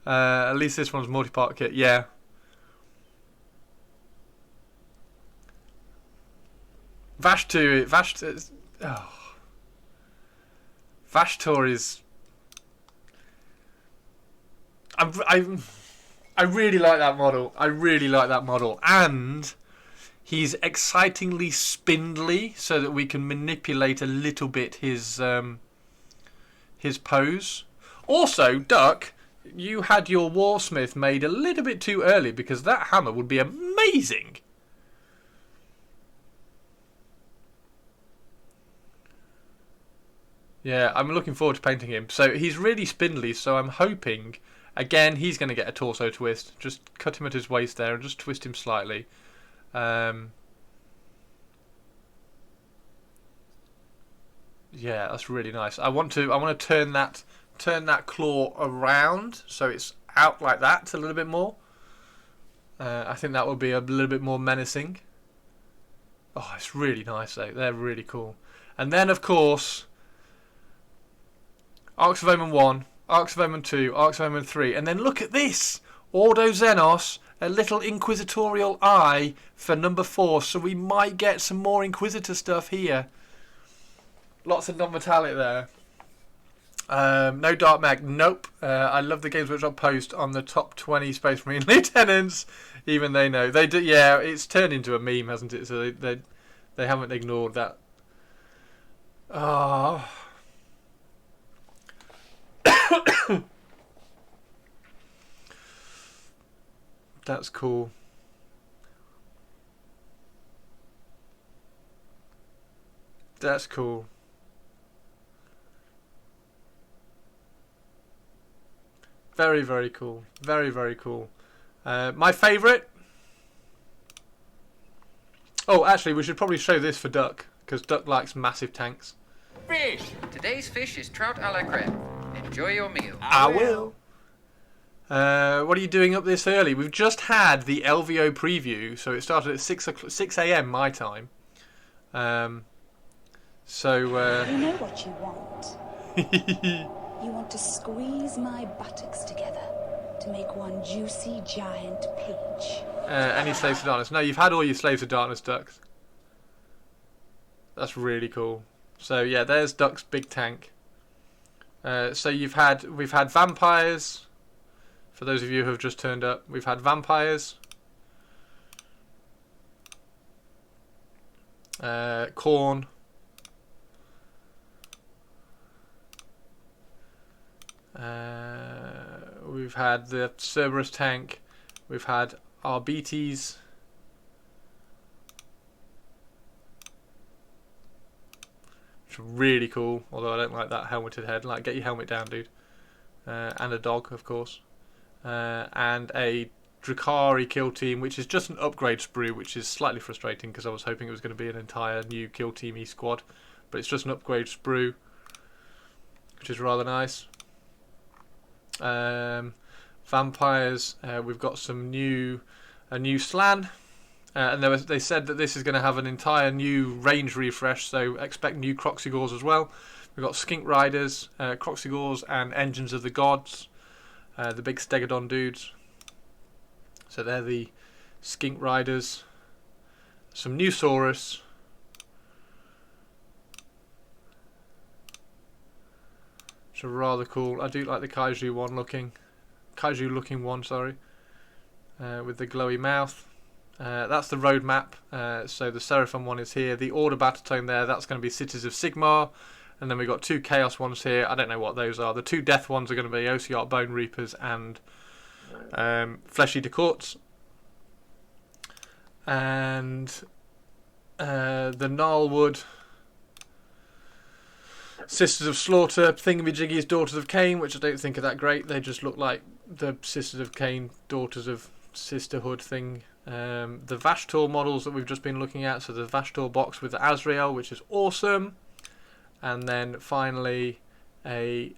At least this one's multi-part kit. Yeah. Vashtor is. I really like that model. I really like that model, and he's excitingly spindly, so that we can manipulate a little bit his pose. Also, Duck, you had your Warsmith made a little bit too early because that hammer would be amazing. Yeah, I'm looking forward to painting him. So he's really spindly, so I'm hoping, again, he's going to get a torso twist. Just cut him at his waist there and just twist him slightly. Yeah, that's really nice. I want to turn that claw around so it's out like that a little bit more. I think that would be a little bit more menacing. Oh, it's really nice though. They're really cool. And then of course, Arcs of Omen 1, Arcs of Omen 2, Arcs of Omen 3, and then look at this! Ordo Xenos, a little Inquisitorial eye for number 4, so we might get some more Inquisitor stuff here. Lots of non-metallic there. No Dark Mag, nope. I love the Games Workshop post on the top 20 Space Marine lieutenants. Even they know. They do. Yeah, it's turned into a meme, hasn't it? So they haven't ignored that. Oh. That's cool. That's cool. Very, very cool. Very, very cool. My favourite. Oh, actually, we should probably show this for Duck, because Duck likes massive tanks. Fish! Today's fish is trout a la creme. Enjoy your meal. I will. What are you doing up this early? We've just had the LVO preview, so it started at 6 a.m. my time. You know what you want. You want to squeeze my buttocks together to make one juicy giant peach. Any Slaves of Darkness? No, you've had all your Slaves of Darkness Ducks. That's really cool. So yeah, there's Duck's big tank. So we've had vampires. For those of you who have just turned up, we've had vampires. Khorne. We've had the Cerberus tank. We've had Arbites. Which are really cool, although I don't like that helmeted head. Like, get your helmet down, dude. And a dog, of course. And a Drakari kill team, which is just an upgrade sprue, which is slightly frustrating because I was hoping it was going to be an entire new kill teamy squad. But it's just an upgrade sprue, which is rather nice. Vampires, we've got a new Slan, and they said that this is going to have an entire new range refresh, so expect new Croxigors as well. We've got Skink Riders, Croxigors, and Engines of the Gods, the big Stegodon dudes. So they're the Skink Riders. Some new Saurus. Which are rather cool. I do like the Kaiju looking one, sorry. With the glowy mouth. That's the roadmap. So the Seraphim one is here. The Order Battletome there, that's going to be Cities of Sigmar. And then we've got two Chaos ones here. I don't know what those are. The two Death ones are going to be Ossiarch Bone Reapers and Flesh Eater Courts. And the Gnarlwood Sisters of Slaughter, Thingamajiggies, Daughters of Cain, which I don't think are that great. They just look like the Sisters of Cain, Daughters of Sisterhood thing. The Vashtor models that we've just been looking at. So the Vashtor box with the Azrael, which is awesome. And then finally a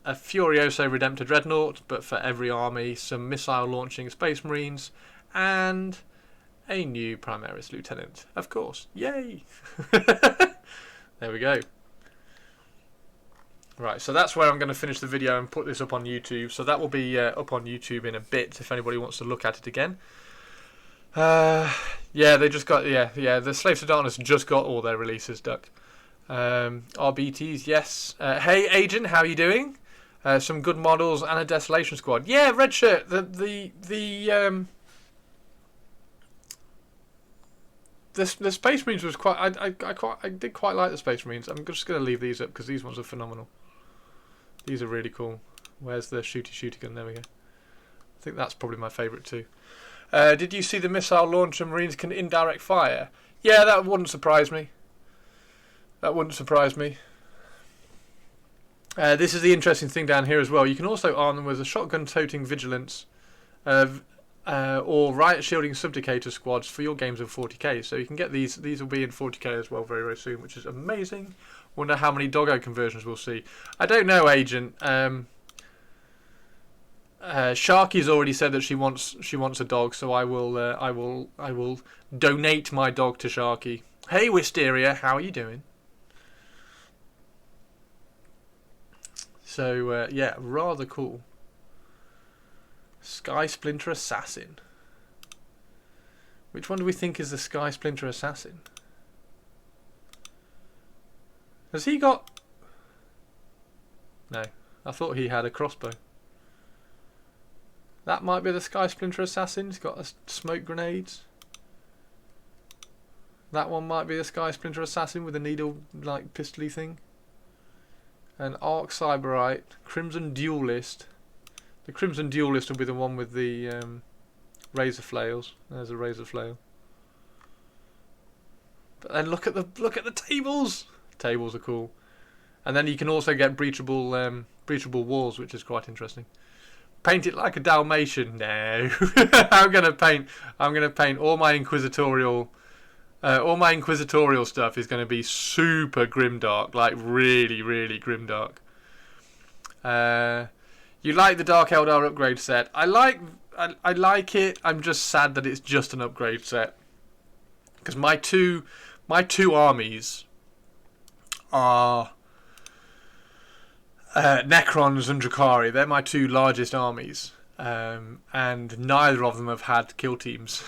Furioso Redemptor Dreadnought, but for every army, some missile launching Space Marines, and a new Primaris Lieutenant, of course. Yay! There we go. Right, so that's where I'm going to finish the video and put this up on YouTube. So that will be up on YouTube in a bit if anybody wants to look at it again. Yeah, they just got the Slaves of Darkness just got all their releases, Duck. RBTs, yes. Hey, Agent, how are you doing? Some good models and a Desolation Squad. Yeah, Red Shirt. The Space Marines was quite. I did quite like the Space Marines. I'm just going to leave these up because these ones are phenomenal. These are really cool. Where's the shooty gun? There we go. I think that's probably my favourite too. Did you see the missile launcher Marines can indirect fire? Yeah, that wouldn't surprise me. That wouldn't surprise me. This is the interesting thing down here as well. You can also arm them with a shotgun-toting vigilance or riot-shielding subdicator squads for your games of 40k. So you can get these. These will be in 40k as well very, very soon, which is amazing. Wonder how many doggo conversions we'll see. I don't know, Agent. Sharky's already said that she wants a dog, so I will donate my dog to Sharky. Hey, Wisteria, how are you doing? So yeah, rather cool. Sky Splinter Assassin. Which one do we think is the Sky Splinter Assassin? Has he got... No, I thought he had a crossbow. That might be the Sky Splinter Assassin. He's got smoke grenades. That one might be the Sky Splinter Assassin with a needle like pistol-y thing. An Arc Cyberite, Crimson Duelist. The Crimson Duelist will be the one with the razor flails. There's a razor flail. But then look at the tables. Tables are cool. And then you can also get breachable walls, which is quite interesting. Paint it like a Dalmatian. No, I'm gonna paint all my inquisitorial stuff is going to be super grimdark, like really, really grimdark. You like the Dark Eldar upgrade set? I like it. I'm just sad that it's just an upgrade set because my two armies are Necrons and Drakari. They're my two largest armies. And neither of them have had kill teams.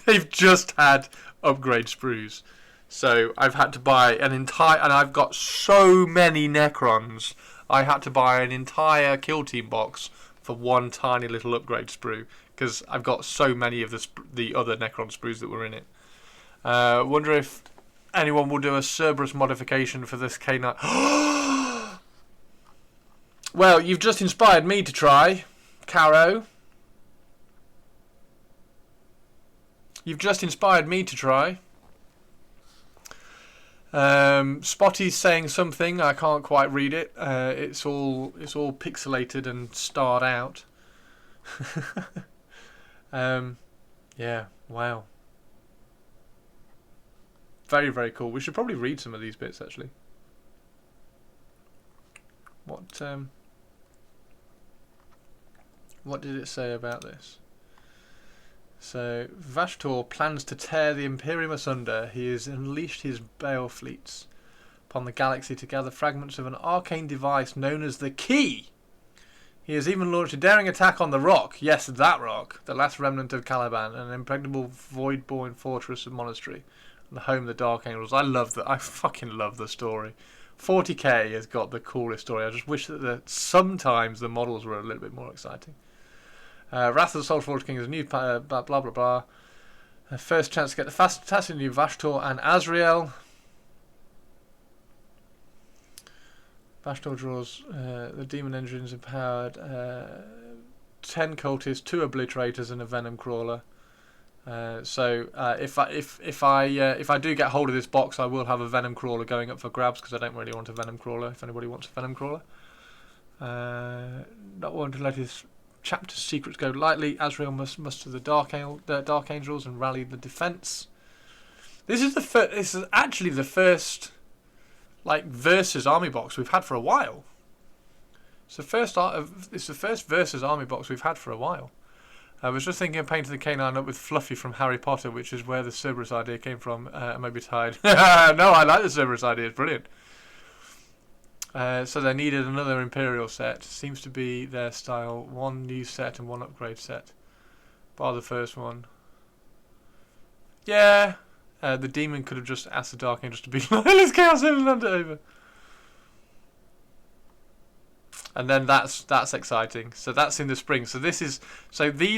They've just had upgrade sprues. So I've had to buy an entire... And I've got so many Necrons. I had to buy an entire kill team box for one tiny little upgrade sprue. Because I've got so many of the other Necron sprues that were in it. Wonder if anyone will do a Cerberus modification for this K9. Well, you've just inspired me to try. Caro, you've just inspired me to try. Spotty's saying something. I can't quite read it. It's all pixelated and starred out. Yeah. Wow. Very, very cool. We should probably read some of these bits actually. What did it say about this? So, Vashtor plans to tear the Imperium asunder. He has unleashed his Baal fleets upon the galaxy to gather fragments of an arcane device known as the Key. He has even launched a daring attack on the Rock. Yes, that Rock. The last remnant of Caliban. An impregnable void-born fortress and monastery. And the home of the Dark Angels. I fucking love the story. 40k has got the coolest story. I just wish that sometimes the models were a little bit more exciting. Wrath of the Soul Forge King is a new blah blah blah. First chance to get the fantastic new Vashtor and Azrael. Vashtor draws the demon engines empowered 10 cultists, 2 obliterators, and a venom crawler. So if I do get hold of this box, I will have a venom crawler going up for grabs because I don't really want a venom crawler. If anybody wants a venom crawler, not want to let his chapter secrets go lightly. Azrael must muster the Dark Angels and rally the defense. This is actually the first like versus army box we've had for a while. It's the first versus army box we've had for a while. I was just thinking of painting the canine up with Fluffy from Harry Potter, which is where the Cerberus idea came from. Maybe tied. No, I like the Cerberus idea. It's brilliant. So they needed another Imperial set. Seems to be their style. One new set and one upgrade set. Bar the first one. Yeah. The demon could have just asked the Dark Angels to be like, let's Chaos in and hand it over. And then that's exciting. So that's in the spring. So these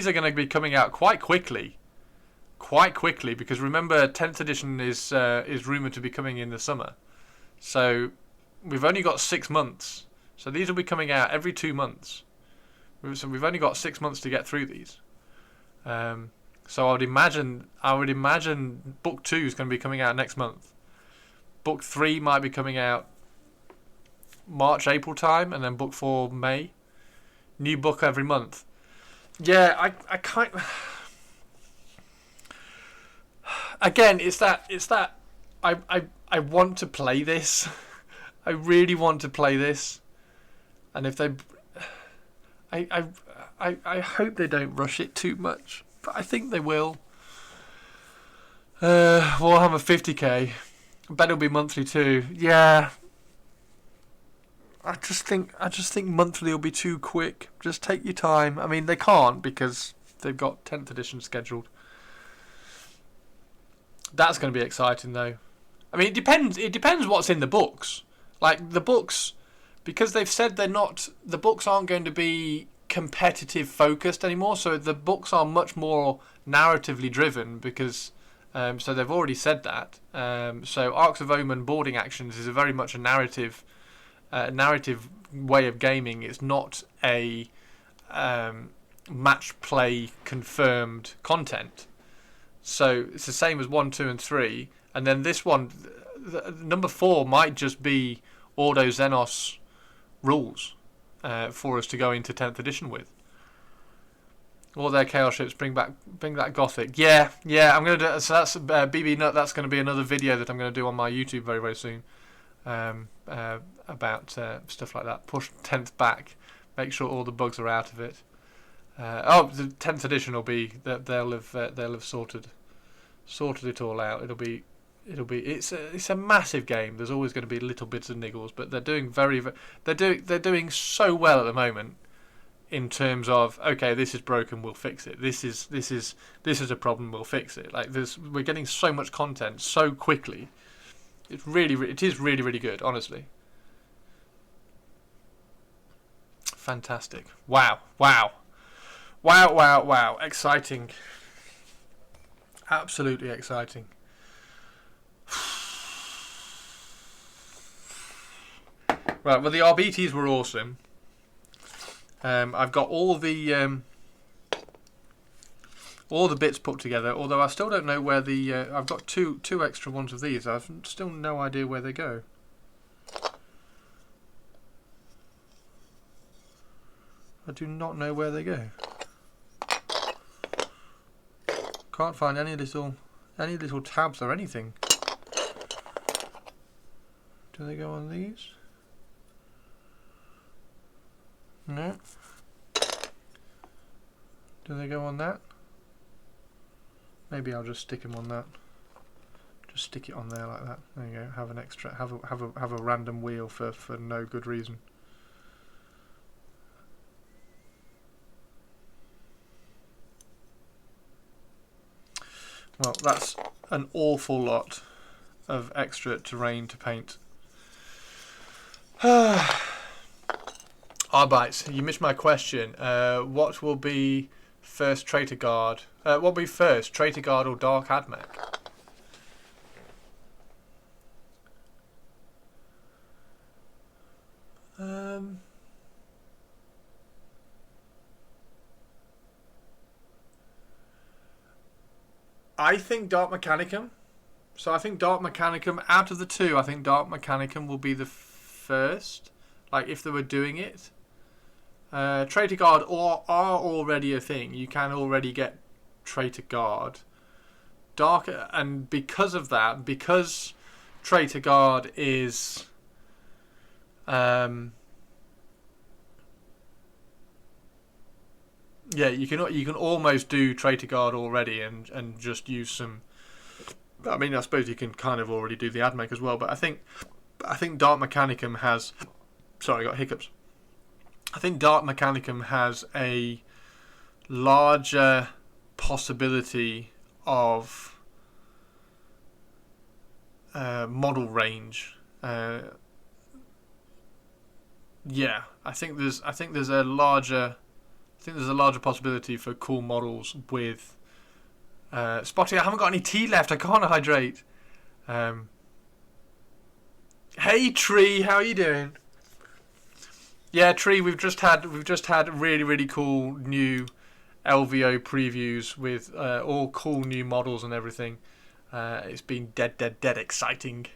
are going to be coming out quite quickly, because remember 10th edition is rumored to be coming in the summer. So we've only got 6 months. So these will be coming out every 2 months. So we've only got 6 months to get through these. So I would imagine book 2 is going to be coming out next month. Book 3 might be coming out March, April time, and then book 4 May. New book every month. Yeah, I can't. Again, it's that I want to play this. I really want to play this, and if they, I hope they don't rush it too much, but I think they will. Warhammer 50k. I bet it'll be monthly too. Yeah. I just think monthly will be too quick. Just take your time. I mean, they can't because they've got 10th edition scheduled. That's going to be exciting though. I mean, it depends what's in the books. Like the books, because they've said the books aren't going to be competitive focused anymore. So the books are much more narratively driven because, so they've already said that. So Arcs of Omen boarding actions is a very much a narrative way of gaming. It's not a match play confirmed content. So it's the same as 1, 2, and 3, and then this one, number 4, might just be Ordo Xenos rules for us to go into 10th edition with. All their chaos ships bring that Gothic. Yeah, I'm gonna do. So that's BB Nut. That's going to be another video that I'm going to do on my YouTube very very soon. About stuff like that. Push 10th back, make sure all the bugs are out of it. The 10th edition will be that they'll have sorted it all out. It's a massive game. There's always going to be little bits of niggles, but they're doing they're doing so well at the moment in terms of, okay, this is broken, we'll fix it. This is a problem, we'll fix it. Like we're getting so much content so quickly. It is really really good, honestly. Fantastic. Wow. Exciting. Absolutely exciting. Right, well the RBTs were awesome. I've got all the bits put together, although I still don't know where the I've got two extra ones of these. I've still no idea where they go. I do not know where they go. Can't find any little tabs or anything. Do they go on these? No. Do they go on that? Maybe I'll just stick them on that. Just stick it on there like that. There you go. Have an extra. Have a random wheel for no good reason. Well, that's an awful lot of extra terrain to paint. Arbites, you missed my question. What will be first, Traitor Guard? What will be first, Traitor Guard or Dark Admech? I think Dark Mechanicum. So I think Dark Mechanicum, out of the two, I think Dark Mechanicum will be the first. Like, if they were doing it. Traitor Guard are already a thing. You can already get Traitor Guard. And because of that, because Traitor Guard is Yeah, you can almost do Traitor Guard already and just use some. I mean, I suppose you can kind of already do the AdMech as well, but I think Dark Mechanicum has. Sorry, I got hiccups. I think Dark Mechanicum has a larger possibility of model range. Yeah, I think there's a larger possibility for cool models with Spotty. I haven't got any tea left. I can't hydrate. Hey Tree, how are you doing? Yeah, Tree. We've just had really cool new LVO previews with all cool new models and everything. It's been dead exciting.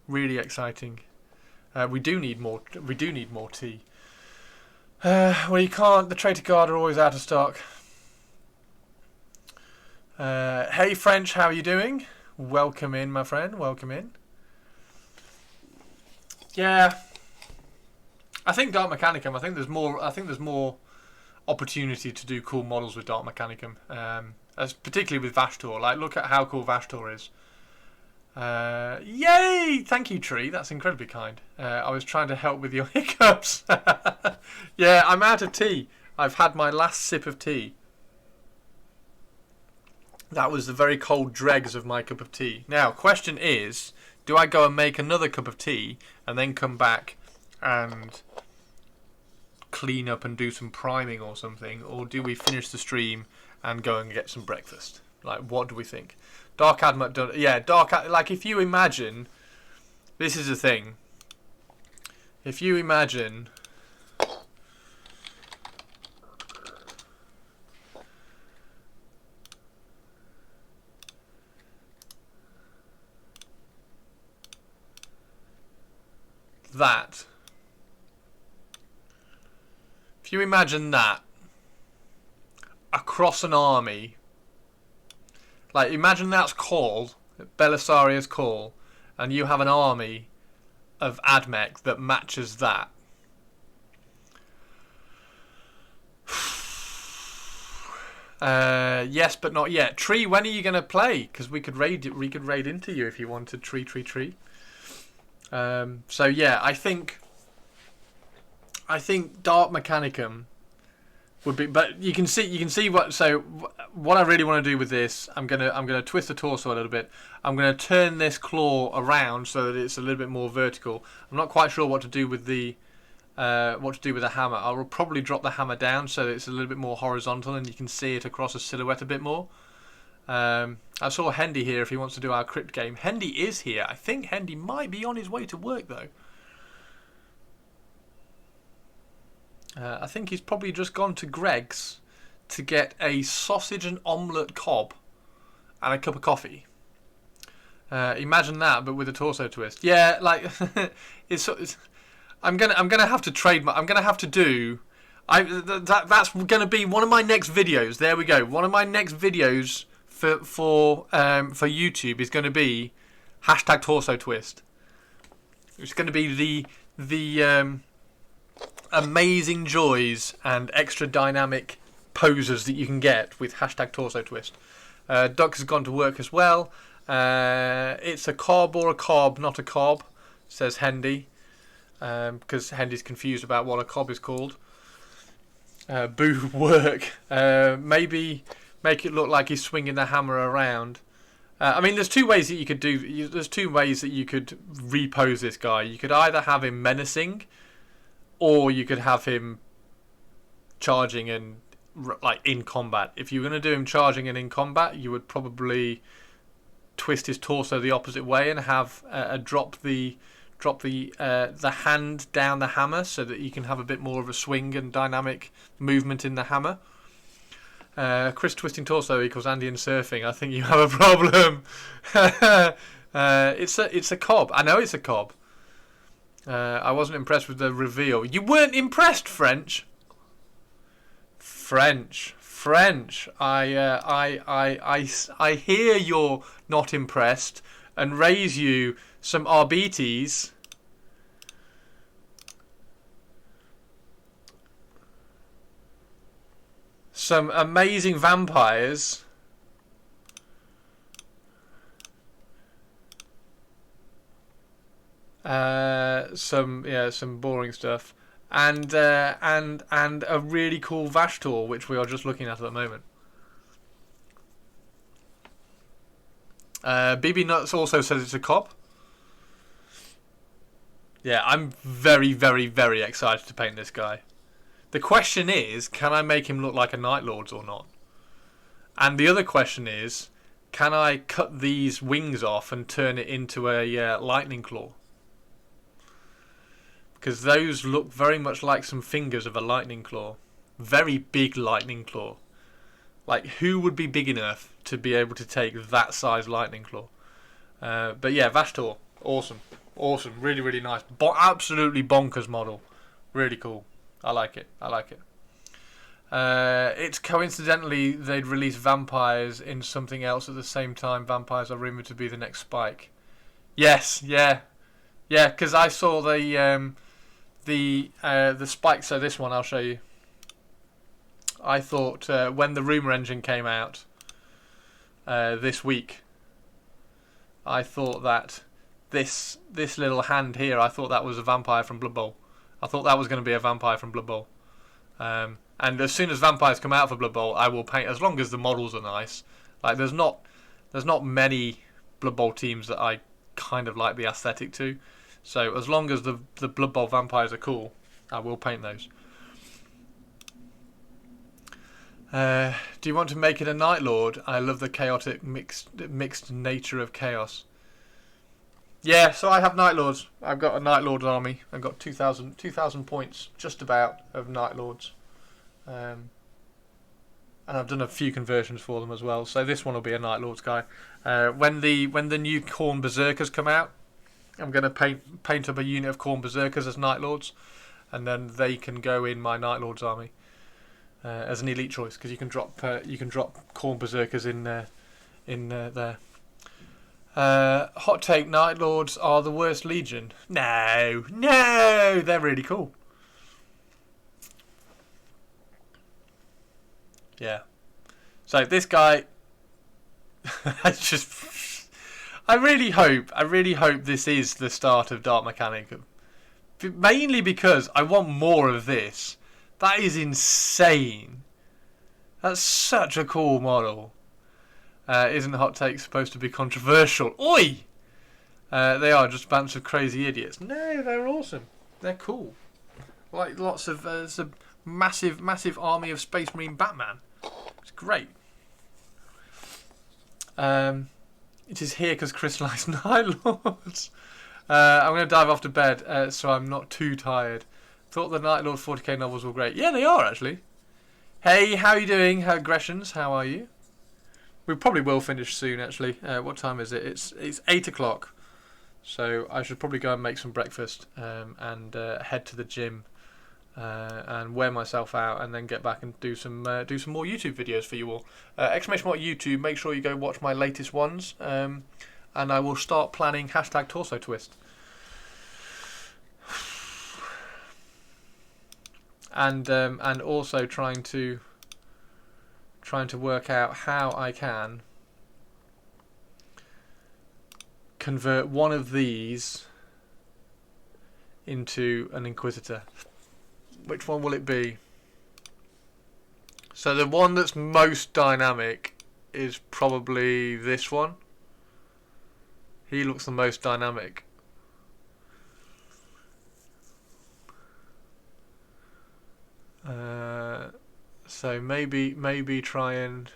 Really exciting. We do need more tea. Well, you can't. The Traitor Guard are always out of stock. Hey French, how are you doing? Welcome in, my friend. Welcome in. Yeah, I think Dark Mechanicum. I think there's more opportunity to do cool models with Dark Mechanicum. As particularly with Vashtor. Like, look at how cool Vashtor is. Yay! Thank you, Tree. That's incredibly kind. I was trying to help with your hiccups. Yeah, I'm out of tea. I've had my last sip of tea. That was the very cold dregs of my cup of tea. Now, question is, do I go and make another cup of tea and then come back and clean up and do some priming or something? Or do we finish the stream and go and get some breakfast? Like, what do we think? Dark Admut, yeah, like, if you imagine, this is the thing. If you imagine that, across an army, like, imagine that's called Belisaria's call, and you have an army of AdMech that matches that. Yes, but not yet. Tree, when are you going to play? Because we could raid into you if you wanted. Tree. So yeah, I think Dark Mechanicum would be, but you can see what. So what I really want to do with this, I'm gonna twist the torso a little bit. I'm gonna turn this claw around so that it's a little bit more vertical. I'm not quite sure what to do with the hammer. I will probably drop the hammer down so that it's a little bit more horizontal and you can see it across a silhouette a bit more. I saw Hendy here if he wants to do our crypt game. Hendy is here. I think Hendy might be on his way to work though. I think he's probably just gone to Greg's to get a sausage and omelette cob and a cup of coffee. Imagine that, but with a torso twist. Yeah, like I'm gonna have to trademark. I'm gonna have to do. That's gonna be one of my next videos. There we go. One of my next videos for YouTube is going to be #torso twist. It's going to be the amazing joys and extra dynamic poses that you can get with #torso twist. Duck has gone to work as well. It's a cob or a cob, not a cob, says Hendy, because Hendy's confused about what a cob is called. Boo work. Maybe make it look like he's swinging the hammer around. I mean, there's two ways that you could do. There's two ways that you could repose this guy. You could either have him menacing, or you could have him charging and like in combat. If you're going to do him charging and in combat, you would probably twist his torso the opposite way and have drop the hand down the hammer so that you can have a bit more of a swing and dynamic movement in the hammer. Chris twisting torso equals Andy and surfing. I think you have a problem. It's a cob. I know it's a cob. I wasn't impressed with the reveal. You weren't impressed, French. I hear you're not impressed, and raise you some RBTs. some amazing vampires. Some boring stuff, and a really cool Vashtor, which we are just looking at the moment. BB Nuts also says it's a cop. Yeah, I'm very, very, very excited to paint this guy. The question is, can I make him look like a Night Lord's or not? And the other question is, can I cut these wings off and turn it into a lightning claw? Because those look very much like some fingers of a lightning claw. Very big lightning claw. Like, who would be big enough to be able to take that size lightning claw? But yeah, Vashtor, awesome. Awesome, really, really nice. Absolutely bonkers model. Really cool. I like it. I like it. It's coincidentally they'd released vampires in something else at the same time. Vampires are rumoured to be the next Spike. Yes, yeah. Yeah, because I saw the Spike, so this one I'll show you. I thought when the rumour engine came out this week, I thought that this little hand here, I thought that was a vampire from Blood Bowl. I thought that was going to be a vampire from Blood Bowl. And as soon as vampires come out for Blood Bowl, I will paint, as long as the models are nice. Like there's not many Blood Bowl teams that I kind of like the aesthetic to. So as long as the Blood Bowl vampires are cool, I will paint those. Do you want to make it a Night Lord? I love the chaotic mixed nature of chaos. Yeah, so I have Night Lords. I've got a Night Lord army. I've got 2,000 points, just about, of Night Lords. And I've done a few conversions for them as well. So this one will be a Night Lords guy. When the new Khorne Berserkers come out, I'm going to paint up a unit of Khorne Berserkers as Night Lords, and then they can go in my Night Lords army as an elite choice, because you can drop Khorne Berserkers in there. Hot take: Night Lords are the worst Legion. No, they're really cool. Yeah. So this guy, I really hope this is the start of Dark Mechanic. Mainly because I want more of this. That is insane. That's such a cool model. Isn't Hot Take supposed to be controversial? Oi! They are just a bunch of crazy idiots. No, they're awesome. They're cool. Like lots of it's a massive army of Space Marine Batman. It's great. It is here because Chris likes Night Lords. I'm going to dive off to bed so I'm not too tired. Thought the Night Lord 40k novels were great. Yeah, they are actually. Hey, how are you doing? Aggressions, how are you? We probably will finish soon actually. What time is it? It's 8 o'clock. So I should probably go and make some breakfast and head to the gym and wear myself out and then get back and do some more YouTube videos for you all. Exclamation mark YouTube, make sure you go watch my latest ones. And I will start planning hashtag Torso Twist. And also trying to work out how I can convert one of these into an Inquisitor. Which one will it be? So the one that's most dynamic is probably this one. He looks the most dynamic. So maybe try and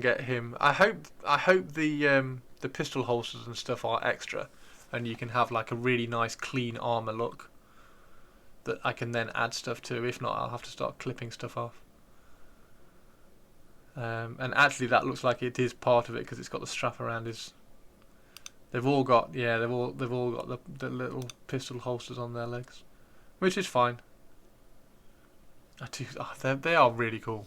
get him. I hope the pistol holsters and stuff are extra, and you can have like a really nice clean armor look that I can then add stuff to. If not, I'll have to start clipping stuff off. And actually, that looks like it is part of it because it's got the strap around his. They've all got the little pistol holsters on their legs, which is fine. They are really cool.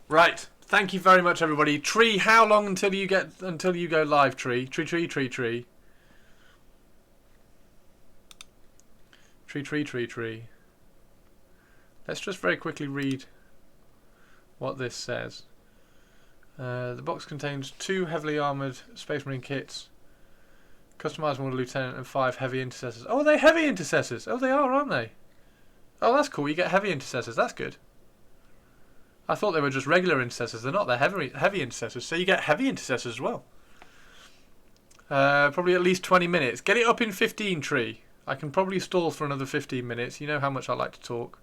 Right, thank you very much, everybody. Tree, how long until you go live? Tree. Tree. Let's just very quickly read what this says. The box contains 2 heavily armoured Space Marine kits, customizable lieutenant, and 5 heavy intercessors. Oh, are they heavy intercessors? Oh, they are, aren't they? Oh, that's cool. You get heavy intercessors. That's good. I thought they were just regular intercessors. They're not. They're heavy intercessors. So you get heavy intercessors as well. Probably at least 20 minutes. Get it up in 15, Tree. I can probably stall for another 15 minutes. You know how much I like to talk.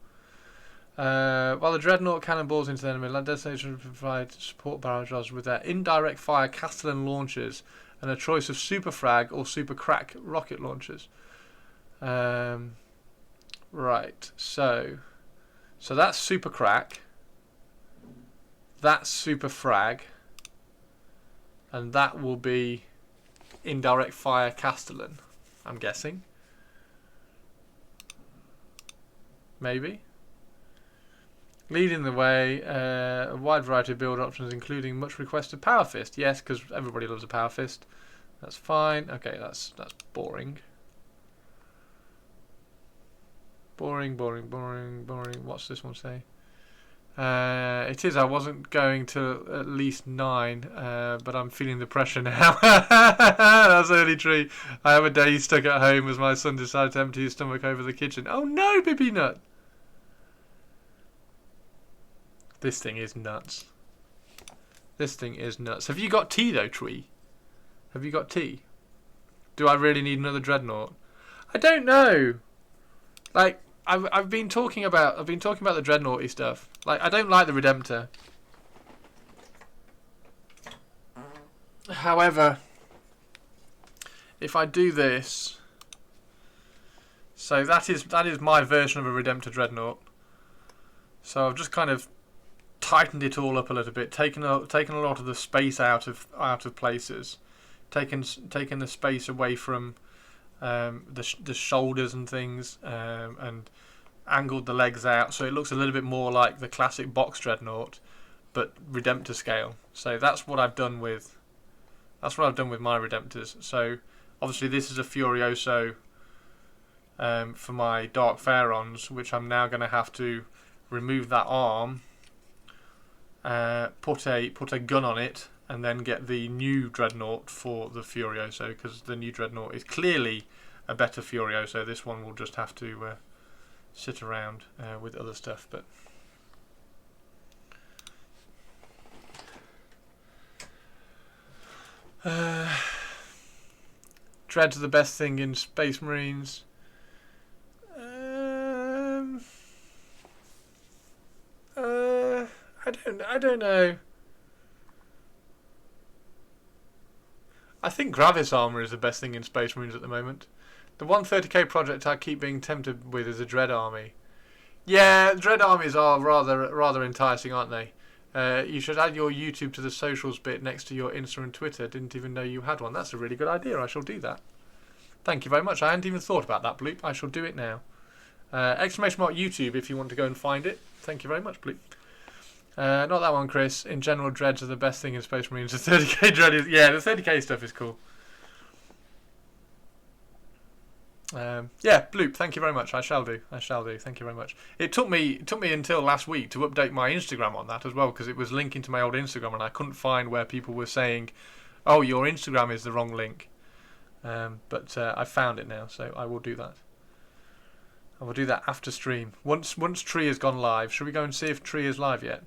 While the Dreadnought cannonballs into the enemy, land destination provide support barrages with their indirect fire Castellan launchers and a choice of super frag or super crack rocket launchers. Right, so that's super crack, that's super frag, and that will be indirect fire Castellan, I'm guessing. Maybe. Leading the way, a wide variety of build options, including much requested Power Fist. Yes, because everybody loves a Power Fist. That's fine. Okay, that's boring. Boring. What's this one say? It is. I wasn't going to at least 9, but I'm feeling the pressure now. That's early, Tree. I have a day stuck at home as my son decided to empty his stomach over the kitchen. Oh no, Bippy Nut! This thing is nuts. This thing is nuts. Have you got tea though, Tree? Have you got tea? Do I really need another Dreadnought? I don't know. Like I've been talking about the Dreadnoughty stuff. Like I don't like the Redemptor. However, if I do this, so that is my version of a Redemptor Dreadnought. So I've just kind of tightened it all up a little bit, taken a lot of the space out of places, taken the space away from the shoulders and things, and angled the legs out so it looks a little bit more like the classic box Dreadnought, but Redemptor scale. So that's what I've done with my Redemptors. So obviously this is a Furioso for my Dark Pharaons, which I'm now going to have to remove that arm, put a gun on it, and then get the new Dreadnought for the Furioso, because the new Dreadnought is clearly a better Furioso. This one will just have to sit around with other stuff. But Dread's the best thing in Space Marines. I don't know. I think Gravis armor is the best thing in Space Marines at the moment. The 130k project I keep being tempted with is a Dread army. Yeah, Dread armies are rather enticing, aren't they? You should add your YouTube to the socials bit next to your Insta and Twitter. Didn't even know you had one. That's a really good idea. I shall do that. Thank you very much. I hadn't even thought about that, Bloop. I shall do it now. Exclamation mark YouTube if you want to go and find it. Thank you very much, Bloop. Not that one, Chris. In general, Dreads are the best thing in Space Marines. The 30k Dread is... Yeah, the 30k stuff is cool. Yeah, Bloop, thank you very much. I shall do. Thank you very much. It took me until last week to update my Instagram on that as well, because it was linking to my old Instagram and I couldn't find where people were saying, oh, your Instagram is the wrong link. But I found it now, so I will do that. I will do that after stream. Once Tree has gone live. Should we go and see if Tree is live yet?